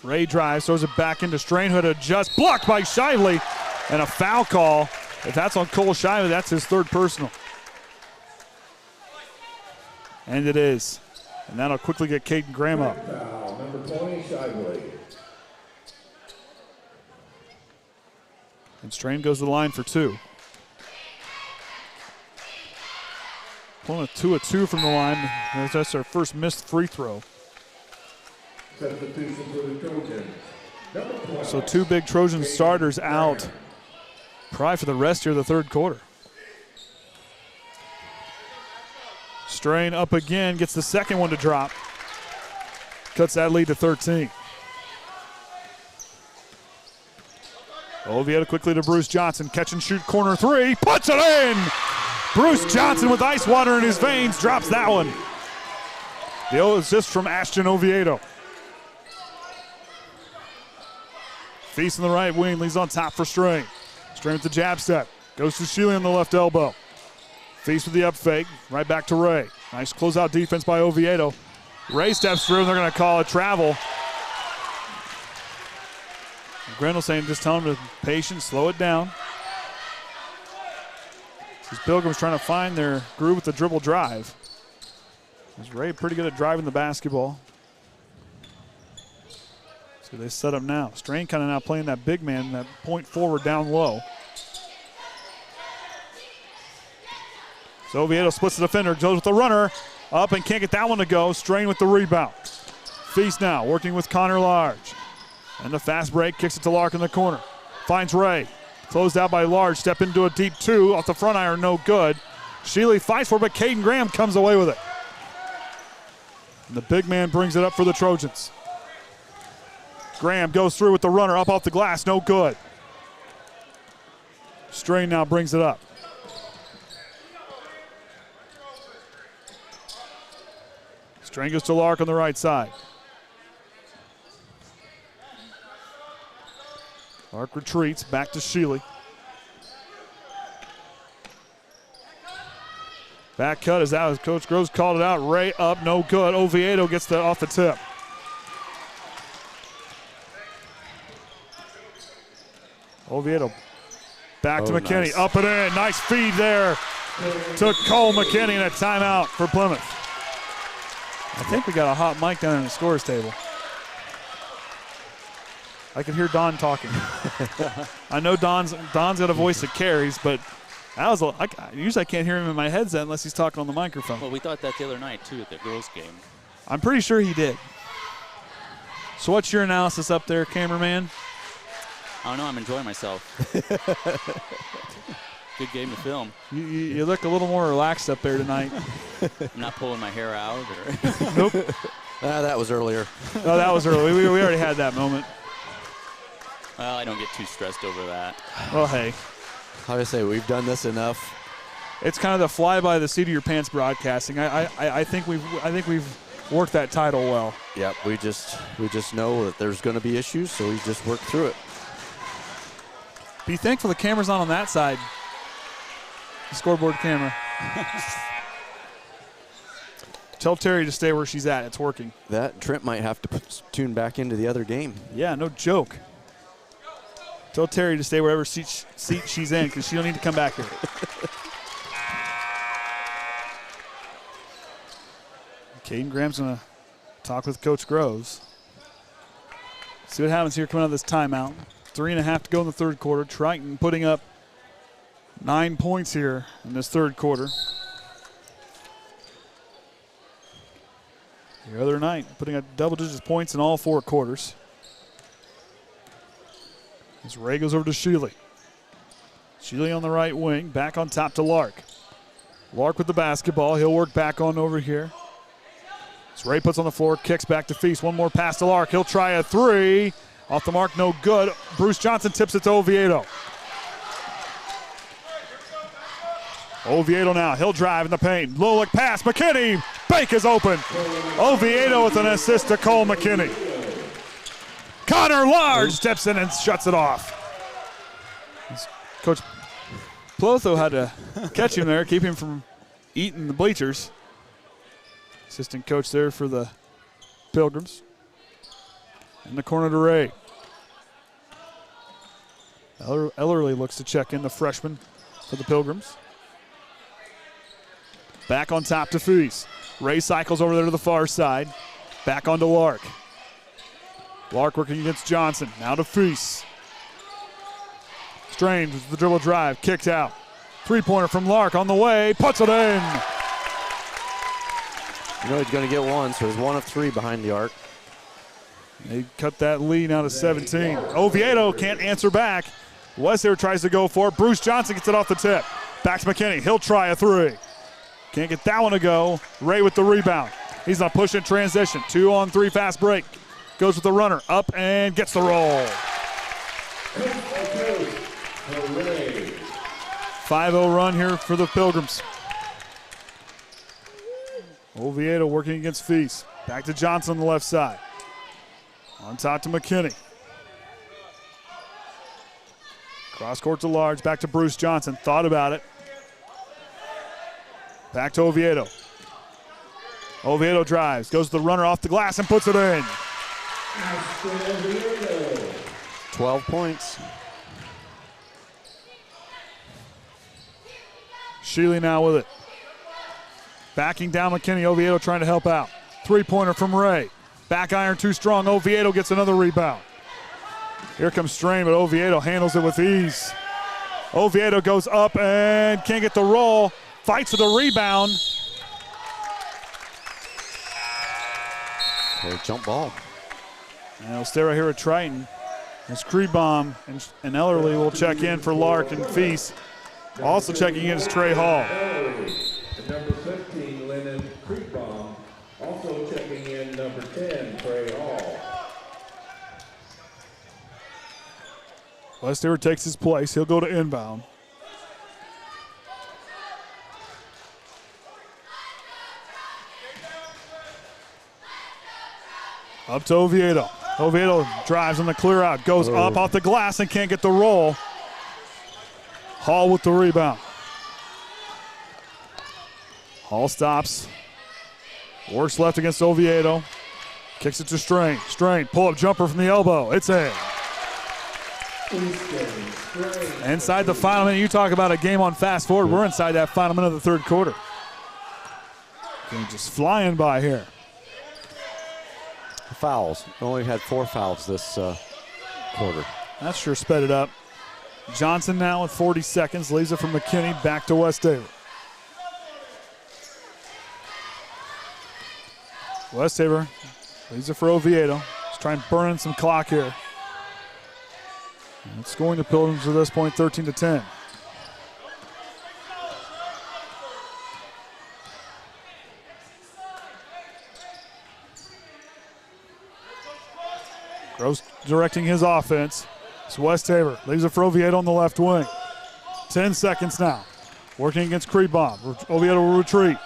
Ray drives, throws it back into Strain, who had a just blocked by Shively, and a foul call. If that's on Cole Shively, that's his third personal. And it is. And that'll quickly get Kaden Graham up. Foul, number 20, Shively. And Strain goes to the line for 2. Pulling a 2 of 2 from the line. That's our first missed free throw. Substitution for the Trojans. Number 12. So 2 big Trojan starters out. Probably for the rest here of the third quarter. Strain up again, gets the second one to drop. Cuts that lead to 13. Oviedo quickly to Bruce Johnson. Catch and shoot corner 3. Puts it in! Bruce Johnson with ice water in his veins drops that one. The assist from Ashton Oviedo. Feast in the right wing, leads on top for Strain. Strain with the jab step. Goes to Sheely on the left elbow. Feast with the up fake. Right back to Ray. Nice closeout defense by Oviedo. Ray steps through and they're going to call it travel. Grendel saying just tell him to be patient, slow it down. These Pilgrims trying to find their groove with the dribble drive. Is Ray pretty good at driving the basketball. So they set up now. Strain kind of now playing that big man, that point forward down low. So Oviedo splits the defender, goes with the runner, up and can't get that one to go. Strain with the rebound. Feast now working with Connor Large. And the fast break, kicks it to Lark in the corner. Finds Ray. Closed out by Large, step into a deep 2. Off the front iron, no good. Sheely fights for it, but Kaden Graham comes away with it. And the big man brings it up for the Trojans. Graham goes through with the runner, up off the glass, no good. Strain now brings it up. Strain goes to Lark on the right side. Lark retreats, back to Sheely. Back cut is out as Coach Groves called it out. Ray up, no good. Oviedo gets off the tip. Oviedo back to McKinney, nice. Up and in, nice feed there to Cole McKinney and a timeout for Plymouth. I think we got a hot mic down in the scores table. I can hear Don talking. I know Don's got a voice that carries, but that was usually I can't hear him in my headset unless he's talking on the microphone. Well, we thought that the other night, too, at the girls' game. I'm pretty sure he did. So what's your analysis up there, cameraman? I don't know. I'm enjoying myself. Good game to film. You look a little more relaxed up there tonight. I'm not pulling my hair out. Or Nope. That was earlier. No, that was early. We already had that moment. Well, I don't get too stressed over that. Well, hey. How do I say, we've done this enough. It's kind of the fly by the seat of your pants broadcasting. I think we've worked that title well. Yep, we just know that there's going to be issues, so we just work through it. Be thankful the camera's not on that side. The scoreboard camera. Tell Terry to stay where she's at. It's working. That Trent might have to tune back into the other game. Yeah, no joke. Tell Terry to stay wherever seat she's in because she don't need to come back here. Kaden Graham's going to talk with Coach Groves. See what happens here coming out of this timeout. 3.5 to go in the third quarter. Triton putting up 9 points here in this third quarter. The other night, putting up double-digit points in all 4 quarters. As Ray goes over to Sheely. Sheely on the right wing, back on top to Lark. Lark with the basketball. He'll work back on over here. As Ray puts on the floor, kicks back to Feast. One more pass to Lark. He'll try a 3. Off the mark, no good. Bruce Johnson tips it to Oviedo. Oviedo now, he'll drive in the paint. Low look pass, McKinney, bank is open. Oviedo with an assist to Cole McKinney. Connor Large steps in and shuts it off. Coach Plotho had to catch him there, keep him from eating the bleachers. Assistant coach there for the Pilgrims. In the corner to Ray. Ellerly looks to check in, the freshman for the Pilgrims. Back on top to Feast. Ray cycles over there to the far side. Back onto Lark. Lark working against Johnson. Now to Feast. Strange with the dribble drive. Kicked out. Three-pointer from Lark on the way. Puts it in. You know he's going to get one, so he's 1 of 3 behind the arc. They cut that lead now to 17. Oviedo can't answer back. Westover tries to go for it. Bruce Johnson gets it off the tip. Back to McKinney. He'll try a 3. Can't get that one to go. Ray with the rebound. He's on push in transition. 2-on-3 fast break. Goes with the runner. Up and gets the roll. 5-0 run here for the Pilgrims. Oviedo working against Feast. Back to Johnson on the left side. On top to McKinney. Cross court to Large. Back to Bruce Johnson. Thought about it. Back to Oviedo. Oviedo drives. Goes to the runner off the glass and puts it in. 12 points. Shealy now with it. Backing down McKinney. Oviedo trying to help out. Three-pointer from Ray. Back iron too strong. Oviedo gets another rebound. Here comes Strain, but Oviedo handles it with ease. Oviedo goes up and can't get the roll. Fights for the rebound. Okay, jump ball. And we'll stay right here at Triton. As Kriebbaum and Ellerly will check in for Lark and Feast. Also checking in is Trey Hall. Number 15, Lennon Kriebbaum. Also checking in number 10, Trey Hall. Westover takes his place. He'll go to inbound. Up to Oviedo. Oviedo drives on the clear out. Goes up off the glass and can't get the roll. Hall with the rebound. Hall stops. Works left against Oviedo. Kicks it to Strain. Strain, pull-up jumper from the elbow. It's in. Inside the final minute, you talk about a game on fast forward. We're inside that final minute of the third quarter. Game just flying by here. Fouls. Only had 4 fouls this quarter. That sure sped it up. Johnson now with 40 seconds. Leaves it for McKinney. Back to Westover. Westover leaves it for Oviedo. Let's try and burn in some clock here. It's going to Pilgrims at this point, 13-10. Gross directing his offense. It's Westover. Leaves it for Oviedo on the left wing. 10 seconds now. Working against Kriebbaum. Oviedo will retreat.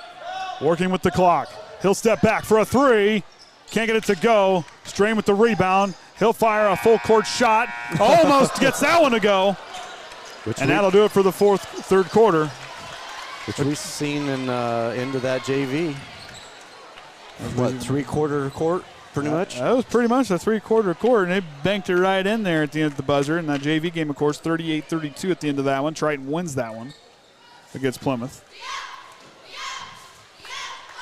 Working with the clock. He'll step back for a 3. Can't get it to go. Strain with the rebound. He'll fire a full court shot. Almost gets that one to go. And that'll do it for the third quarter. Which we've seen in into that JV. What, 3/4 court, pretty much? That was pretty much a 3/4 court, and they banked it right in there at the end of the buzzer. And that JV game, of course, 38-32 at the end of that one. Triton wins that one against Plymouth.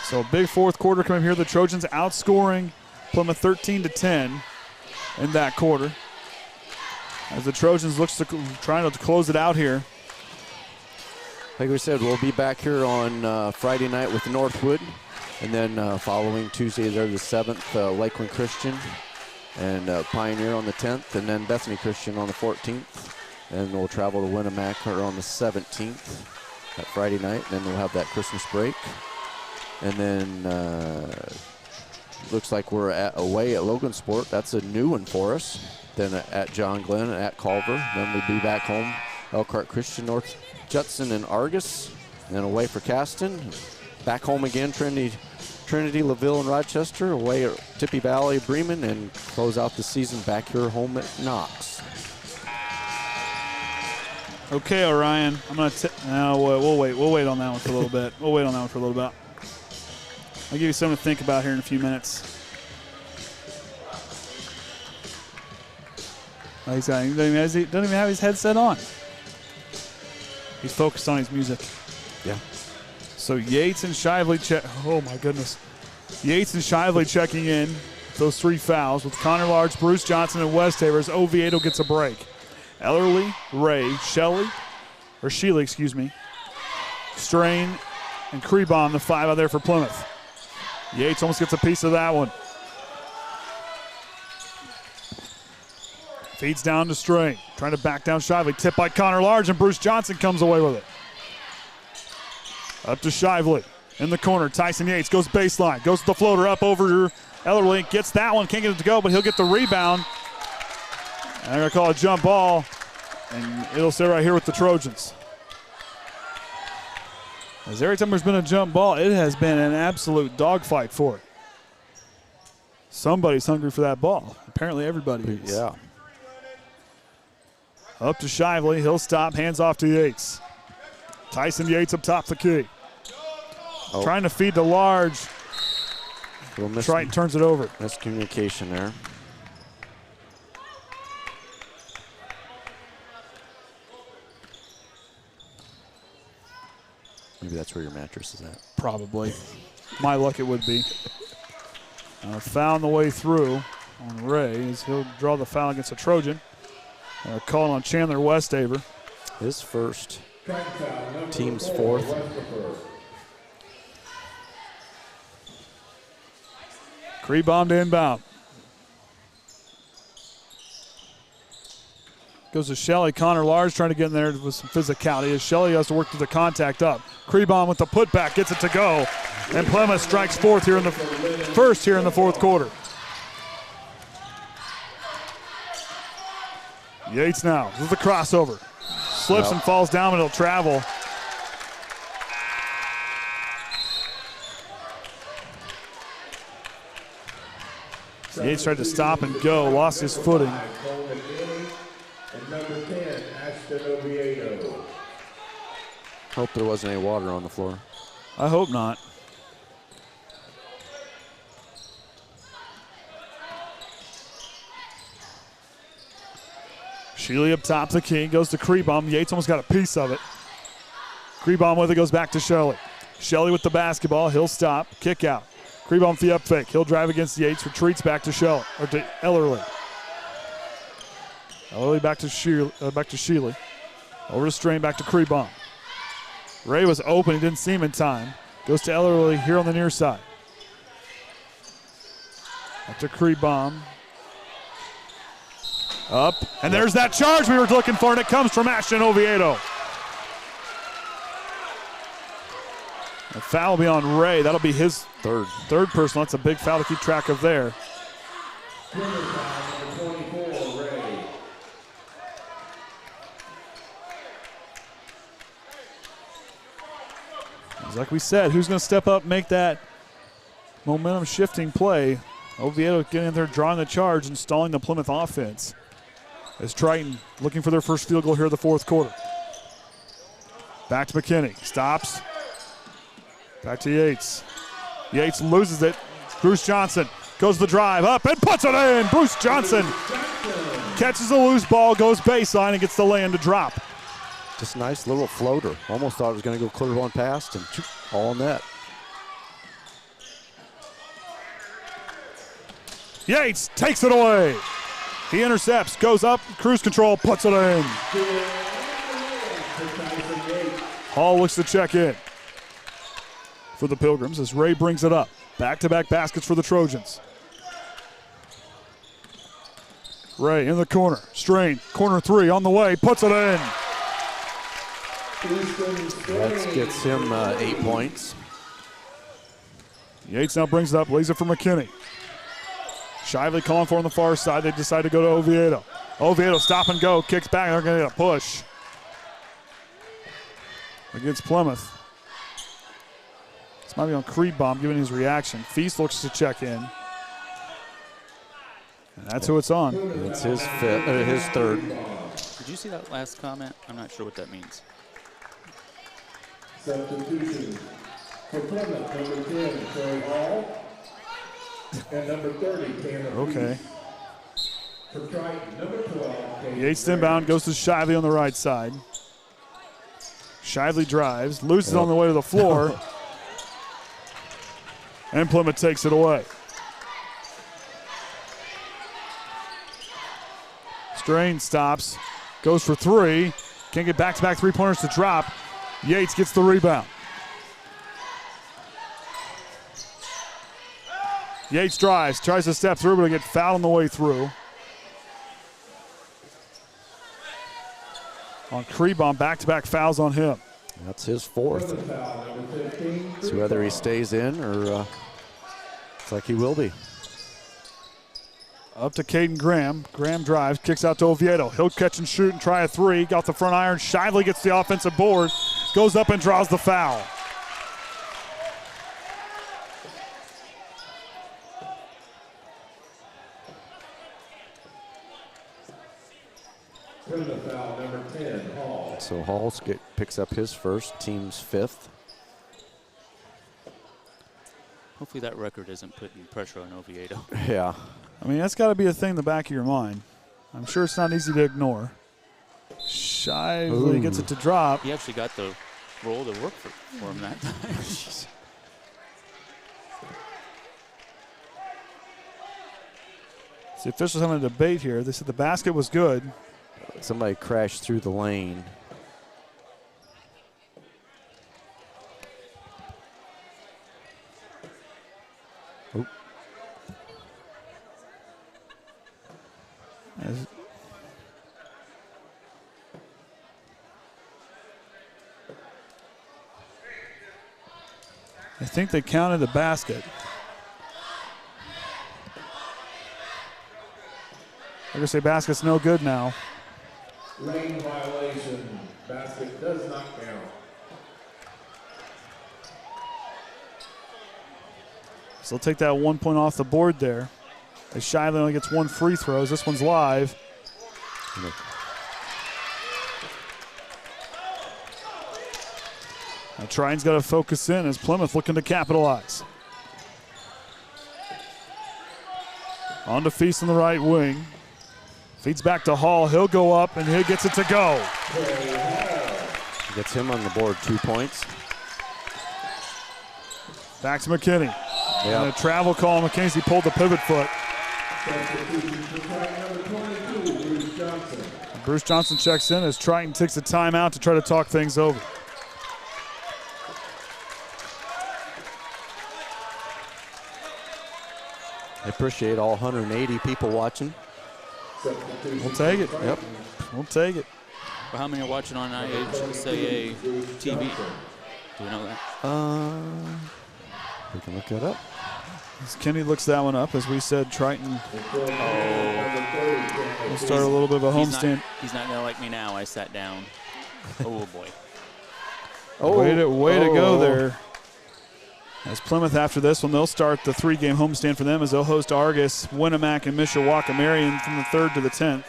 So big fourth quarter coming here. The Trojans outscoring Plymouth 13-10 in that quarter. As the Trojans looks to trying to close it out here. Like we said, we'll be back here on Friday night with Northwood. And then following Tuesday, they're the 7th, Lakeland Christian and Pioneer on the 10th, and then Bethany Christian on the 14th. And we'll travel to Winnemucca on the 17th, that Friday night. And then we'll have that Christmas break. And then looks like we're away at Logansport. That's a new one for us. Then at John Glenn and at Culver. Then we'll be back home, Elkhart Christian, North Judson, and Argus. And then away for Caston. Back home again, Trinity, LaVille, and Rochester. Away at Tippy Valley, Bremen, and close out the season back here home at Knox. Okay, Orion. I'm gonna. No, we'll wait. We'll wait on that one for a little bit. We'll wait on that one for a little bit. I'll give you something to think about here in a few minutes. He doesn't even have his headset on. He's focused on his music. Yeah. So Yates and Shively oh my goodness. Yates and Shively checking in. Those 3 fouls with Connor Large, Bruce Johnson, and Westaver as Oviedo gets a break. Ellerly, Ray, Shealy, Strain, and Krebom, the 5 out there for Plymouth. Yates almost gets a piece of that one. Feeds down to Strain, trying to back down Shively. Tipped by Connor Large, and Bruce Johnson comes away with it. Up to Shively. In the corner, Tyson Yates goes baseline, goes to the floater up over Ellerly, gets that one, can't get it to go, but he'll get the rebound. And they're going to call a jump ball, and it'll stay right here with the Trojans. As every time there's been a jump ball, it has been an absolute dogfight for it. Somebody's hungry for that ball. Apparently everybody is. Yeah. Up to Shively, he'll stop, hands off to Yates. Tyson Yates up top the key. Trying to feed to Large. Triton turns it over. Miscommunication there. Maybe that's where your mattress is at. Probably. My luck it would be. Foul on the way through on Ray as he'll draw the foul against a Trojan. Calling on Chandler Westaver. His first. Team's 4th. Krebom to inbound. Goes to Shealy. Connor Large trying to get in there with some physicality as Shealy has to work through the contact up. Krebom with the putback gets it to go. And Plymouth strikes first here in the 4th quarter. Yates now with the crossover. Slips and falls down, and he'll travel. Yates tried to stop and go, lost his footing. Hope there wasn't any water on the floor. I hope not. Shealy up top the key, goes to Krebom. Yates almost got a piece of it. Krebom with it, goes back to Shealy. Shealy with the basketball, he'll stop, kick out. Krebom the up fake, he'll drive against Yates, retreats back to Ellerly. Ellerly back to Shealy. Over to Strain, back to Krebom. Ray was open, he didn't see him in time. Goes to Ellerly here on the near side. Back to Krebom. Up, and there's that charge we were looking for, and it comes from Ashton Oviedo. A foul will be on Ray. That'll be his third personal. That's a big foul to keep track of there. Like we said, who's going to step up, make that momentum shifting play? Oviedo getting in there, drawing the charge, and stalling the Plymouth offense. As Triton looking for their first field goal here in the 4th quarter. Back to McKinney, stops. Back to Yates. Yates loses it. Bruce Johnson goes the drive up and puts it in. Bruce Johnson catches a loose ball, goes baseline, and gets the lay-in to drop. Just a nice little floater. Almost thought it was going to go clear one past, and all net. Yates takes it away. He intercepts, goes up, cruise control, puts it in. Hall looks to check in for the Pilgrims as Ray brings it up. Back-to-back baskets for the Trojans. Ray in the corner, Strain, corner 3 on the way, puts it in. That gets him 8 points. Yates now brings it up, lays it for McKinney. Shively calling for on the far side. They decide to go to Oviedo. Oviedo stop and go, kicks back, and they're going to get a push against Plymouth. This might be on Krebom giving his reaction. Feast looks to check in. And that's who it's on. It's his third. Did you see that last comment? I'm not sure what that means. Substitution for Plymouth, number 10, Troy Hall. And number 30, Tanner. Okay. For Triton, number 12. Yates inbound, goes to Shively on the right side. Shively drives, loses on the way to the floor. And Plymouth takes it away. Strain stops, goes for three. Can't get back-to-back three-pointers to drop. Yates gets the rebound. Yates drives, tries to step through, but he'll get fouled on the way through. On Kreben, back-to-back fouls on him. That's his fourth. So whether he stays in or it's like he will be. Up to Kaden Graham. Graham drives, kicks out to Oviedo. He'll catch and shoot and try a three. Got the front iron. Shively gets the offensive board. Goes up and draws the foul. Foul number 10, Hall. So Hall picks up his first, team's fifth. Hopefully that record isn't putting pressure on Oviedo. Yeah. I mean, that's got to be a thing in the back of your mind. I'm sure it's not easy to ignore. Shively gets it to drop. He actually got the roll to work for him that time. The officials having a debate here. They said the basket was good. Somebody crashed through the lane. Oh. I think they counted the basket. They're going to say basket's no good now. Lane violation. Basket does not count. So they'll take that 1 point off the board there. As Shively only gets one free throws. This one's live. Now Triton's got to focus in as Plymouth looking to capitalize. On to Feast on the right wing. Feeds back to Hall. He'll go up and he gets it to go. Gets him on the board, 2 points. Back to McKinney. Yep. And a travel call. McKinney pulled the pivot foot. Bruce Johnson checks in as Triton takes a timeout to try to talk things over. I appreciate all 180 people watching. We'll take it. Yep. We'll take it. Well, how many are watching on IHSAA TV? Do we know that? We can look that up. As Kenny looks that one up, as we said, Triton will start a little bit of a homestand. He's not going to like me now. I sat down. Oh, boy. Way to go there. As Plymouth, after this one, they'll start the three-game homestand for them as they'll host Argus, Winnemac, and Mishawaka Marion from the 3rd to the 10th.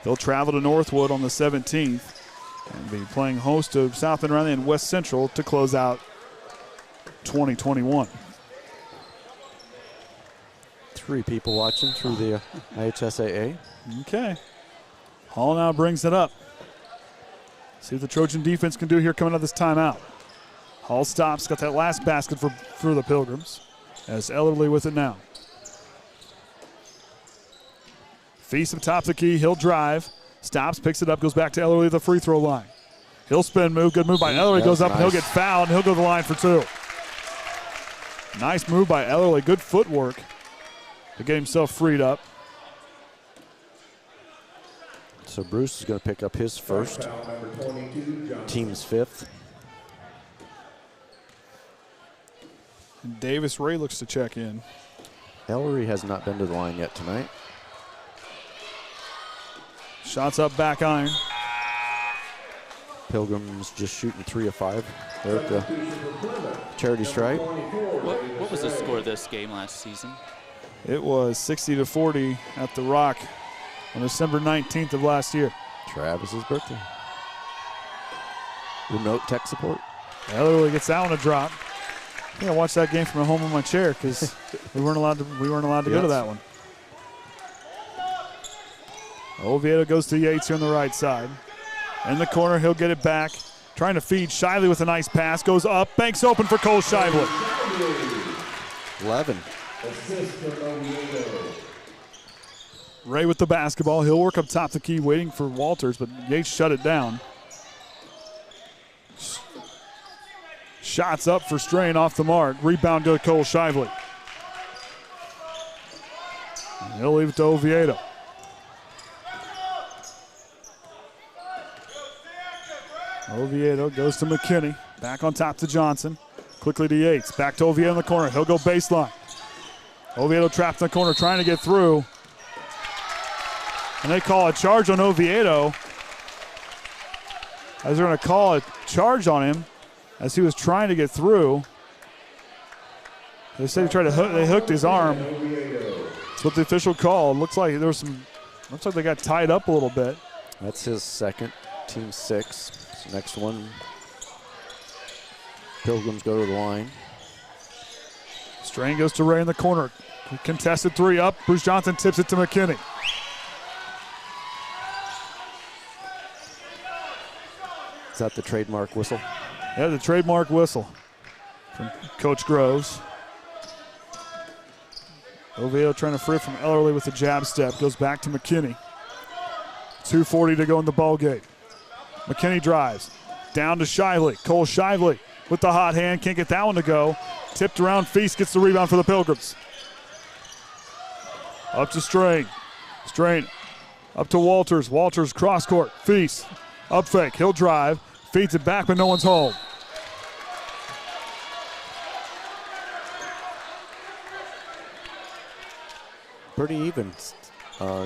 They'll travel to Northwood on the 17th and be playing host to South Bend Riley and West Central to close out 2021. 3 people watching through the IHSAA. Okay. Hall now brings it up. See what the Trojan defense can do here coming out of this timeout. Hall stops, got that last basket for the Pilgrims. As Ellerly with it now. Feast up top of the key, he'll drive. Stops, picks it up, goes back to Ellerly at the free throw line. He'll spin move, good move by Ellerly, goes up, nice. And he'll get fouled, and he'll go to the line for 2. Nice move by Ellerly, good footwork to get himself freed up. So Bruce is going to pick up his first, team's 5th. And Davis Ray looks to check in. Ellery has not been to the line yet tonight. Shots up, back iron. Pilgrims just shooting 3 of 5. They're at the charity stripe. What was the score of this game last season? It was 60-40 at the Rock on December 19th of last year. Travis's birthday. Remote tech support. Ellerly gets that one a drop. I think I watched that game from home on my chair because we weren't allowed to go to that one. Oviedo goes to Yates here on the right side. In the corner, he'll get it back. Trying to feed Shively with a nice pass. Goes up, banks open for Cole Shively. 11. Assist for Oviedo. Ray with the basketball. He'll work up top the key, waiting for Walters, but Yates shut it down. Shots up for Strain off the mark. Rebound to Cole Shively. He'll leave it to Oviedo. Oviedo goes to McKinney. Back on top to Johnson. Quickly to Yates. Back to Oviedo in the corner. He'll go baseline. Oviedo trapped in the corner trying to get through. And they call a charge on Oviedo. As they're going to call a charge on him as he was trying to get through. They said he tried to they hooked his arm. That's what the official called. Looks like there was some. Looks like they got tied up a little bit. That's his second, team 6. So next one, Pilgrims go to the line. Strain goes to Ray in the corner. Contested 3 up. Bruce Johnson tips it to McKinney. Is that the trademark whistle? Yeah, the trademark whistle from Coach Groves. Oviedo trying to free from Ellerly with a jab step. Goes back to McKinney. 2:40 to go in the ball game. McKinney drives. Down to Shively. Cole Shively with the hot hand. Can't get that one to go. Tipped around. Feast gets the rebound for the Pilgrims. Up to Strain. Strain up to Walters. Walters cross court. Feast. Up fake. He'll drive. Feeds it back, but no one's home. Pretty even.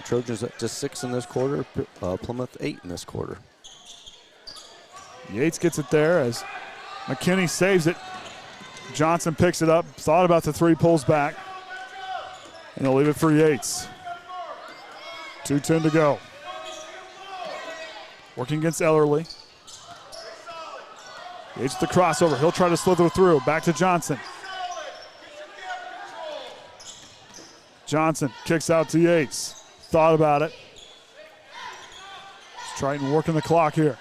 Trojans at just 6 in this quarter. Plymouth 8 in this quarter. Yates gets it there as McKinney saves it. Johnson picks it up. Thought about the 3, pulls back. And they'll leave it for Yates. 2:10 to go. Working against Ellerly. Yates the crossover. He'll try to slither through. Back to Johnson. Johnson kicks out to Yates. Thought about it. Just Triton working the clock here.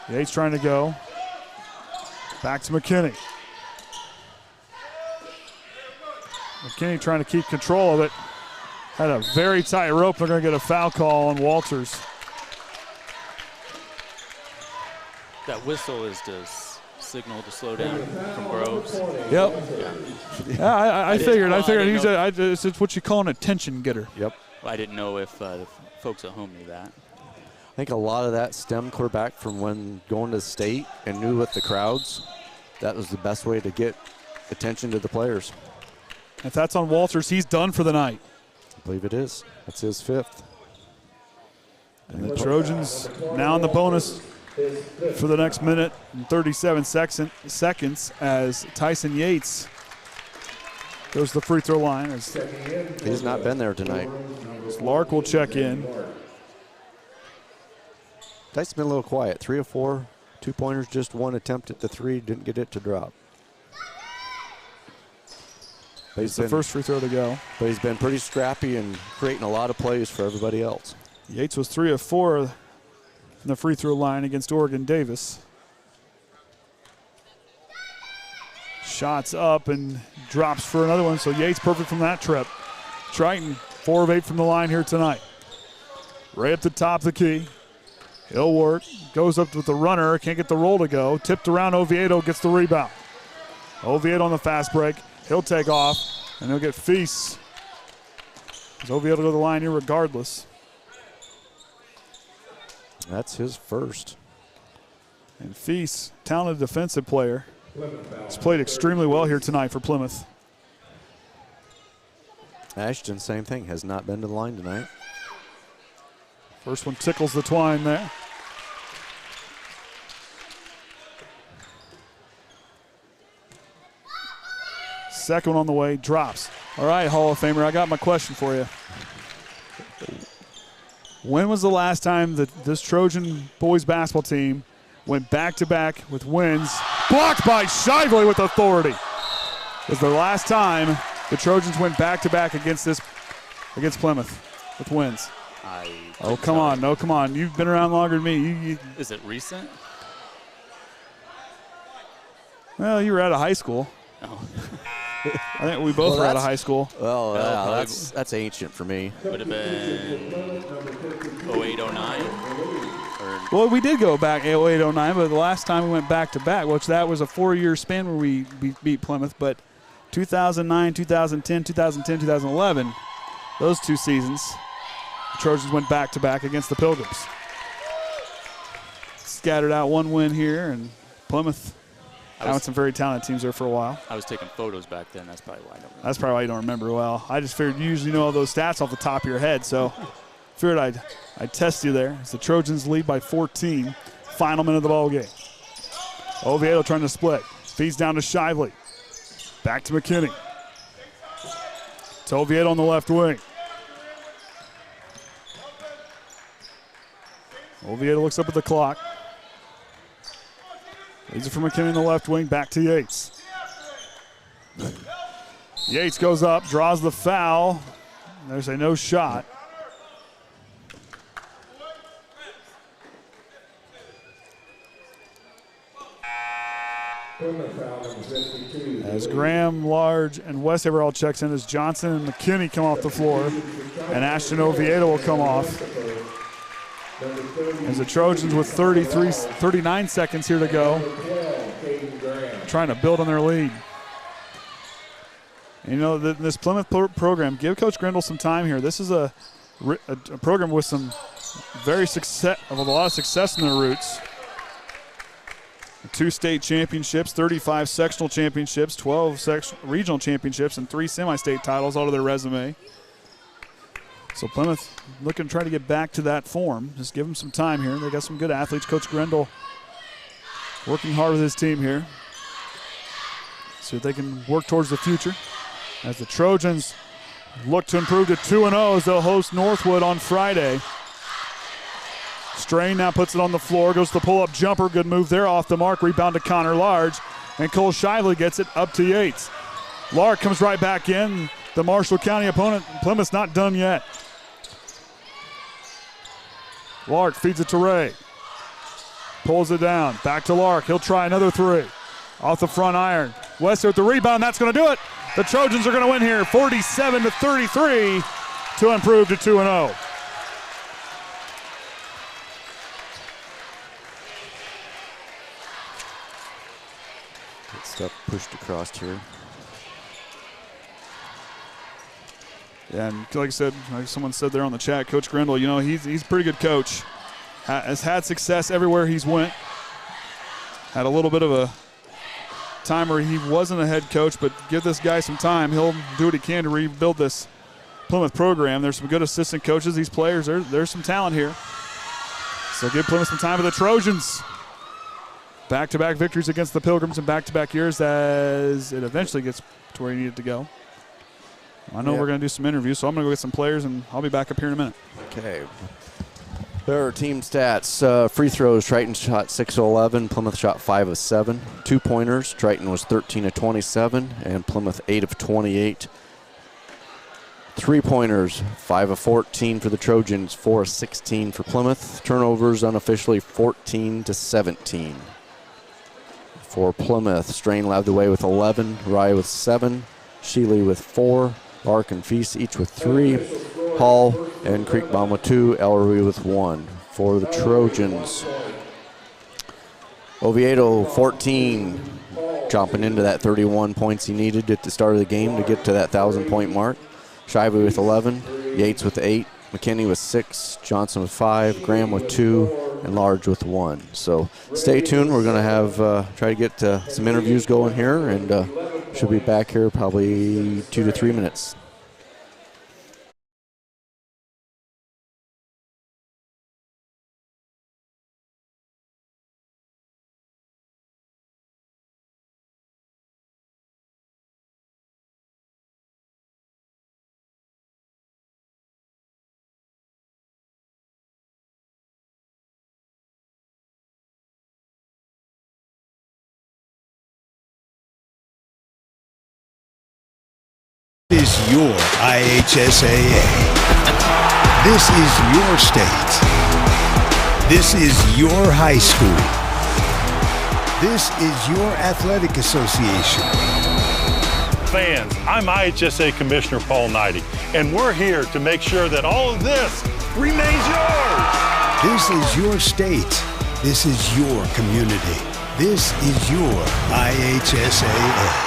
Yates trying to go. Back to McKinney. McKinney trying to keep control of it. Had a very tight rope. They're going to get a foul call on Walters. That whistle is to signal to slow down from Groves. Yep. Yeah, I figured. It's what you call an attention getter. Yep. I didn't know if the folks at home knew that. I think a lot of that stemmed clear back from when going to state and knew with the crowds, that was the best way to get attention to the players. If that's on Walters, he's done for the night. I believe it is. That's his 5th. And the Trojans now in the bonus for the next minute and 37 seconds as Tyson Yates goes to the free throw line. He's not been there tonight. Lark will check in. Tyson's been a little quiet. 3 of 4, 2-pointers, just 1 attempt at the 3, didn't get it to drop. But It's the first free throw to go. But he's been pretty scrappy and creating a lot of plays for everybody else. Yates was 3 of 4 from the free throw line against Oregon Davis. Shots up and drops for another one, so Yates perfect from that trip. Triton 4 of 8 from the line here tonight. Right up the top of the key. He'll work, goes up with the runner, can't get the roll to go. Tipped around, Oviedo gets the rebound. Oviedo on the fast break. He'll take off, and he'll get Feast. Oviedo to the line here regardless. That's his first. And Feast, talented defensive player. He's played extremely well here tonight for Plymouth. Ashton, same thing, has not been to the line tonight. First one tickles the twine there. Second one on the way, drops. All right, Hall of Famer, I got my question for you. When was the last time that this Trojan boys basketball team went back-to-back with wins? Blocked by Shively with authority. Was the last time the Trojans went back-to-back against Plymouth with wins? Oh, come on. No, come on. You've been around longer than me. Is it recent? Well, you were out of high school. Oh. I think we both were out of high school. Well, yeah, that's ancient for me. Would have been 08, 09. Well, we did go back 08, 09, but the last time we went back-to-back, which that was a 4-year span where we beat Plymouth, but 2009, 2010, 2011, those 2 seasons, the Trojans went back-to-back against the Pilgrims. Scattered out 1 win here, and Plymouth having some very talented teams there for a while. I was taking photos back then. That's probably why I don't remember. That's probably why you don't remember well. I just figured you usually know all those stats off the top of your head, so figured I'd test you there. As the Trojans lead by 14, final minute of the ball game. Oviedo trying to split. Feeds down to Shively. Back to McKinney. To Oviedo on the left wing. Oviedo looks up at the clock. Leads it from McKinney in the left wing, back to Yates. Yates goes up, draws the foul. There's a no shot. As Graham, Large, and Westever all checks in, as Johnson and McKinney come off the floor, and Ashton Oviedo will come off. As the Trojans with 39 seconds here to go, trying to build on their lead. And you know, this Plymouth program, give Coach Grindle some time here. This is a program with some a lot of success in their roots. 2 state championships, 35 sectional championships, 12 regional championships, and 3 semi-state titles all to their resume. So Plymouth looking to try to get back to that form. Just give them some time here. They got some good athletes. Coach Grindle working hard with his team here. See if they can work towards the future. As the Trojans look to improve to 2-0 as they'll host Northwood on Friday. Strain now puts it on the floor, goes to the pull-up jumper. Good move there off the mark. Rebound to Connor Large. And Cole Shively gets it up to Yates. Lark comes right back in. The Marshall County opponent, Plymouth's not done yet. Lark feeds it to Ray. Pulls it down. Back to Lark. He'll try another 3. Off the front iron. Wester with the rebound. That's going to do it. The Trojans are going to win here 47-33 to improve to 2-0. Good stuff pushed across here. Yeah, and like I said, like someone said there on the chat, Coach Grindle, you know, he's a pretty good coach. Has had success everywhere he's went. Had a little bit of a time where he wasn't a head coach, but give this guy some time. He'll do what he can to rebuild this Plymouth program. There's some good assistant coaches. These players, there's some talent here. So give Plymouth some time with the Trojans. Back-to-back victories against the Pilgrims in back-to-back years as it eventually gets to where he needed to go. I know we're going to do some interviews, so I'm going to go get some players, and I'll be back up here in a minute. Okay. There are team stats. Free throws, Triton shot 6 of 11, Plymouth shot 5 of 7. 2-pointers, Triton was 13 of 27, and Plymouth 8 of 28. 3-pointers, 5 of 14 for the Trojans, 4 of 16 for Plymouth. Turnovers unofficially 14 to 17. For Plymouth, Strain led the way with 11, Rye with 7, Sheely with 4, Lark and Feast each with 3, Hall and Creekbaum with 2, Ellery with 1. For the Trojans, Oviedo 14, jumping into that 31 points he needed at the start of the game to get to that 1,000-point mark. Shively with 11, Yates with 8, McKinney with 6, Johnson with 5, Graham with 2, and Large with 1. So stay tuned. We're going to have try to get some interviews going here, and should be back here probably 2 to 3 minutes. Is your IHSAA. This is your state. This is your high school. This is your athletic association. Fans, I'm IHSAA Commissioner Paul Neidig, and we're here to make sure that all of this remains yours. This is your state. This is your community. This is your IHSAA.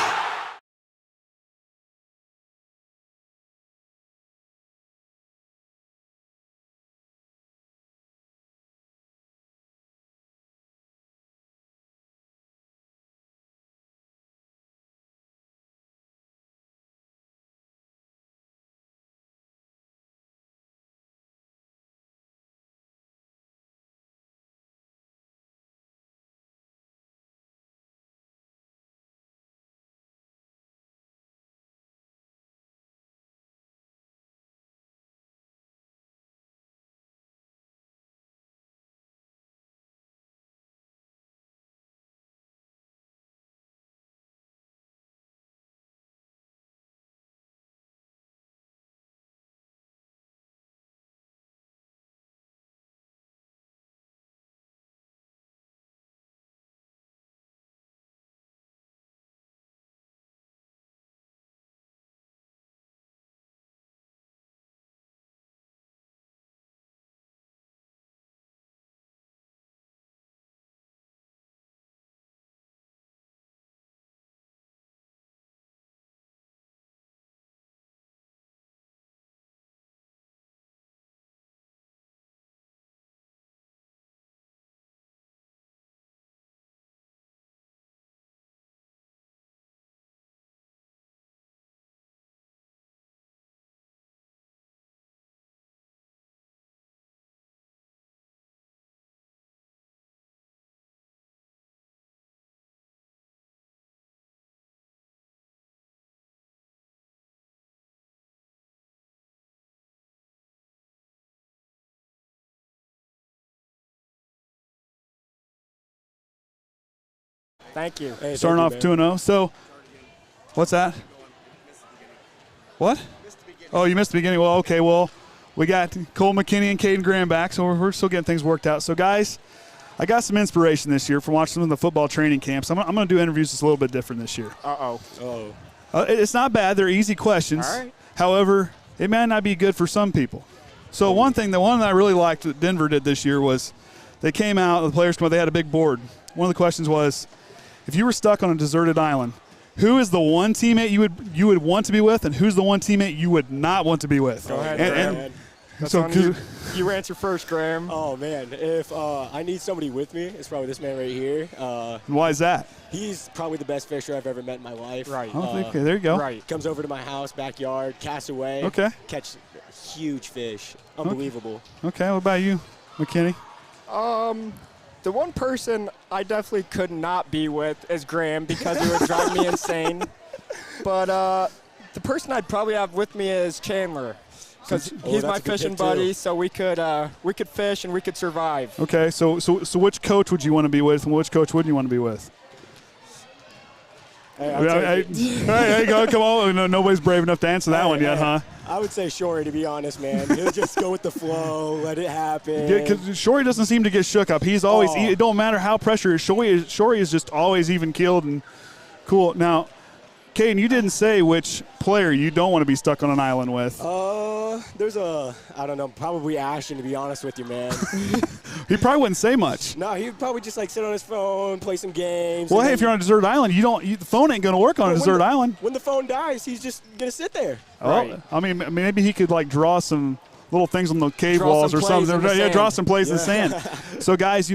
Thank you. Hey, starting off 2-0. So, what's that? What? Oh, you missed the beginning. Well, okay. Well, we got Cole McKinney and Kaden Graham back, so we're still getting things worked out. So, guys, I got some inspiration this year from watching some of the football training camps. I'm going to do interviews just a little bit different this year. It's not bad. They're easy questions. All right. However, it may not be good for some people. So, the one that I really liked that Denver did this year was they came out, the players came out, they had a big board. One of the questions was, if you were stuck on a deserted island, who is the one teammate you would want to be with, and who's the one teammate you would not want to be with? Go ahead, Graham. So you answer first, Graham. Oh, man. If I need somebody with me, it's probably this man right here. Why is that? He's probably the best fisher I've ever met in my life. Right. Okay, there you go. Right. Comes over to my house, backyard, casts away. Okay. Catch huge fish. Unbelievable. Okay, what about you, McKinney? The one person I definitely could not be with is Graham because he would drive me insane. But the person I'd probably have with me is Chandler because he's my fishing buddy, so we could fish and we could survive. Okay, so which coach would you want to be with, and which coach wouldn't you want to be with? Hey, come on. No, nobody's brave enough to answer that one yet, huh? I would say Shorey, to be honest, man. He'll just go with the flow, let it happen. Because Shorey doesn't seem to get shook up. He's always, it don't matter how pressure is. Shorey is just always even-keeled and cool. Now, Kaden, you didn't say which player you don't want to be stuck on an island with. There's I don't know, probably Ashton, to be honest with you, man. He probably wouldn't say much. No, he'd probably just sit on his phone, play some games. Well, hey, if you're on a desert island, the phone ain't going to work on a desert island. When the phone dies, he's just going to sit there. Oh, right. I mean, maybe he could draw some little things on the cave walls or something. Yeah, draw some plays in the sand. So, guys,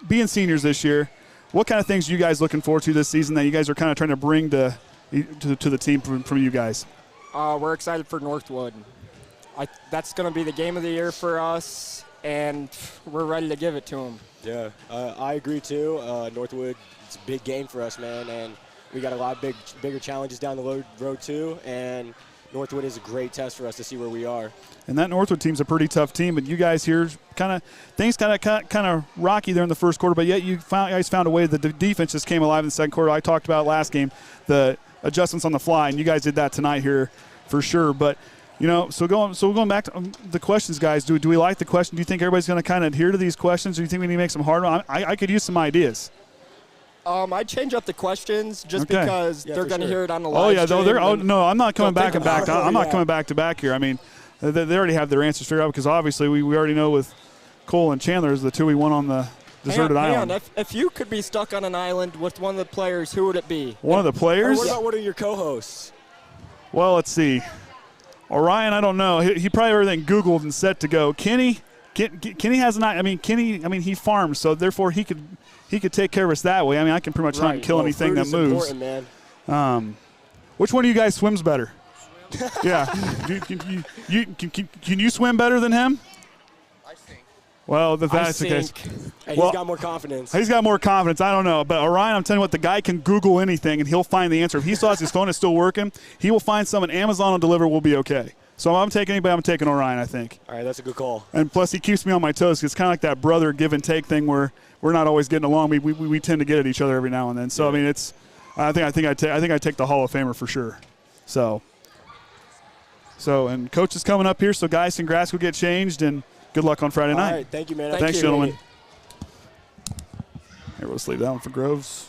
being seniors this year, what kind of things are you guys looking forward to this season that you guys are kind of trying to bring to the team from you guys? We're excited for Northwood. That's going to be the game of the year for us, and we're ready to give it to them. Yeah, I agree too. Northwood, it's a big game for us, man, and we got a lot of bigger challenges down the road too, and Northwood is a great test for us to see where we are. And that Northwood team's a pretty tough team, but you guys here things kind of rocky there in the first quarter, but yet you guys found a way that the defense just came alive in the second quarter. I talked about last game, the adjustments on the fly, and you guys did that tonight here for sure. But so going back to the questions, guys. Do we like the question? Do you think everybody's going to kind of adhere to these questions, or do you think we need to make some harder? I could use some ideas. I'd change up the questions just because they're going to hear it on the live Oh, yeah. stream. No, I'm not coming back and back. I'm not coming back to back here. I mean, they already have their answers figured out because obviously we already know with Cole and Chandler is the two we won on the deserted island. Hang on. If you could be stuck on an island with one of the players, who would it be? One of the players? Or what about one of your co-hosts? Well, let's see. Orion, I don't know. He probably everything Googled and set to go. Kenny has not. I mean, he farms, so therefore he could take care of us that way. I mean, I can pretty much hunt and kill anything that moves. Man. Which one of you guys swims better? Yeah. Can you swim better than him? I think. Well, that's the case. Hey, he's got more confidence. He's got more confidence. I don't know. But Orion, I'm telling you what, the guy can Google anything, and he'll find the answer. If he still has his phone is still working, he will find some, and Amazon will deliver. We'll be okay. So if I'm taking anybody, I'm taking Orion, I think. All right, that's a good call. And plus, he keeps me on my toes. It's kind of like that brother give and take thing where we're not always getting along. We tend to get at each other every now and then. So I mean, I think I take the Hall of Famer for sure. So and coach is coming up here. So guys, congrats will get changed and good luck on Friday night. All right, thank you, man. Thanks, gentlemen. Here, we'll leave that one for Groves.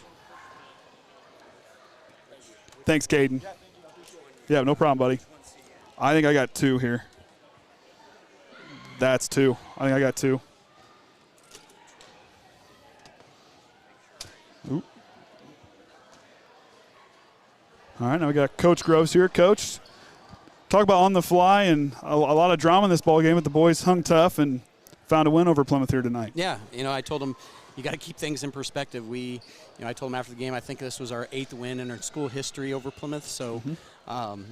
Thanks, Kaden. Yeah, no problem, buddy. I think I got 2 here. That's 2. I think I got 2. Oop. All right, now we got Coach Groves here. Coach, talk about on the fly and a lot of drama in this ball game, but the boys hung tough and found a win over Plymouth here tonight. Yeah, I told them you got to keep things in perspective. I told them after the game, I think this was our 8th win in our school history over Plymouth. So,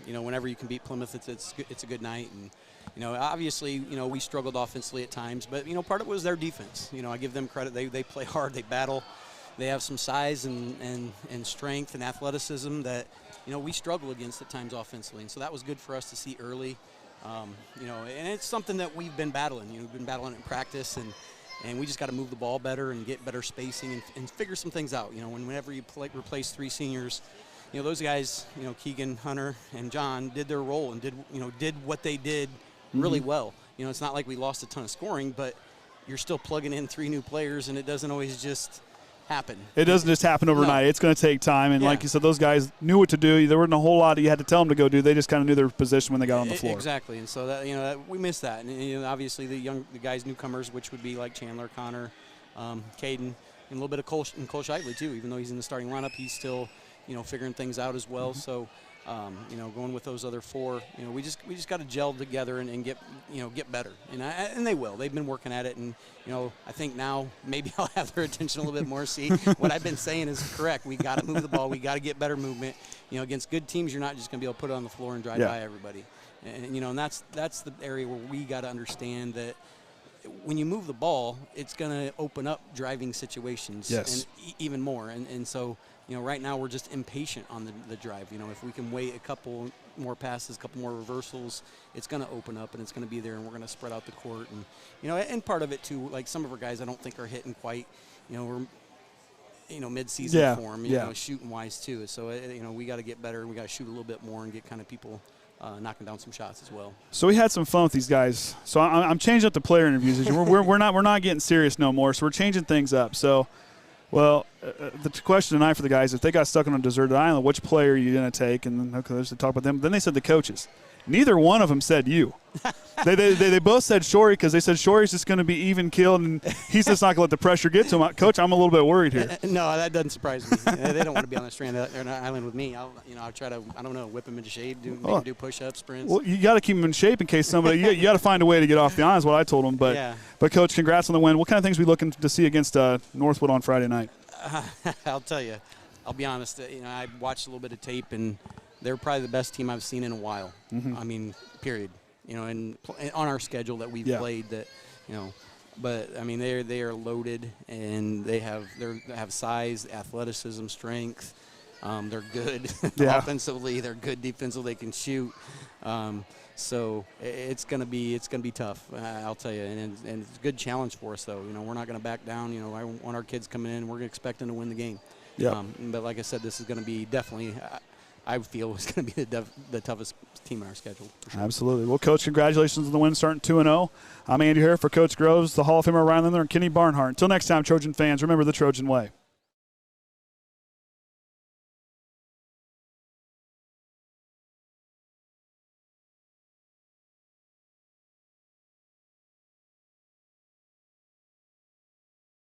whenever you can beat Plymouth, it's a good night. And obviously, we struggled offensively at times, but part of it was their defense. I give them credit. They play hard. They battle. They have some size and strength and athleticism that we struggle against at times offensively. And so that was good for us to see early. And it's something that we've been battling. We've been battling it in practice, and we just got to move the ball better and get better spacing and figure some things out. Whenever you replace 3 seniors, those guys, Keegan, Hunter, and John did their role and did what they did really well. It's not like we lost a ton of scoring, but you're still plugging in 3 new players, and it doesn't always just happen. It doesn't just happen overnight. No. It's going to take time. And like you said, those guys knew what to do. There wasn't a whole lot you had to tell them to go do. They just kind of knew their position when they got on the floor. Exactly. And so that we missed that. And obviously the guys, newcomers, which would be like Chandler, Connor, Kaden, and a little bit of Cole Shively too. Even though he's in the starting lineup, he's still figuring things out as well. So going with those other 4, we just got to gel together and get better. And they will. They've been working at it, and I think now maybe I'll have their attention a little bit more. See, what I've been saying is correct. We got to move the ball. We got to get better movement. Against good teams, you're not just going to be able to put it on the floor and drive by everybody. And that's the area where we got to understand that when you move the ball, it's going to open up driving situations and even more. And so. Right now we're just impatient on the drive. If we can wait a couple more passes, a couple more reversals, it's going to open up and it's going to be there, and we're going to spread out the court. And and part of it too, like some of our guys, I don't think are hitting quite. We're mid-season form. Shooting wise too. So we got to get better. We got to shoot a little bit more and get kind of people knocking down some shots as well. So we had some fun with these guys. So I'm changing up the player interviews. we're not getting serious no more. So we're changing things up. So. Well, the question tonight for the guys, if they got stuck on a deserted island, which player are you going to take? And then let's talk about them. Then they said the coaches. Neither one of them said you. they both said Shorey because they said Shorey's just going to be even killed and he's just not going to let the pressure get to him. Coach, I'm a little bit worried here. No, that doesn't surprise me. They don't want to be on the strand island with me. I'll try to, whip them into shape, make them do push-ups, sprints. Well, you got to keep them in shape in case somebody, you got to find a way to get off the island is what I told them. But Coach, congrats on the win. What kind of things are we looking to see against Northwood on Friday night? I'll tell you. I'll be honest. I watched a little bit of tape, and they're probably the best team I've seen in a while. Mm-hmm. I mean, period. And on our schedule that we've played, that but I mean they are loaded, and they have size, athleticism, strength. They're good offensively. They're good defensively. They can shoot. So it's gonna be tough. I'll tell you, and it's a good challenge for us though. We're not gonna back down. I want our kids coming in. We're expecting to win the game. Yeah. But like I said, this is gonna be definitely. I feel it's going to be the toughest team in our schedule. For sure. Absolutely. Well, Coach, congratulations on the win, starting 2-0. I'm Andy here for Coach Groves, the Hall of Famer Orion Lemler, and Kenny Barnhart. Until next time, Trojan fans, remember the Trojan way.